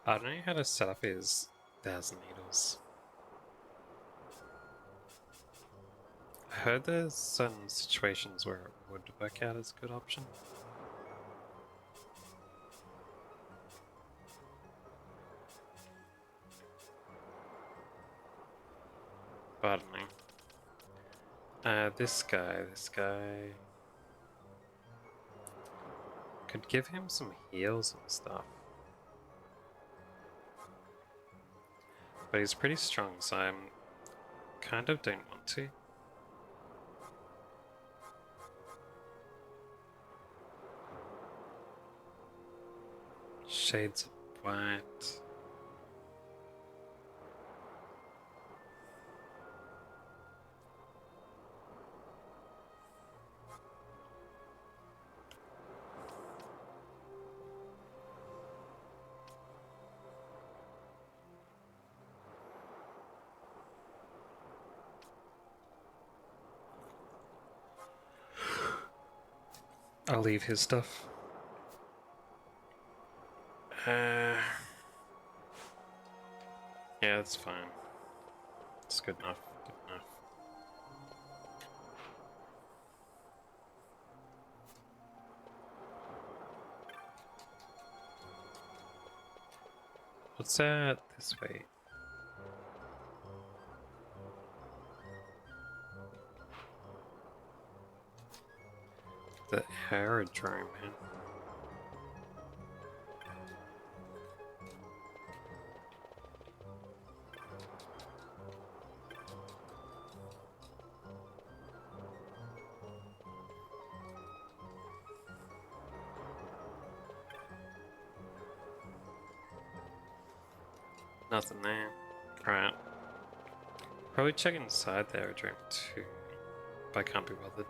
I don't know how to set up his 1,000 needles. I heard there's certain situations where it would work out as a good option. But I don't know. This guy could give him some heals and stuff. But he's pretty strong, so I kind of don't want to. Shades of white. I'll leave his stuff. Yeah, that's fine. It's good enough. Good enough. What's that this way? The aerodrome, man. Nothing there. Right. Probably check inside the aerodrome too. But I can't be bothered.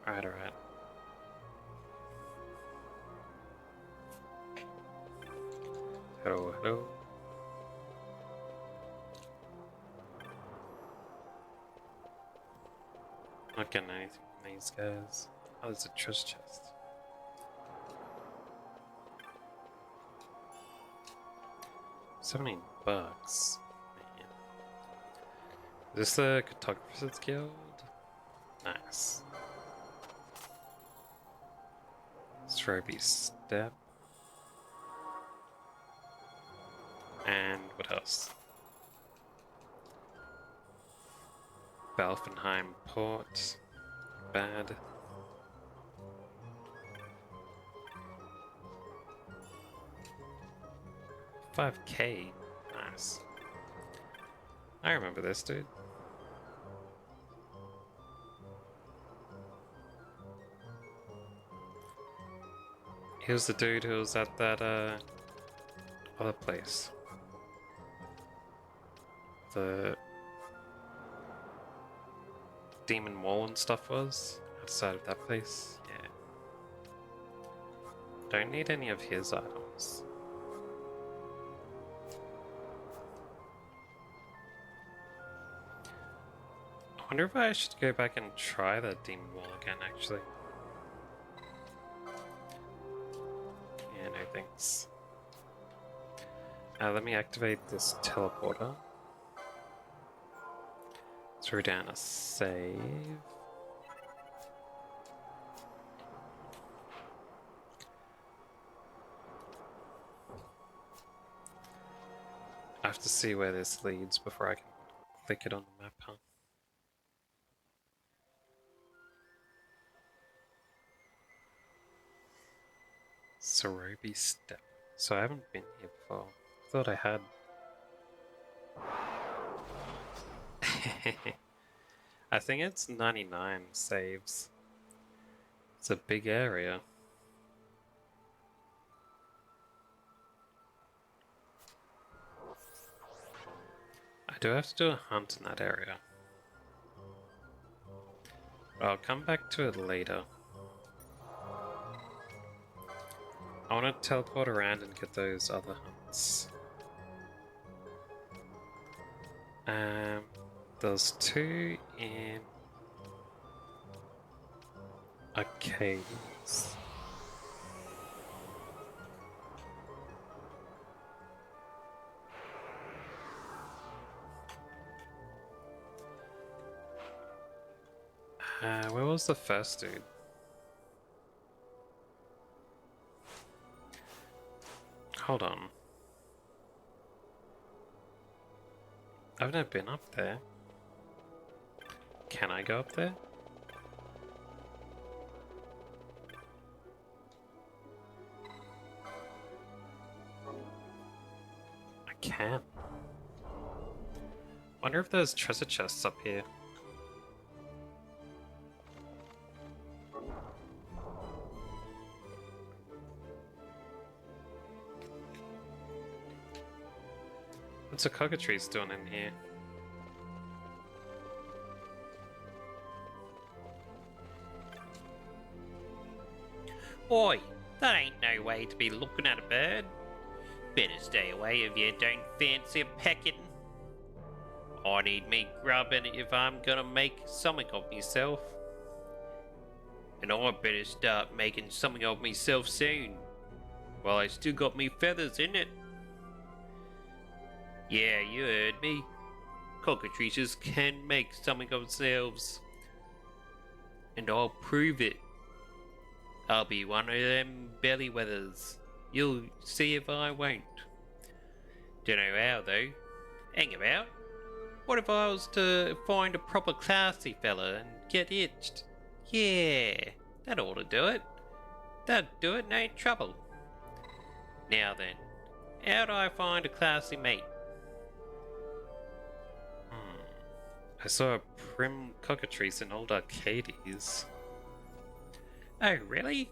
Alright. Hello. Not getting anything from these guys. Oh, there's a treasure chest. $17. Man. Is this the Cartographer's Guild? Nice. Strawberry Step. And what else? Balfenheim Port. Bad. $5K. Nice. I remember this dude. He was the dude who was at that other place. The Demon Wall and stuff was outside of that place. Yeah. Don't need any of his items. I wonder if I should go back and try the Demon Wall again, actually. Yeah, no thanks. Let me activate this teleporter. Throw down a save. I have to see where this leads before I can click it on the map, huh? Sorobi Step. So I haven't been here before. Thought I had. I think it's 99 saves. It's a big area. I do have to do a hunt in that area. But I'll come back to it later. I want to teleport around and get those other hunts. There's 2 in Arcades. Where was the first dude? Hold on. I've never been up there. Can I go up there? I can. Wonder if there's treasure chests up here. What's a cockatrice doing in here? Oi, that ain't no way to be looking at a bird. Better stay away if you don't fancy a pecking. I need me grubbing if I'm gonna make something of myself. And I better start making something of myself soon, while I still got me feathers in it. Yeah, you heard me. Cockatrices can make something of themselves. And I'll prove it. I'll be one of them bellyweathers. You'll see if I won't. Dunno how though. Hang about. What if I was to find a proper classy fella and get hitched? Yeah, that ought to do it. That'd do it, no trouble. Now then, how do I find a classy mate? I saw a prim cockatrice in old Arcades. Oh, really?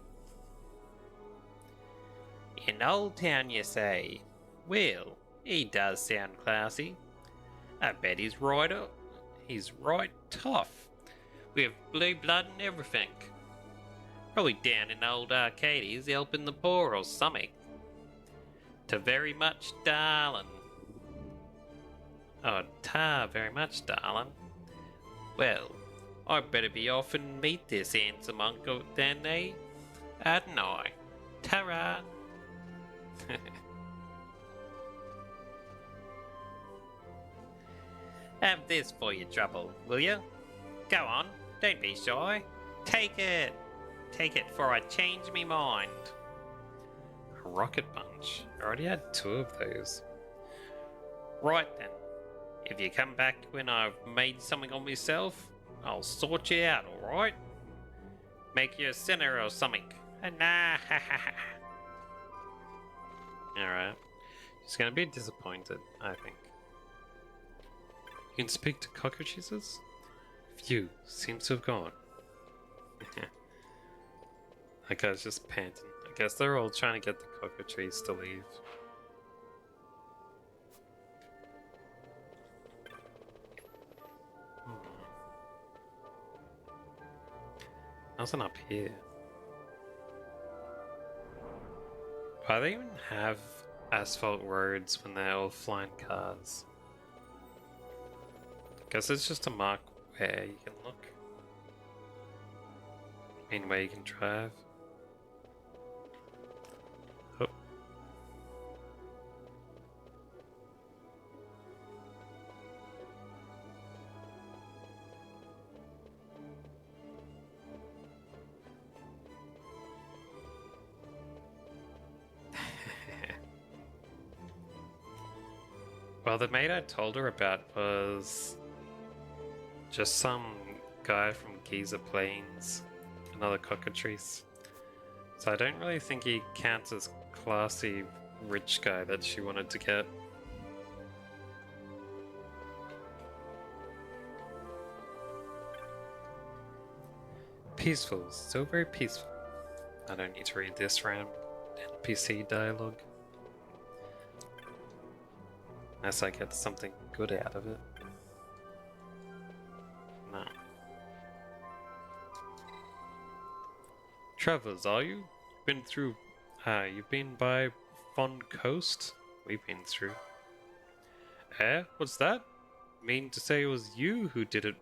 In Old Town, you say? Well, he does sound classy. I bet he's right up. He's right tough, with blue blood and everything. Probably down in old Arcades helping the poor or something. To very much, darling. Oh, ta very much, darling. Well, I better be off and meet this handsome uncle then, eh? Hadn't I? Ta-ra! Have this for your trouble, will you? Go on, don't be shy. Take it! Take it, for I change me mind. A rocket punch. I already had 2 of those. Right then. If you come back when I've made something of myself, I'll sort you out, alright? Make you a sinner or something. Nah, ha ha ha. Alright. She's gonna be disappointed, I think. You can speak to cockatrices? Phew, seems to have gone. That guy's just panting. I guess they're all trying to get the cockatrice to leave. Nothing up here. Why do they even have asphalt roads when they're all flying cars? Guess it's just to mark where you can look. I mean, where you can drive. Oh. Well, the maid I told her about was just some guy from Giza Plains, another cockatrice. So I don't really think he counts as classy rich guy that she wanted to get. Peaceful, still very peaceful. I don't need to read this random NPC dialogue. Unless I get something good out of it. No. Travelers, are you? You've been by Fond Coast? We've been through. Eh? What's that? Mean to say it was you who did it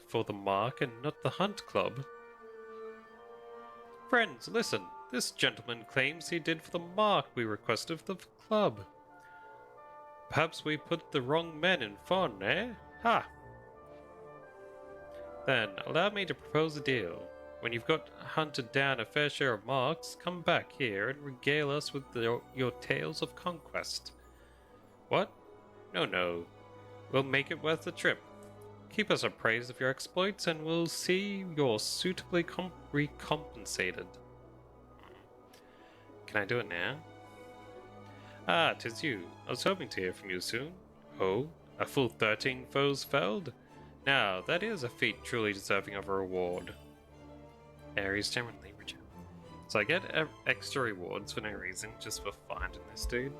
for the mark and not the hunt club? Friends, listen. This gentleman claims he did for the mark we requested for the club. Perhaps we put the wrong men in Fon, eh? Ha! Then, allow me to propose a deal. When you've got hunted down a fair share of marks, come back here and regale us with your tales of conquest. What? No. We'll make it worth the trip. Keep us appraised of your exploits and we'll see you're suitably recompensated. Can I do it now? Ah, 'tis you. I was hoping to hear from you soon. Oh, a full 13 foes felled? Now, that is a feat truly deserving of a reward. Aries gem and Libra gem. So I get extra rewards for no reason, just for finding this dude.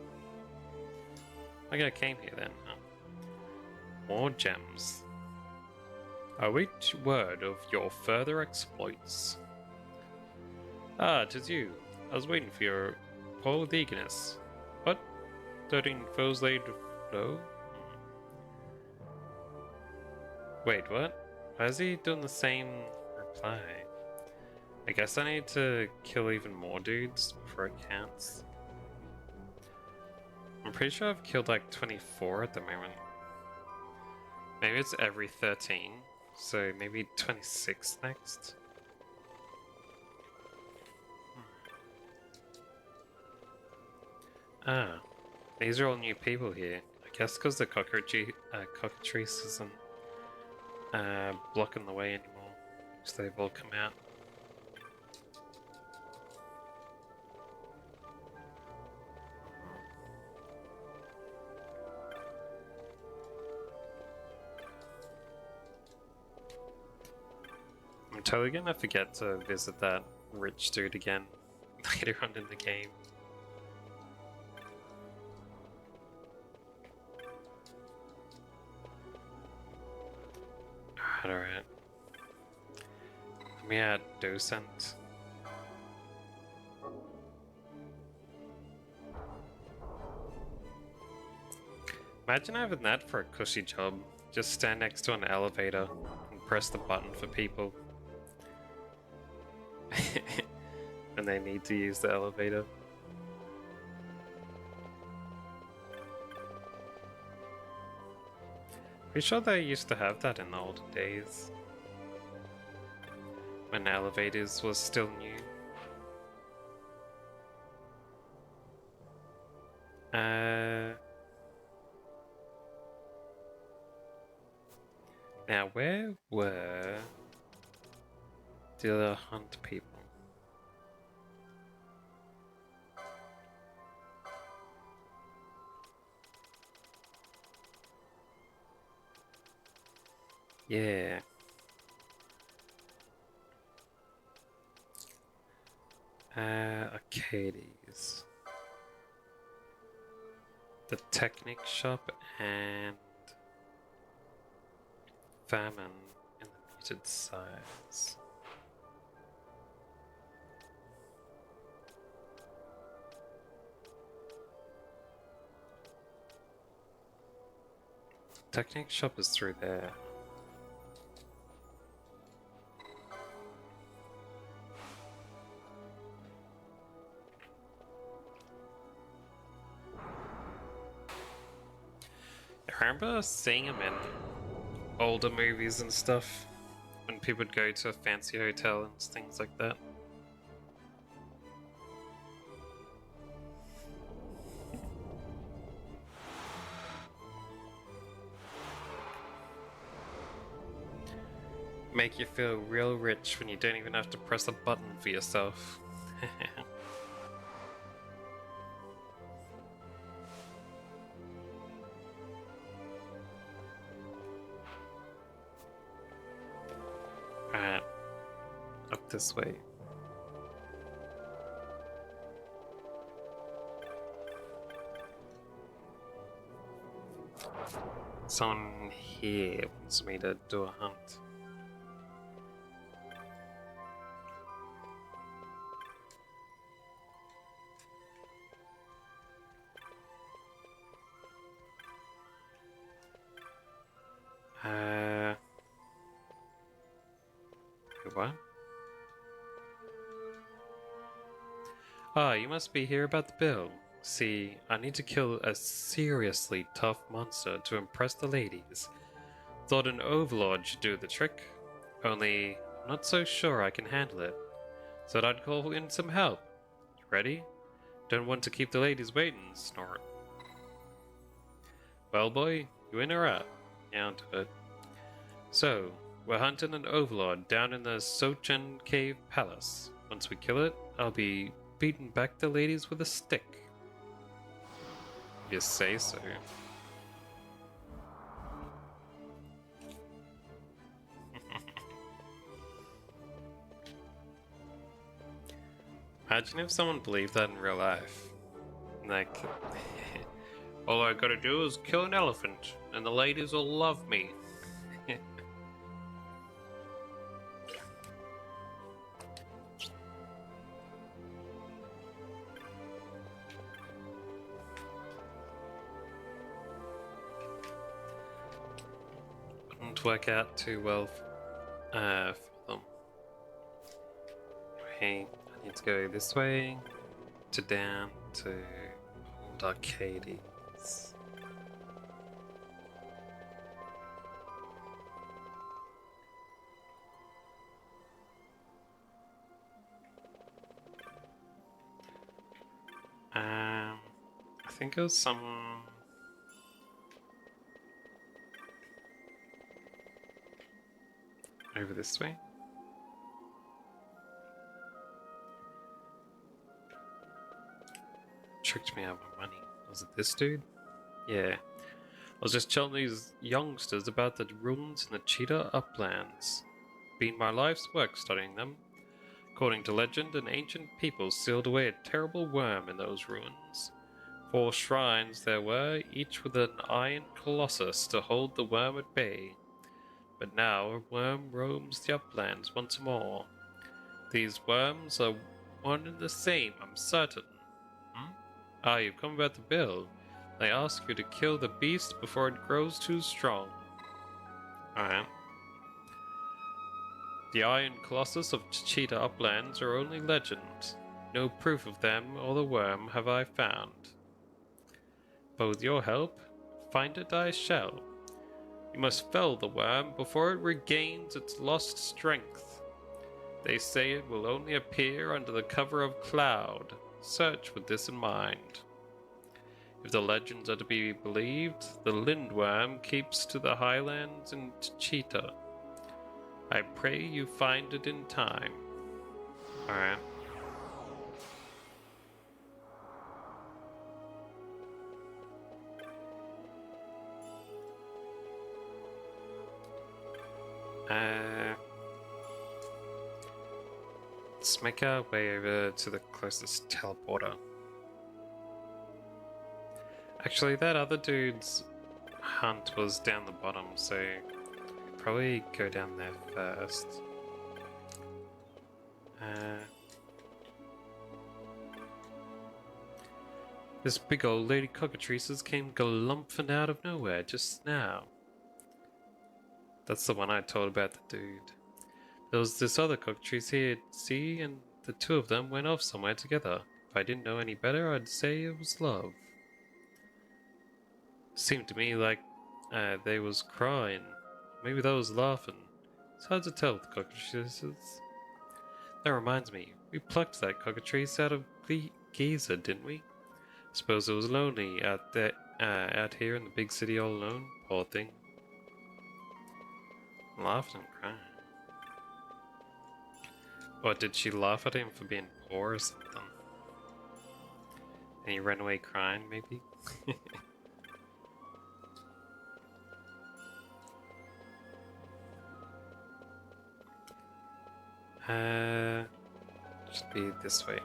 I guess I came here then, huh? More gems. I wait word of your further exploits. Ah, 'tis you. I was waiting for your call with eagerness. What? 13 foes laid low? Wait, what? Why is he doing the same reply? I guess I need to kill even more dudes before it counts. I'm pretty sure I've killed like 24 at the moment. Maybe it's every 13, so maybe 26 next. Ah, these are all new people here. I guess because the cockatrice isn't blocking the way anymore, so they've all come out. I'm totally gonna forget to visit that rich dude again later on in the game. Alright. Let me add docent. Imagine having that for a cushy job. Just stand next to an elevator and press the button for people when they need to use the elevator. Pretty sure they used to have that in the olden days, when elevators was still new. Now where were the other hunt people? Yeah. Arcades. The Technic Shop and Famine in the Muted Size. Technic Shop is through there. I remember seeing him in older movies and stuff when people would go to a fancy hotel and things like that. Make you feel real rich when you don't even have to press a button for yourself. Alright, up this way. Someone here wants me to do a hunt. What? Ah, you must be here about the bill. See, I need to kill a seriously tough monster to impress the ladies. Thought an overlord should do the trick, only I'm not so sure I can handle it. Thought I'd call in some help. Ready? Don't want to keep the ladies waiting, snort. Well, boy, you in or out? Yeah, onto it. So, we're hunting an overlord down in the Sochen Cave Palace. Once we kill it, I'll be beating back the ladies with a stick. You say so. Imagine if someone believed that in real life. Like, all I gotta do is kill an elephant, and the ladies will love me. Wouldn't work out too well for them. Hey, I need to go this way to down to Old Arcades. I think it was some over this way. Tricked me out of my money. Was it this dude? Yeah. I was just telling these youngsters about the ruins in the Cheetah Uplands. Been my life's work studying them. According to legend, an ancient people sealed away a terrible worm in those ruins. 4 shrines there were, each with an iron colossus to hold the worm at bay. But now a worm roams the uplands once more. These worms are one and the same, I'm certain. Ah, you've come about the bill. They ask you to kill the beast before it grows too strong. Alright. The Iron Colossus of Cheetah Uplands are only legend. No proof of them or the worm have I found. But with your help, find it I shall. You must fell the worm before it regains its lost strength. They say it will only appear under the cover of cloud. Search with this in mind. If the legends are to be believed, the lindworm keeps to the highlands and Cheetah. I pray you find it in time. Alright. Let's make our way over to the closest teleporter. Actually, that other dude's hunt was down the bottom, so probably go down there first. This big old lady cockatrices came galumphing out of nowhere just now. That's the one I told about the dude. There was this other cockatrice here, see, and the two of them went off somewhere together. If I didn't know any better, I'd say it was love. Seemed to me like they was crying. Maybe they was laughing. It's hard to tell with cockatrices. That reminds me, we plucked that cockatrice out of the Giza, didn't we? Suppose it was lonely out there, out here in the big city all alone. Poor thing. Laughed and cried. Or did she laugh at him for being poor or something? And he ran away crying, maybe? Should be this way.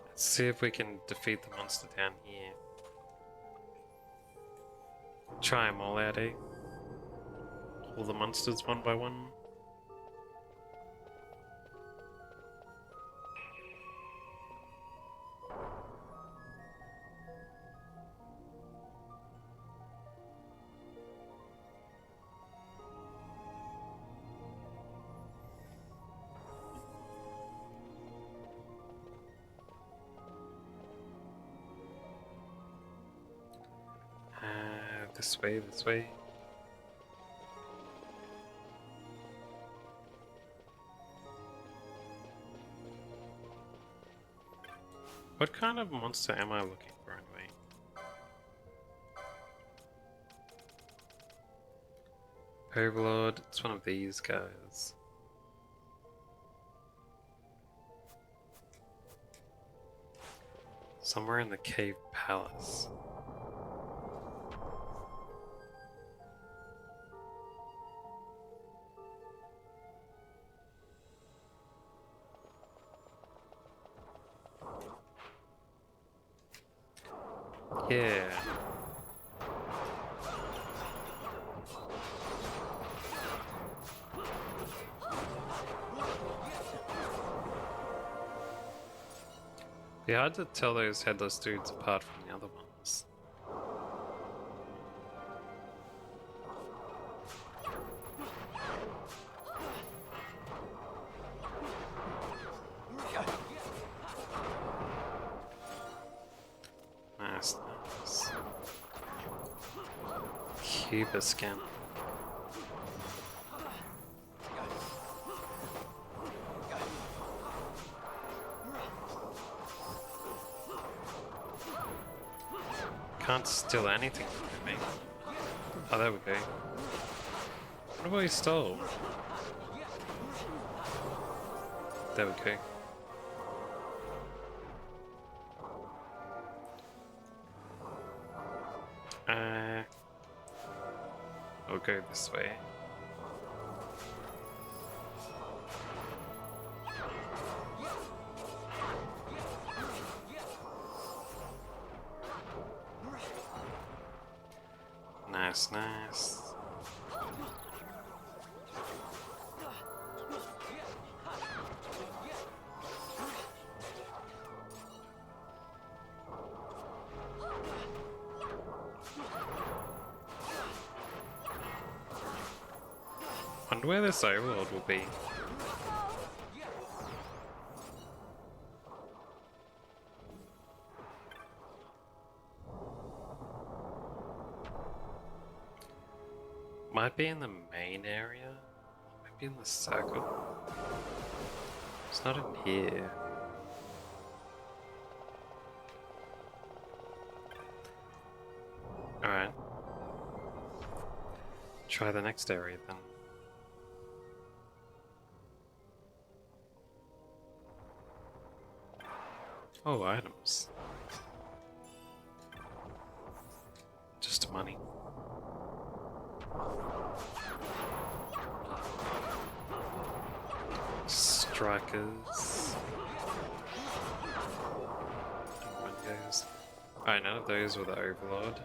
Let's see if we can defeat the monster down here. Try them all out, eh? All the monsters one by one. This way, this way. What kind of monster am I looking for anyway? Overlord, it's one of these guys. Somewhere in the cave palace. Yeah. Be hard to tell those headless dudes apart from the other ones. Nice, nice. Cuba scan. Can't steal anything from me. Oh, there we go. What have I stole? There we go. We'll go this way. Nice, nice. wonder where this overlord will be. Might be in the main area. Might be in the circle. It's not in here. Alright. Try the next area then. Oh, items. Just money. Strikers. And windows. Alright, none of those were the overlord.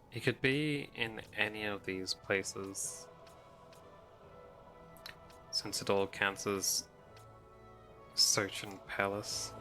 He could be in any of these places, since it all counts as Sochan Palace.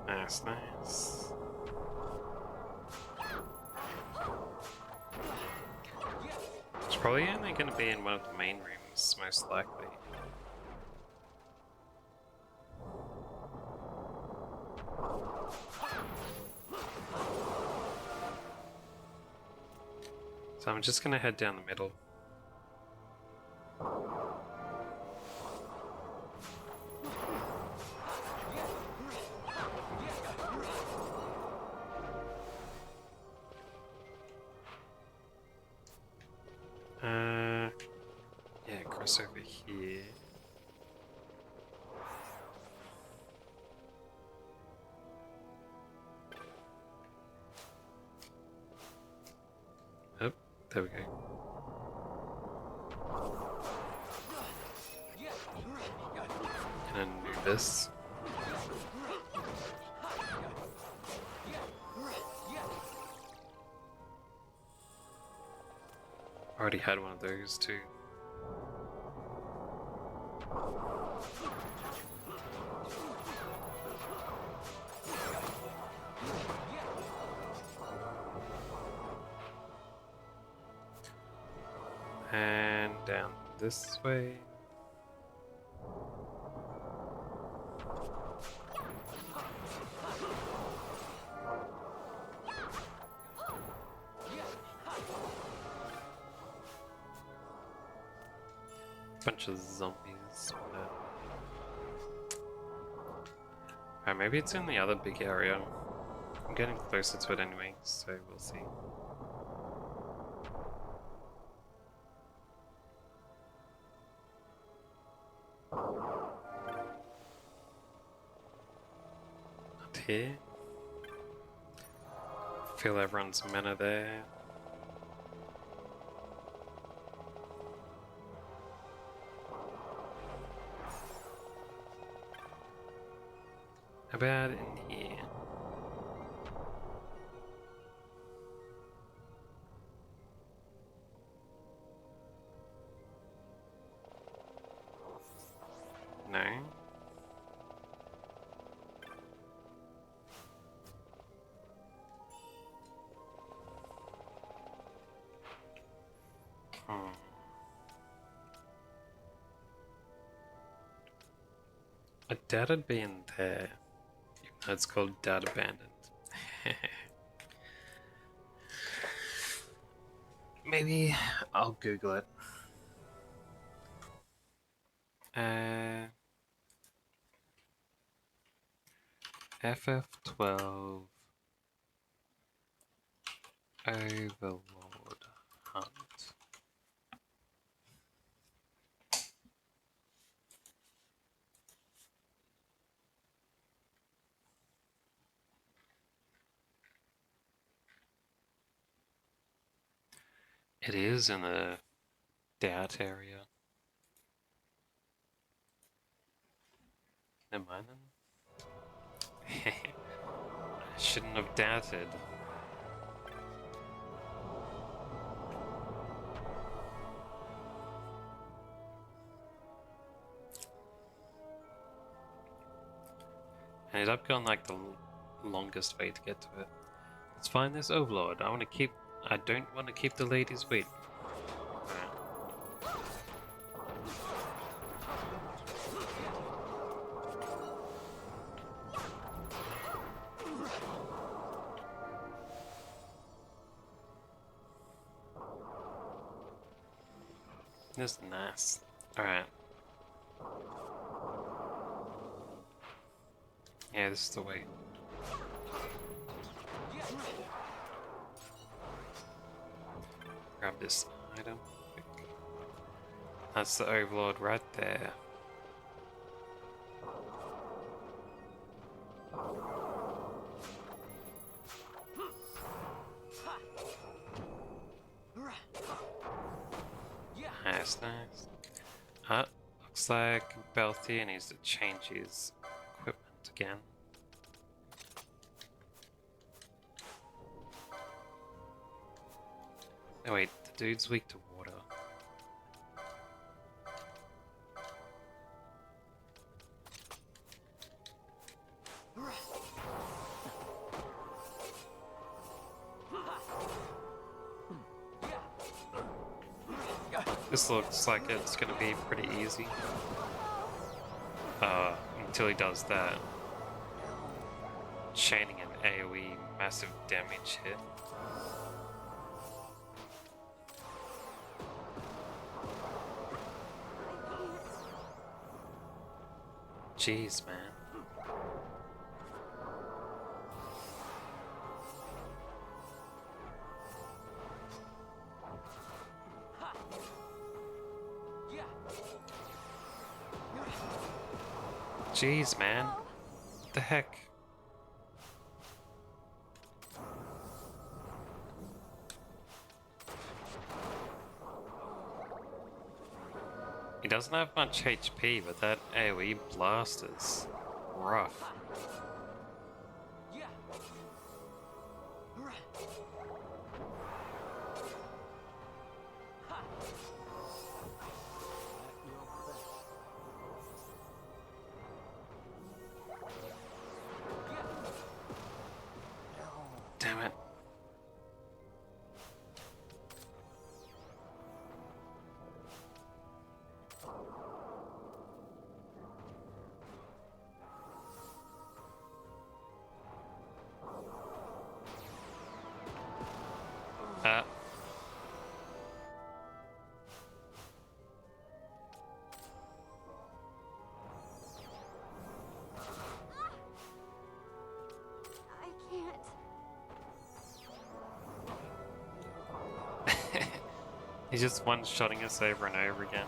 Nice, nice. It's probably only going to be in one of the main rooms, most likely. So I'm just going to head down the middle. Yeah, cross over here. Oh, there we go. And Anubis. Already had one of those too. And down this way. Bunch of zombies. Alright, maybe it's in the other big area. I'm getting closer to it anyway, so we'll see. Not here. Feel everyone's mana there. How about in here? No? I doubt it'd be in there. Even though it's called Dad Abandoned. Maybe I'll Google it. FF12 Overlord Hunt. It is in the Doubt area. Never mind then. I shouldn't have doubted. I ended up going like the longest way to get to it. Let's find this overlord. I don't want to keep the ladies waiting. This is nice. Alright. Yeah, this is the way. Grab this item. That's the overlord right there. Nice, nice. Looks like Belthea needs to change his equipment again. Oh wait, the dude's weak to water. This looks like it's gonna be pretty easy. Until he does that. Chaining an AoE massive damage hit. Jeez, man. Jeez, man. What the heck? He doesn't have much HP, but that AoE blast is rough. Damn it. I can't. He's just one-shotting us over and over again.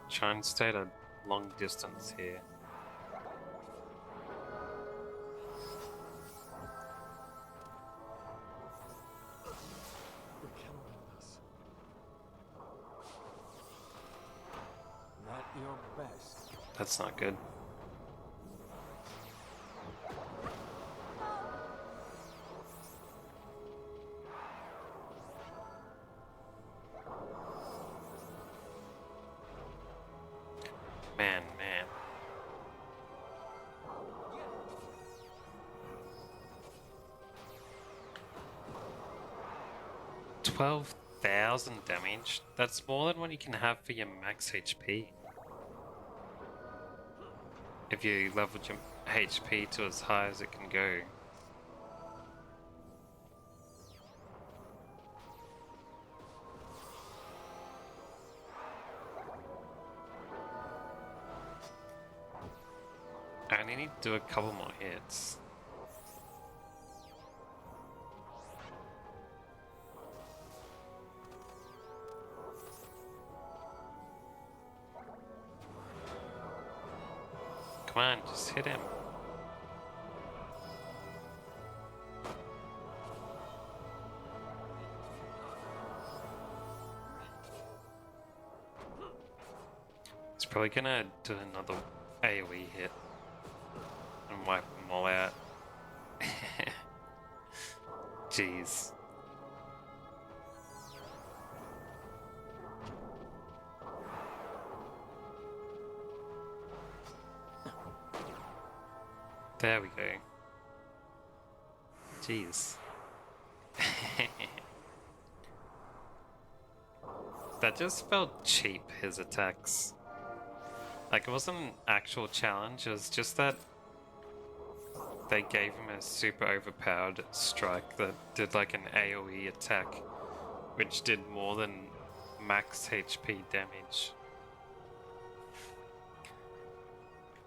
Try and stay at a long distance here. That's not good. Man. 12,000 damage? That's more than what you can have for your max HP. If you leveled your HP to as high as it can go. I only need to do a couple more hits. Come on, just hit him. He's probably gonna do another AoE hit and wipe them all out. Jeez. There we go. Jeez. That just felt cheap, his attacks. Like, it wasn't an actual challenge, it was just that they gave him a super overpowered strike that did like an AoE attack, which did more than max HP damage.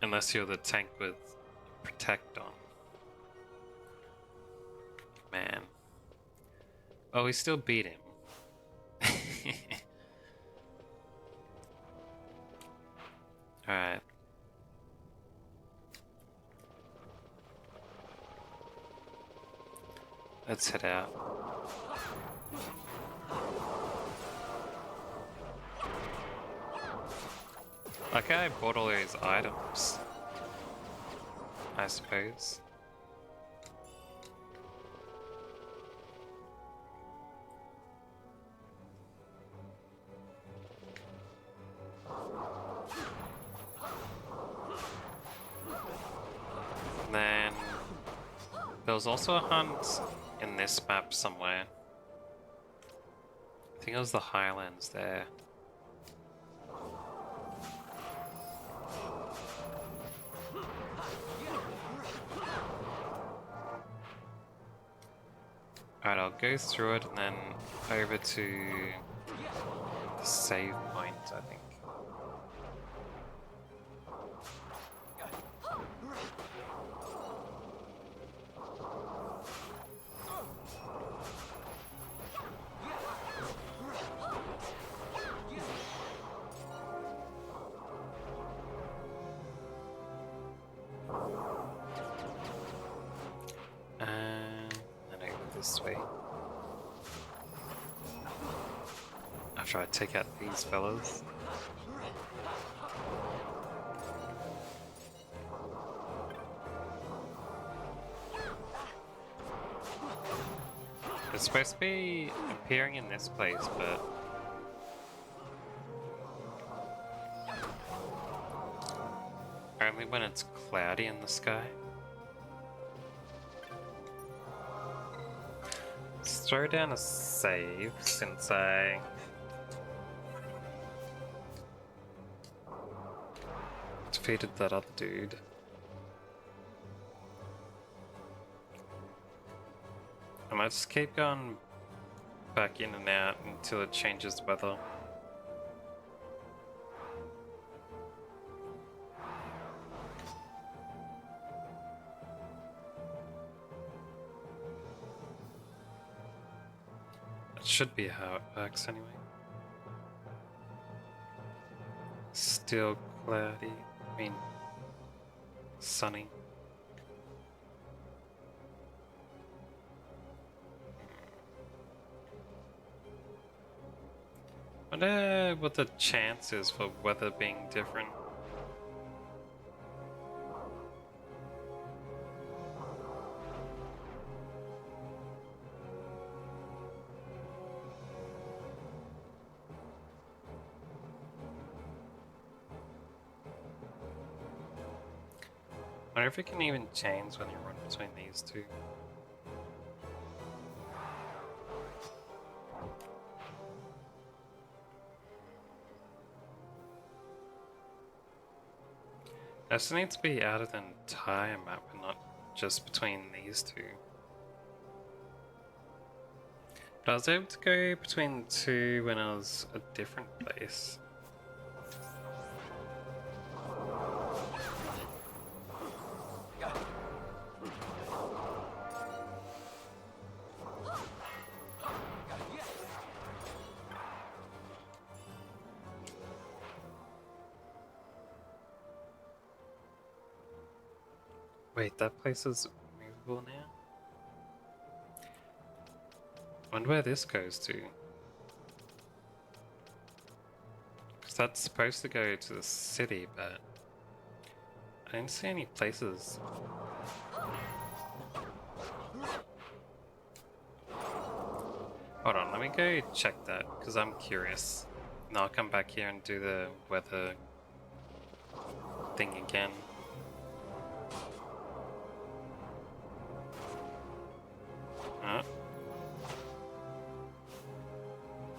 Unless you're the tank with Protect on. Man. Oh, we still beat him. Alright. Let's head out. Like, I bought all these items, I suppose. And then there was also a hunt in this map somewhere. I think it was the Highlands there. Alright, I'll go through it and then over to the save point, I think. This way. After I take out these fellas. It's supposed to be appearing in this place, but only when it's cloudy in the sky. Let's throw down a save since I defeated that other dude. I might just keep going back in and out until it changes weather. That should be how it works anyway. Still cloudy, I mean sunny. Wonder what the chance is for weather being different. Wonder if it can even change when you run between these two. This needs to be out of the entire map and not just between these two. But I was able to go between two when I was a different place. Wait, that place is movable now? Wonder where this goes to. Because that's supposed to go to the city, but I didn't see any places. Hold on, let me go check that, because I'm curious. And I'll come back here and do the weather thing again.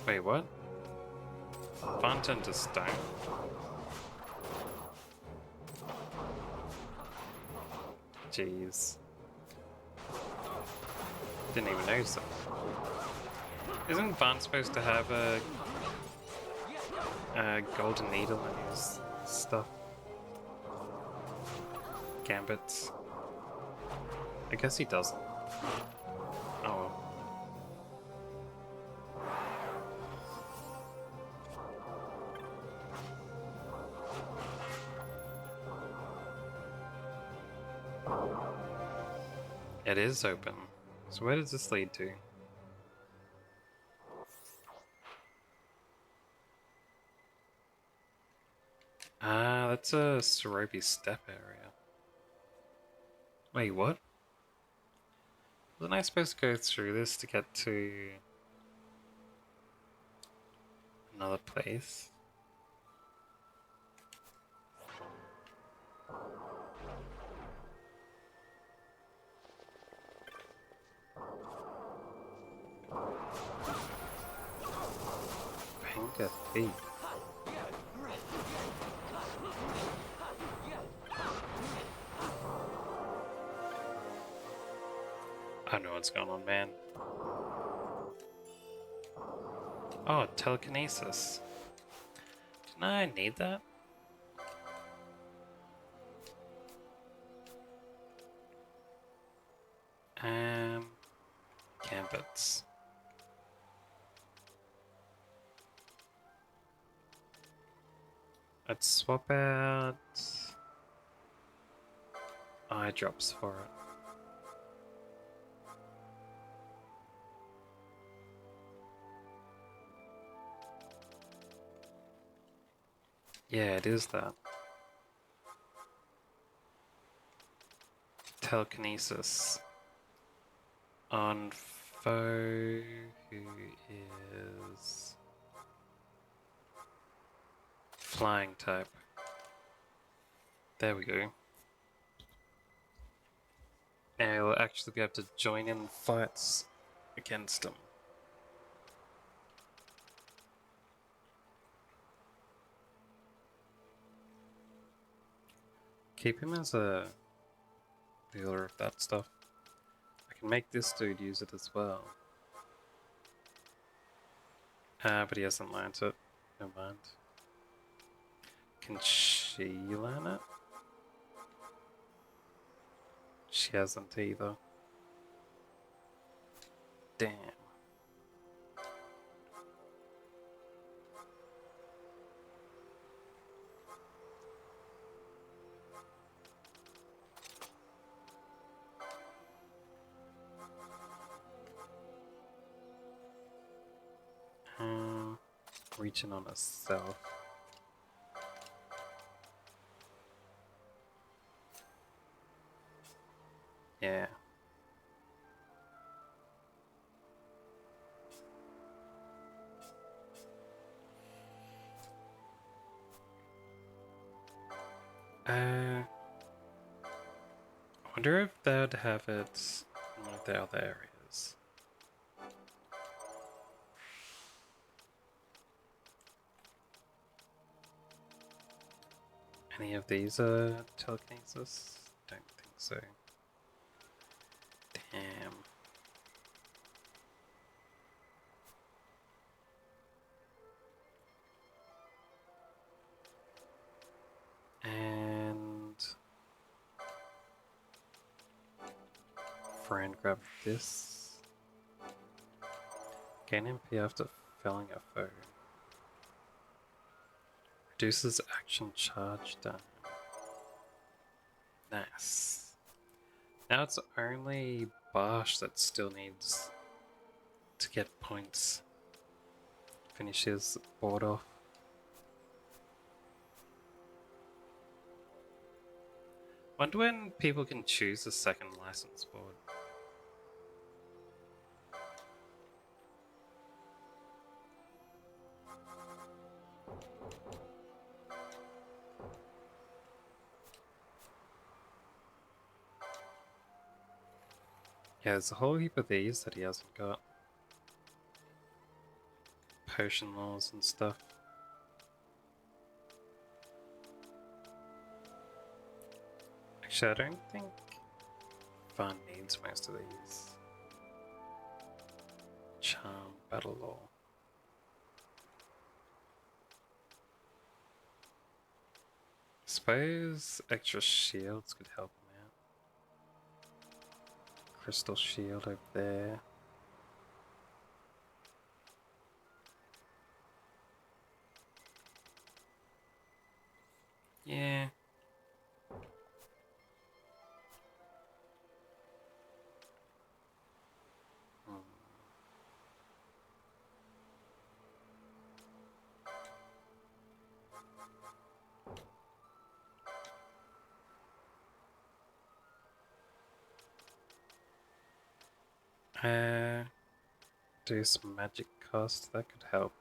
Wait, what? Fountain to stone? Jeez. Didn't even notice it. Isn't Vaughn supposed to have a golden needle in his stuff? Gambits. I guess he doesn't. Oh well. It is open. So where does this lead to? Ah, that's a Sorobi Steppe area. Wait, what? Wasn't I supposed to go through this to get to another place? Panga Thief. I know what's going on, man. Oh, telekinesis. Didn't I need that? Gambits. Let's swap out eye drops for it. Yeah, it is that. Telekinesis on foe who is flying type. There we go. And we'll actually be able to join in fights against them. Keep him as a dealer of that stuff. I can make this dude use it as well. But he hasn't learnt it. Never mind. Can she learn it? She hasn't either. Damn. Reaching on herself. Yeah. I wonder if they'd have it in one of the other areas. Any of these telekinesis? Don't think so. Damn. And friend grab this. Gain MP after felling a foe. Reduces action charge down. Nice. Now it's only Bosch that still needs to get points. Finish his board off. Wonder when people can choose a second license board. Yeah, there's a whole heap of these that he hasn't got. Potion laws and stuff. Actually, I don't think Fun needs most of these. Charm, battle law. Suppose extra shields could help him out. Crystal shield over there. Yeah. Do some magic cast, that could help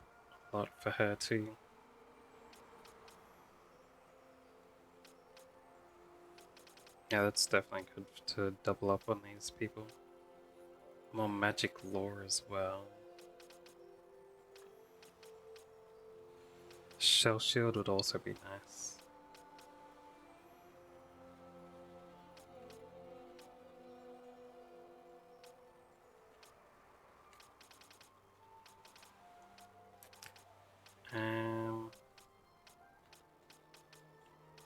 a lot for her too. Yeah, that's definitely good to double up on these people. More magic lore as well. Shell shield would also be nice.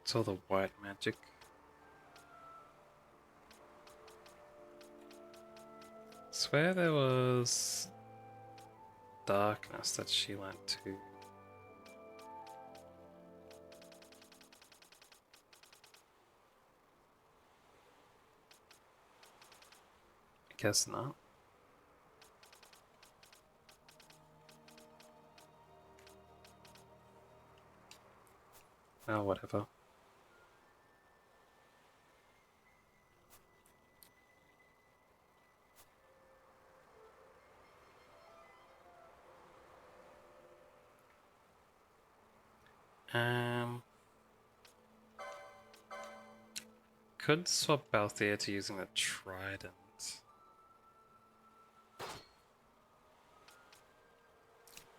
It's all the white magic. Swear there was darkness that she went to. I guess not. Oh, whatever. Could swap Balthier to using the trident.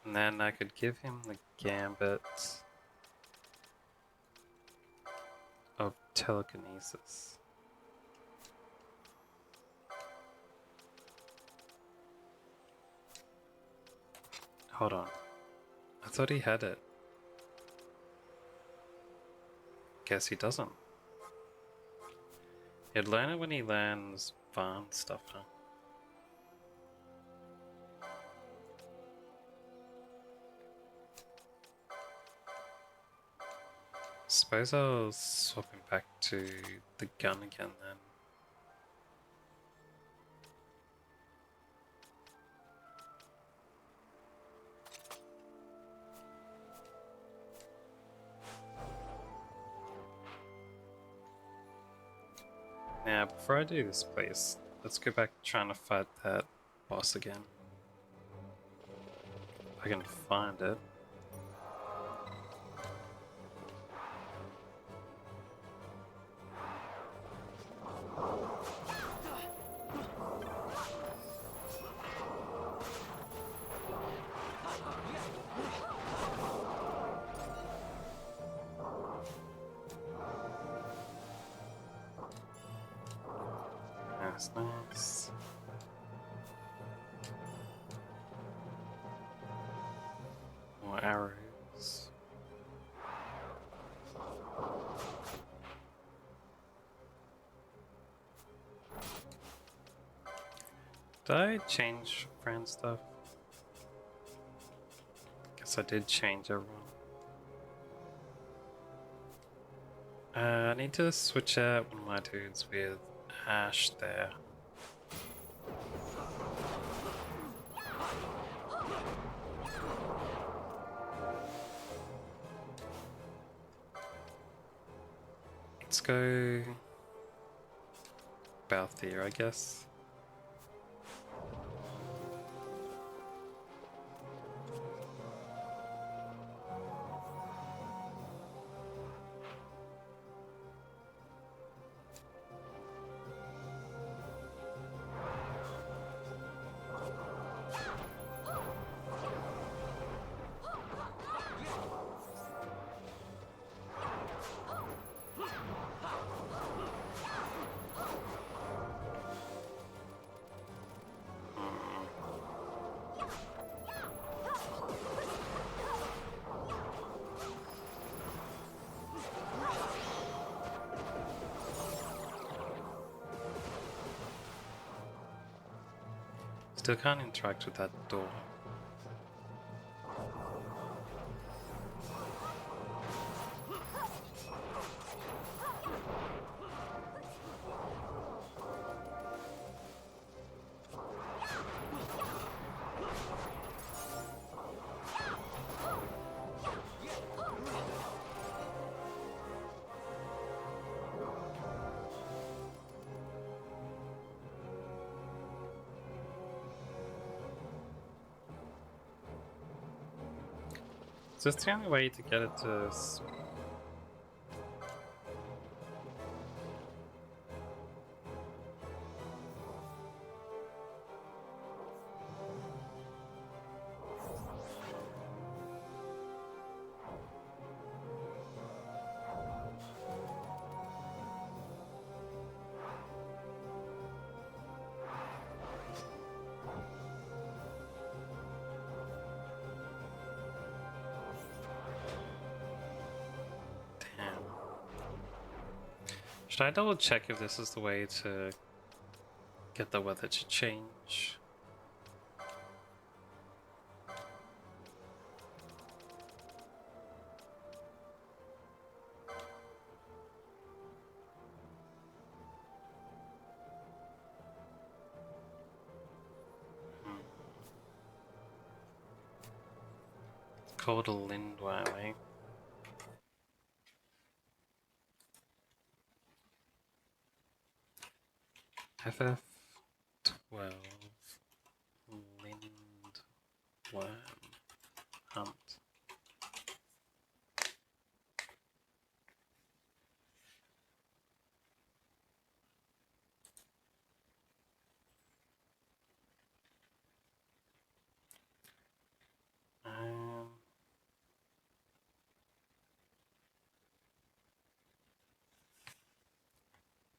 And then I could give him the gambit of telekinesis. Hold on. I thought he had it. Guess he doesn't. He'd learn it when he learns Varn stuff, huh? Suppose I'll swap him back to the gun again then. Now, before I do this, please, let's go back trying to fight that boss again. If I can find it. That's nice. More arrows. Did I change friend stuff? Guess I did change everyone. I need to switch out one of my dudes with Ash there. Let's go Balthier, I guess. Still can't interact with that door. Is this the only way to get it to... Should I double check if this is the way to get the weather to change? It's called a Lindway, eh? FF12 Lindworm Hunt.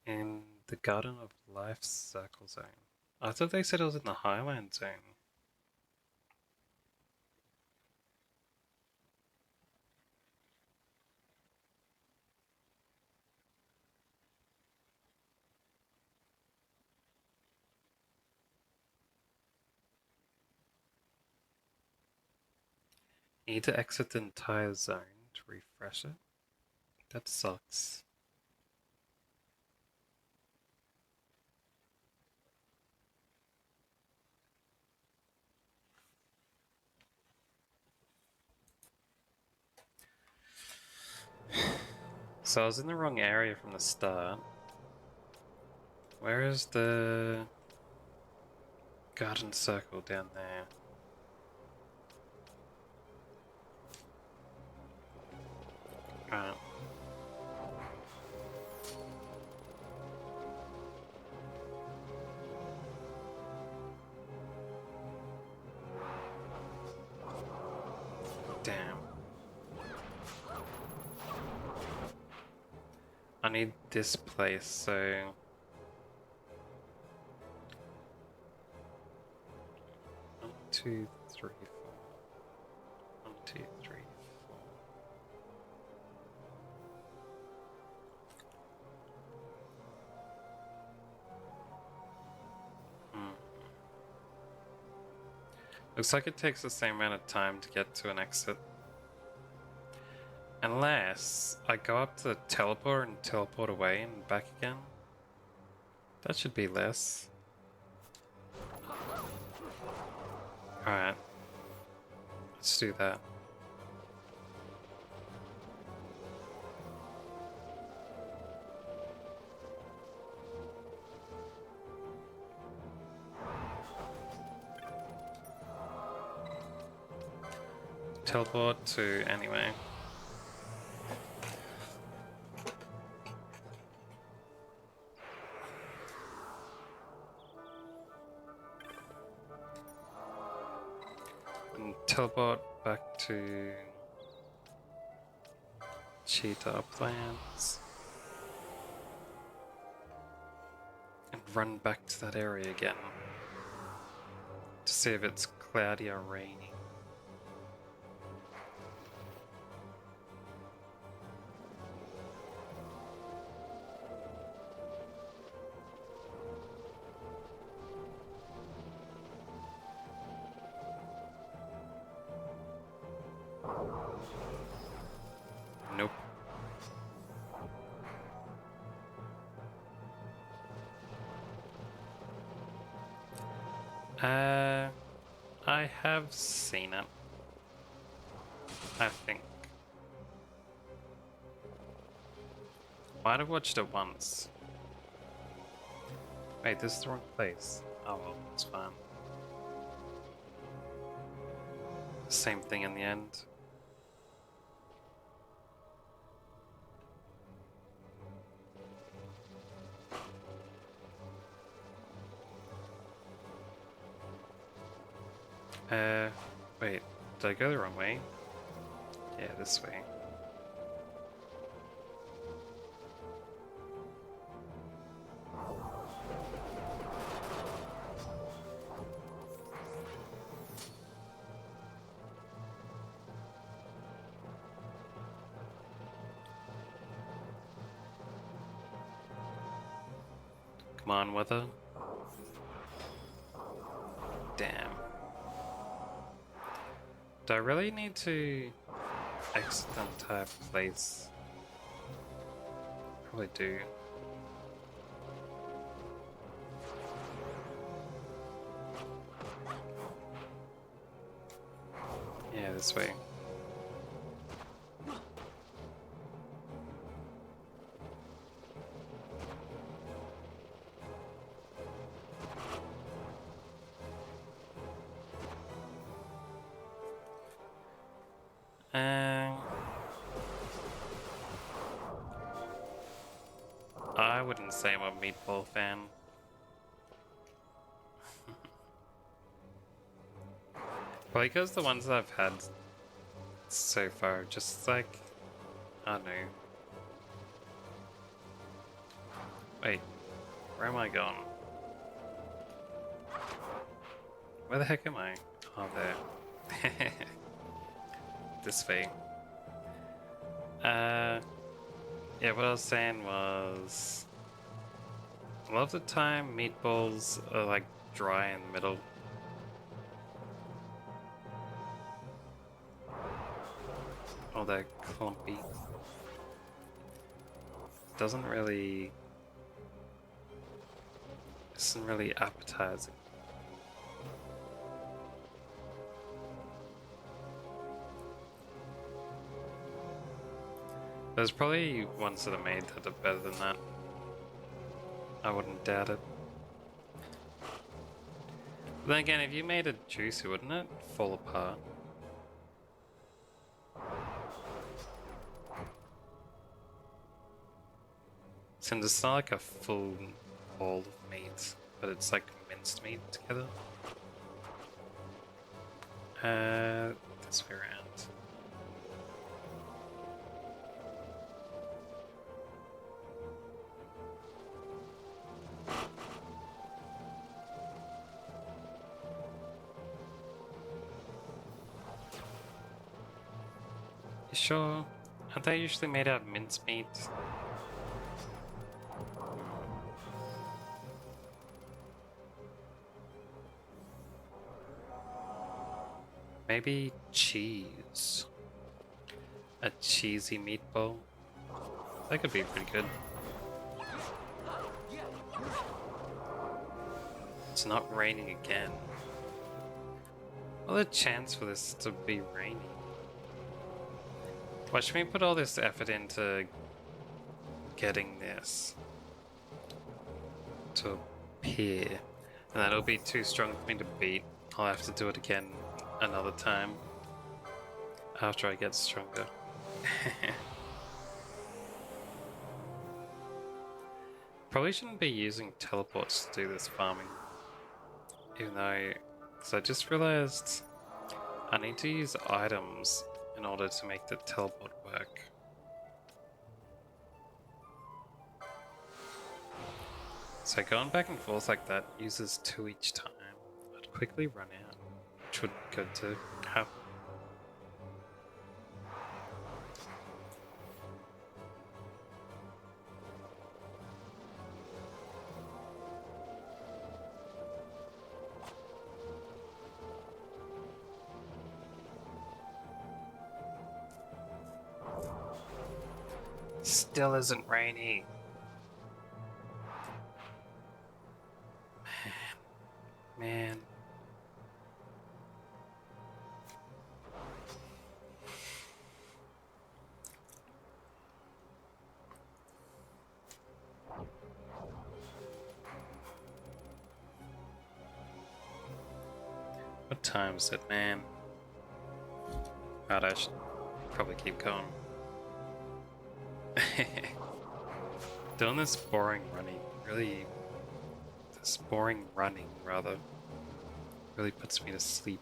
In the Garden of Life Circle Zone. I thought they said it was in the Highland Zone. You need to exit the entire zone to refresh it. That sucks. So I was in the wrong area from the start. Where is the garden circle down there? Right. Damn. I need this place, so... 1, 2, 3, 4. 1, 2, 3, 4. Looks like it takes the same amount of time to get to an exit. Unless I go up to the teleport and teleport away and back again. That should be less. Alright. Let's do that. Teleport to anyway. And teleport back to Cheetah Plants. And run back to that area again. To see if it's cloudy or rainy. Nope. I have seen it. I think. Might have watched it once. Wait, this is the wrong place. Oh well, it's fine. Same thing in the end. Wait, did I go the wrong way? Yeah, this way. Come on, weather. Damn. Do I really need to exit the entire place? Probably do. Yeah, this way. I wouldn't say I'm a meatball fan. Well, because the ones that I've had so far, just like, I don't know. Wait, where am I going? Where the heck am I? Oh, there. This way. Yeah, what I was saying was, a lot of the time meatballs are like dry in the middle. Oh, they're clumpy. Isn't really appetizing. There's probably ones that are made that are better than that. I wouldn't doubt it. But then again, if you made it juicy, wouldn't it fall apart? Since it's not like a full ball of meat, but it's like minced meat together. This way around. You sure? Aren't they usually made out of mincemeat? Maybe cheese. A cheesy meatball. That could be pretty good. It's not raining again. Well, the chance for this to be raining. Watch me put all this effort into getting this to appear, and that'll be too strong for me to beat. I'll have to do it again another time after I get stronger. Probably shouldn't be using teleports to do this farming, even though, because I just realized I need to use items in order to make the teleport work. So going back and forth like that uses 2 each time. I'd quickly run out, which would be good to have. Still isn't raining. Man. What time is it, man? God, I should probably keep going. Doing this boring running really... This boring running, rather, really puts me to sleep.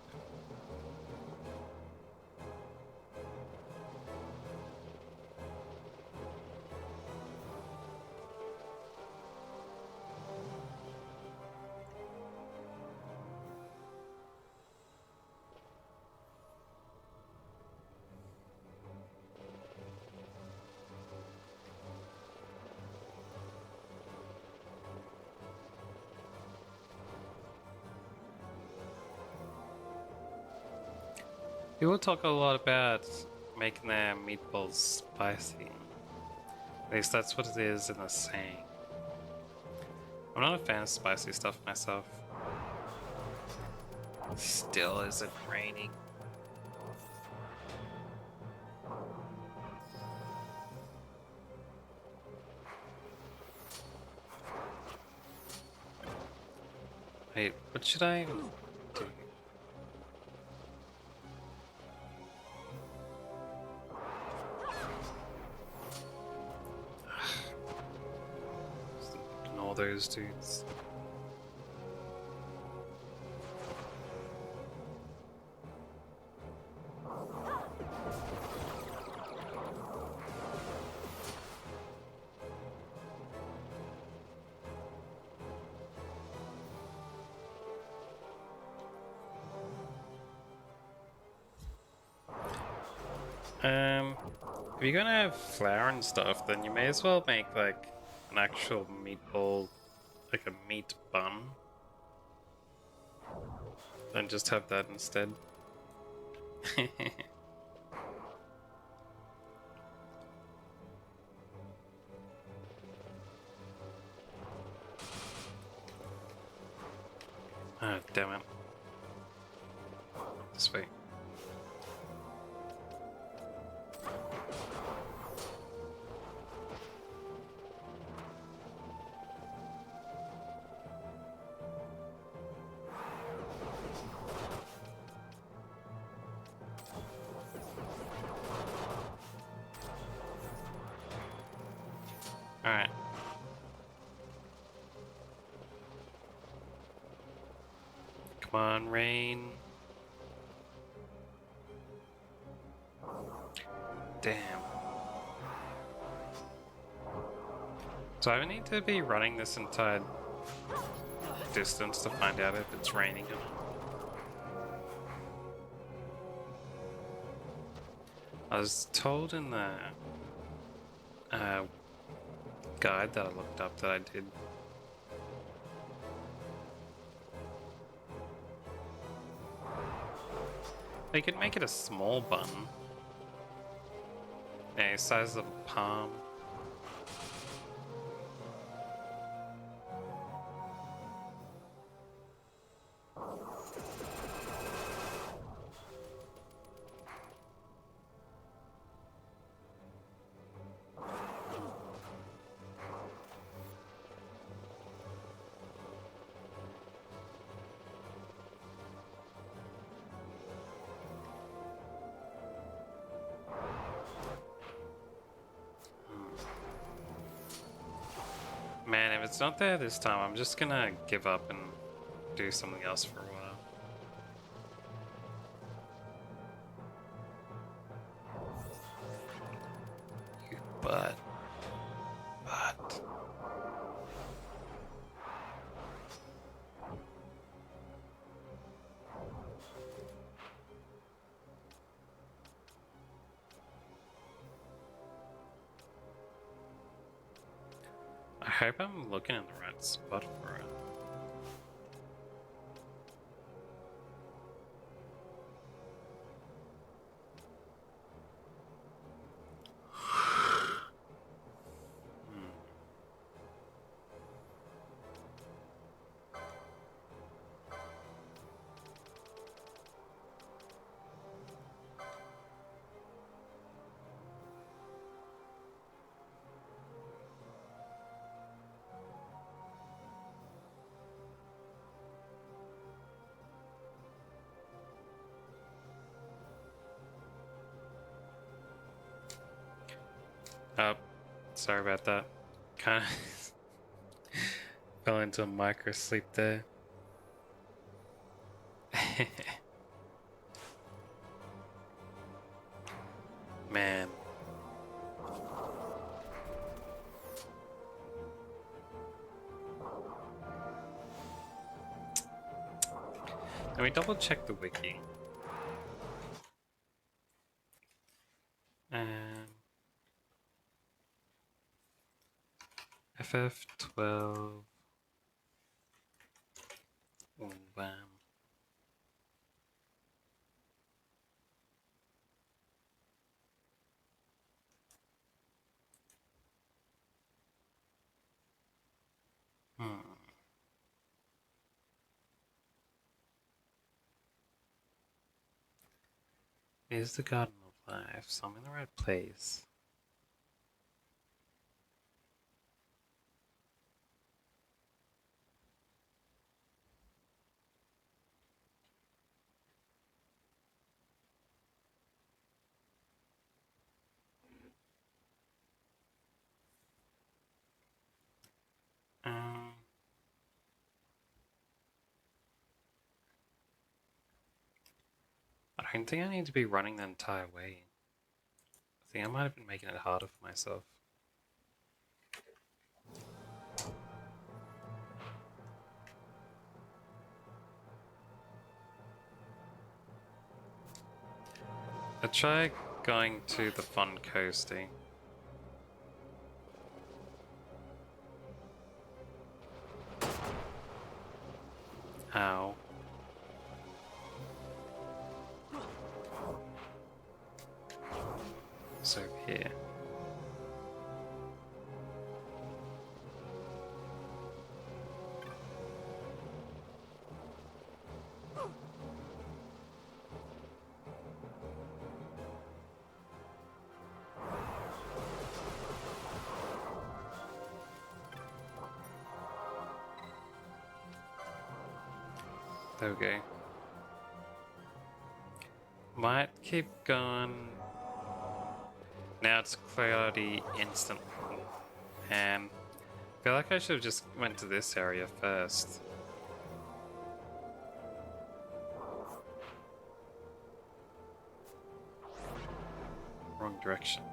People talk a lot about making their meatballs spicy. At least that's what it is in the saying. I'm not a fan of spicy stuff myself. Still isn't raining. Wait, what should I do? Ignore those dudes. If you're gonna have flour and stuff, then you may as well make like an actual meatball, like a meat bun, then just have that instead. Oh, damn it. This way. Alright. Come on, rain. Damn. So I need to be running this entire distance to find out if it's raining or not. I was told in the guide that I looked up that I did. They could make it a small bun. Yeah, size of a palm. it's not there this time. I'm just gonna give up and do something else for a while. You butt. Butt. I hope I'm looking in the right spot for it. Oh, sorry about that. Kind of fell into a micro sleep there. Man. Let me double check the wiki. FF12. Oh, bam. Is the Garden of Life, so I'm in the right place. I don't think I need to be running the entire way. I think I might have been making it harder for myself. I try going to the fun coasting. Ow. So here. There we go. Might keep going. Now it's cloudy instantly. And I feel like I should have just went to this area first. Wrong direction.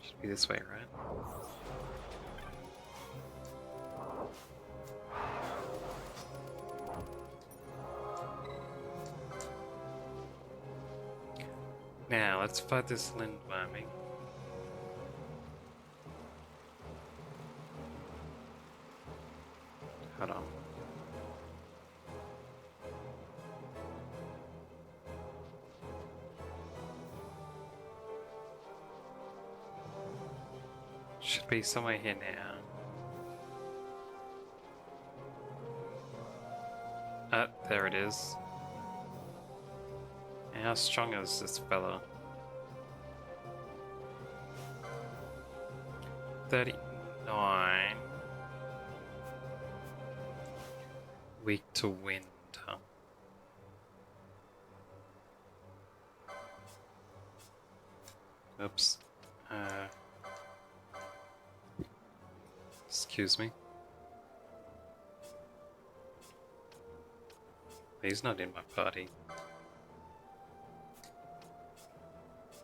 Should be this way, right? Now, let's fight this lindworming. Hold on. Should be somewhere here now. Ah, there it is. How strong is this fella? 39. Weak to wind, huh? Oops. Excuse me. He's not in my party.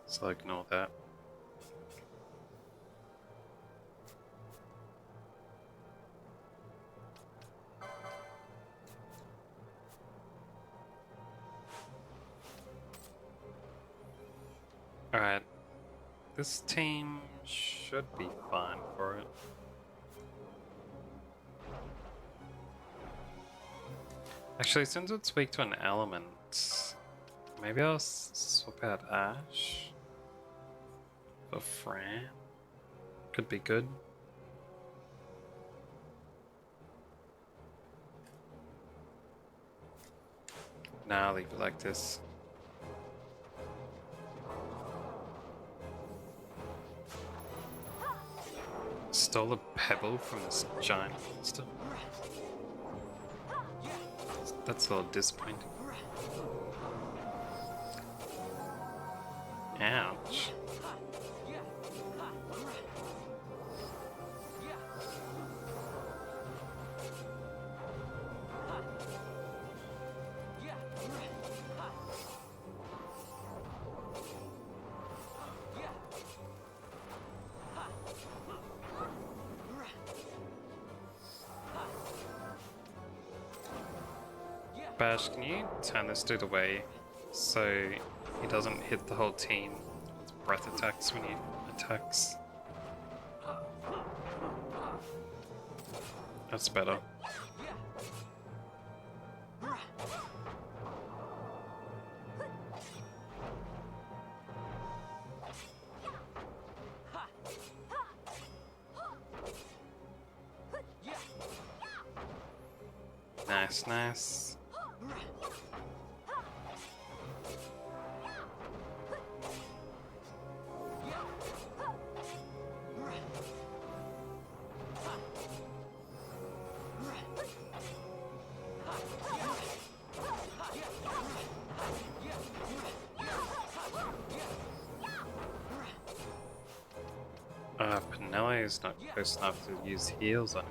So ignore that. Alright. This team should be fine for it. Actually, since it's weak to an element, maybe I'll swap out Ash for Fran. Could be good. Nah, I'll leave it like this. Stole a pebble from this giant monster. That's a little disappointing. Ouch. Bash, can you turn this dude away so he doesn't hit the whole team with breath attacks when he attacks? That's better. Nice, nice. Pinelli is not close enough to use heals on me.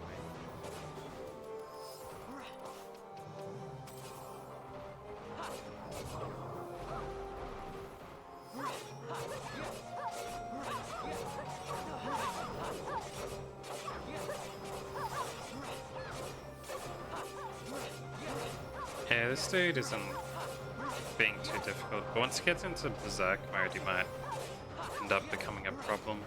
Yeah, this dude isn't being too difficult, but once he gets into Berserk mode, he might end up becoming a problem.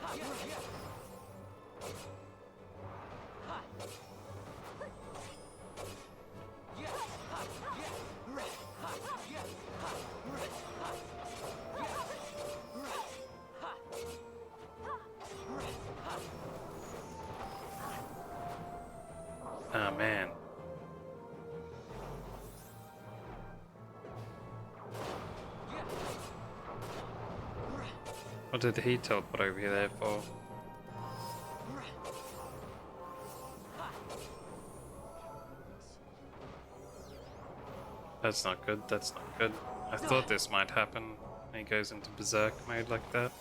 Oh man. What did he teleport over here there for? That's not good, that's not good. I thought this might happen when he goes into Berserk mode like that.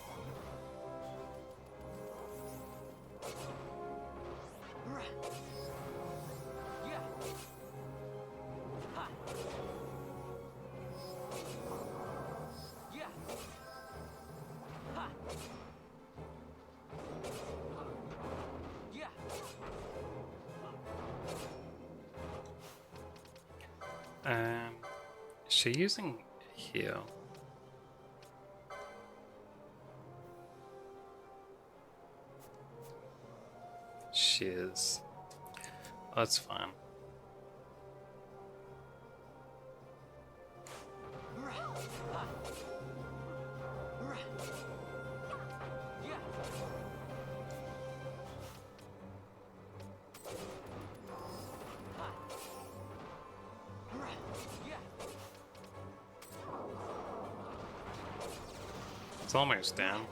Is she using heal? She is. Oh, that's fine. It's almost down.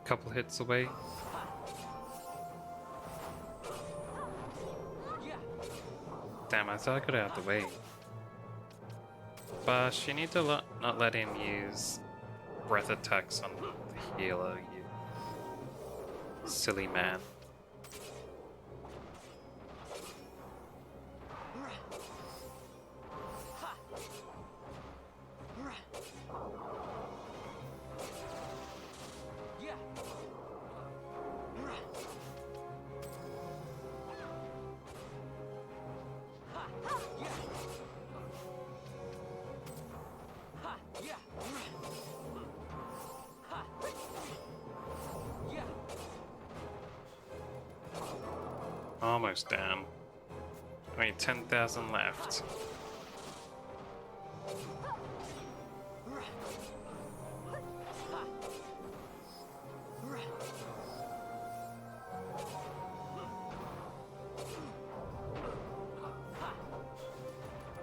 couple hits away. Damn, I thought I got out of the way. But you need to not let him use breath attacks on the healer, you silly man. Almost down. Only 10,000 left.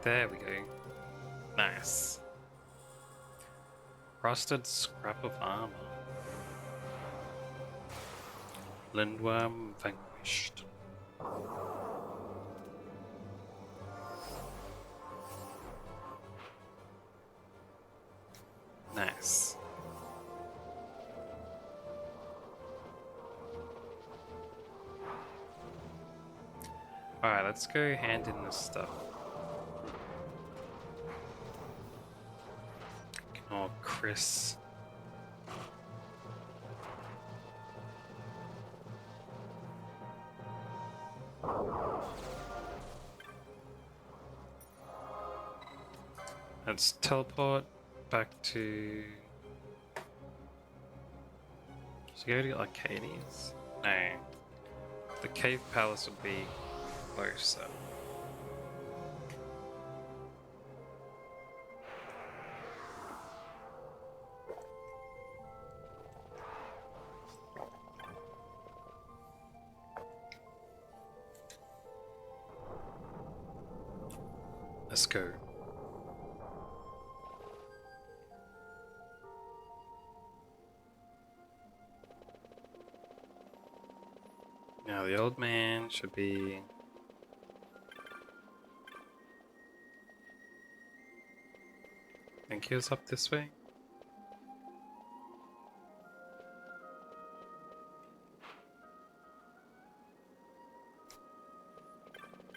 There we go. Nice. Rusted scrap of armor. Lindworm vanquished. Nice. Alright, let's go hand in this stuff. Oh, Chris. Let's teleport back to... Should we go to Arcades? No. The Cave Palace would be closer. Let's go. Now the old man should be... I think he was up this way.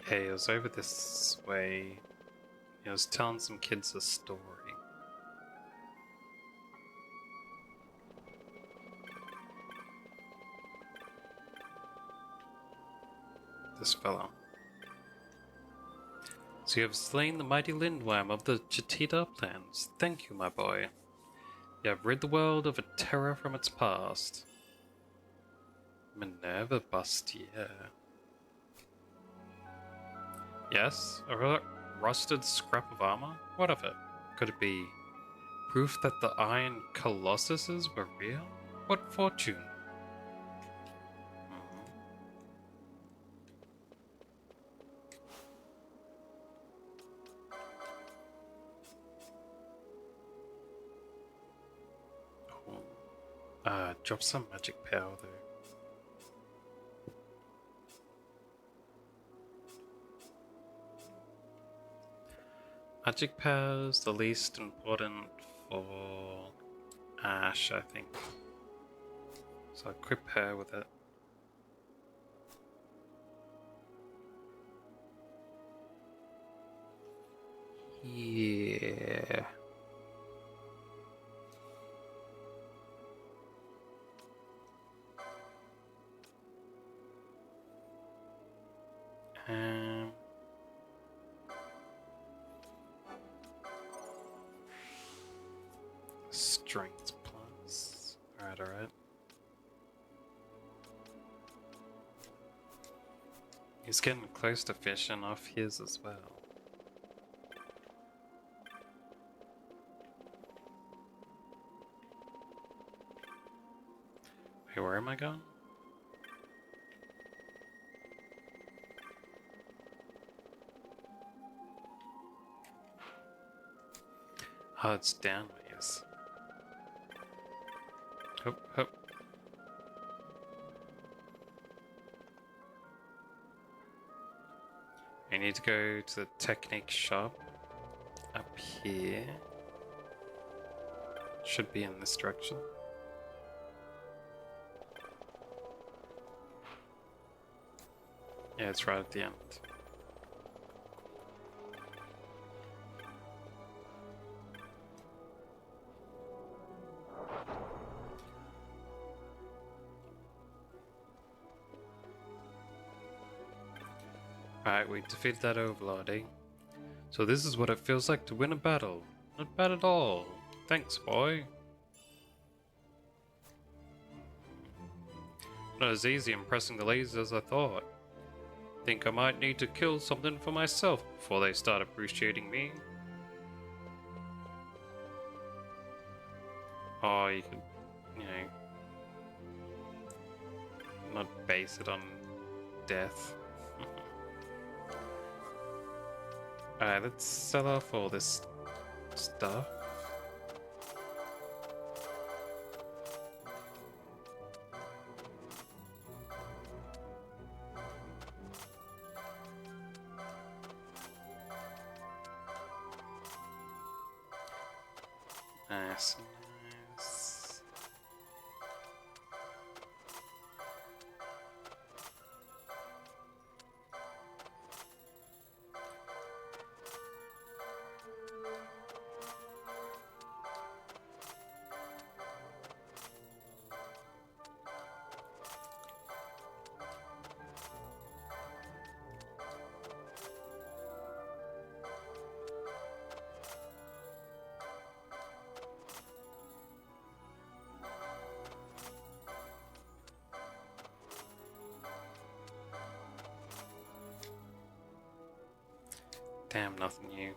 Hey, he was over this way. He was telling some kids a story. This fellow. So you have slain the mighty Lindworm of the Chatita Uplands. Thank you, my boy. You have rid the world of a terror from its past. Minerva Bustier. Yes? A rusted scrap of armor? What of it? Could it be proof that the Iron Colossuses were real? What fortune? Drop some magic power though. Magic power is the least important for Ash, I think. So equip her with it. Yeah. Strength plus. Alright. He's getting close to finishing off his as well. Hey, where am I going? Oh, it's downwards. Hop, hop. I need to go to the Technic shop up here. Should be in this direction. Yeah, it's right at the end. Alright, we defeated that overlord, eh? So this is what it feels like to win a battle. Not bad at all. Thanks, boy. Not as easy impressing the ladies as I thought. Think I might need to kill something for myself before they start appreciating me. Oh, you could, you know, not base it on death. Alright, let's sell off all this stuff. Nice, nice. Damn, nothing new.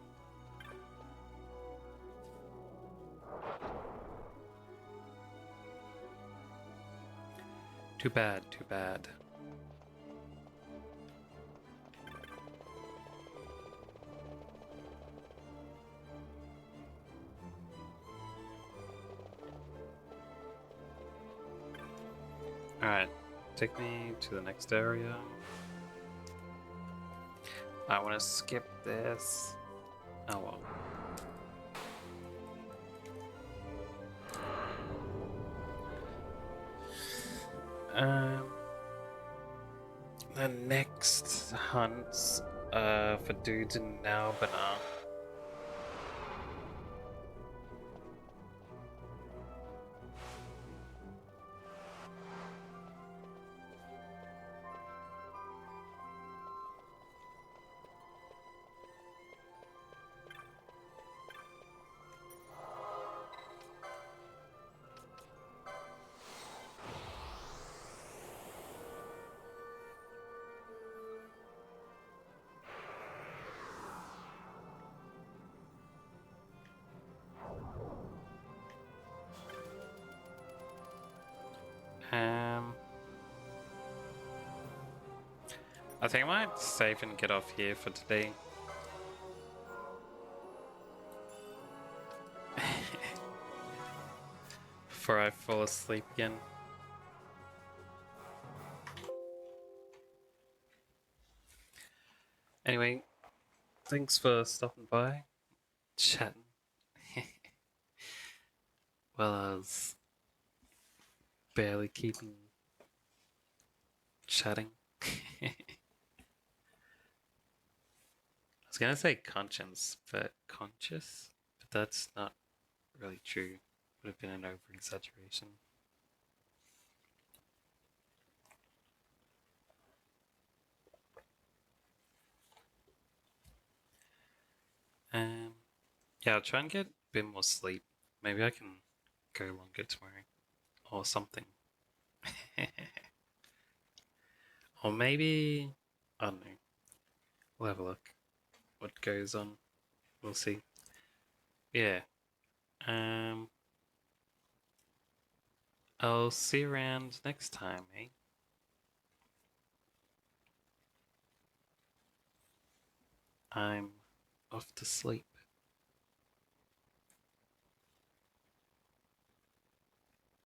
Too bad, too bad. Alright, take me to the next area. I want to skip this. Oh well. The next hunts for dudes in Nalbana. I think I might save and get off here for today. Before I fall asleep again. Anyway, thanks for stopping by, chatting. Well, I was barely keeping chatting. I was gonna say conscious, but that's not really true. Would have been an over exaggeration. Yeah, I'll try and get a bit more sleep. Maybe I can go longer tomorrow or something. Or maybe, I don't know. We'll have a look what goes on. We'll see. Yeah. I'll see you around next time, eh? I'm off to sleep.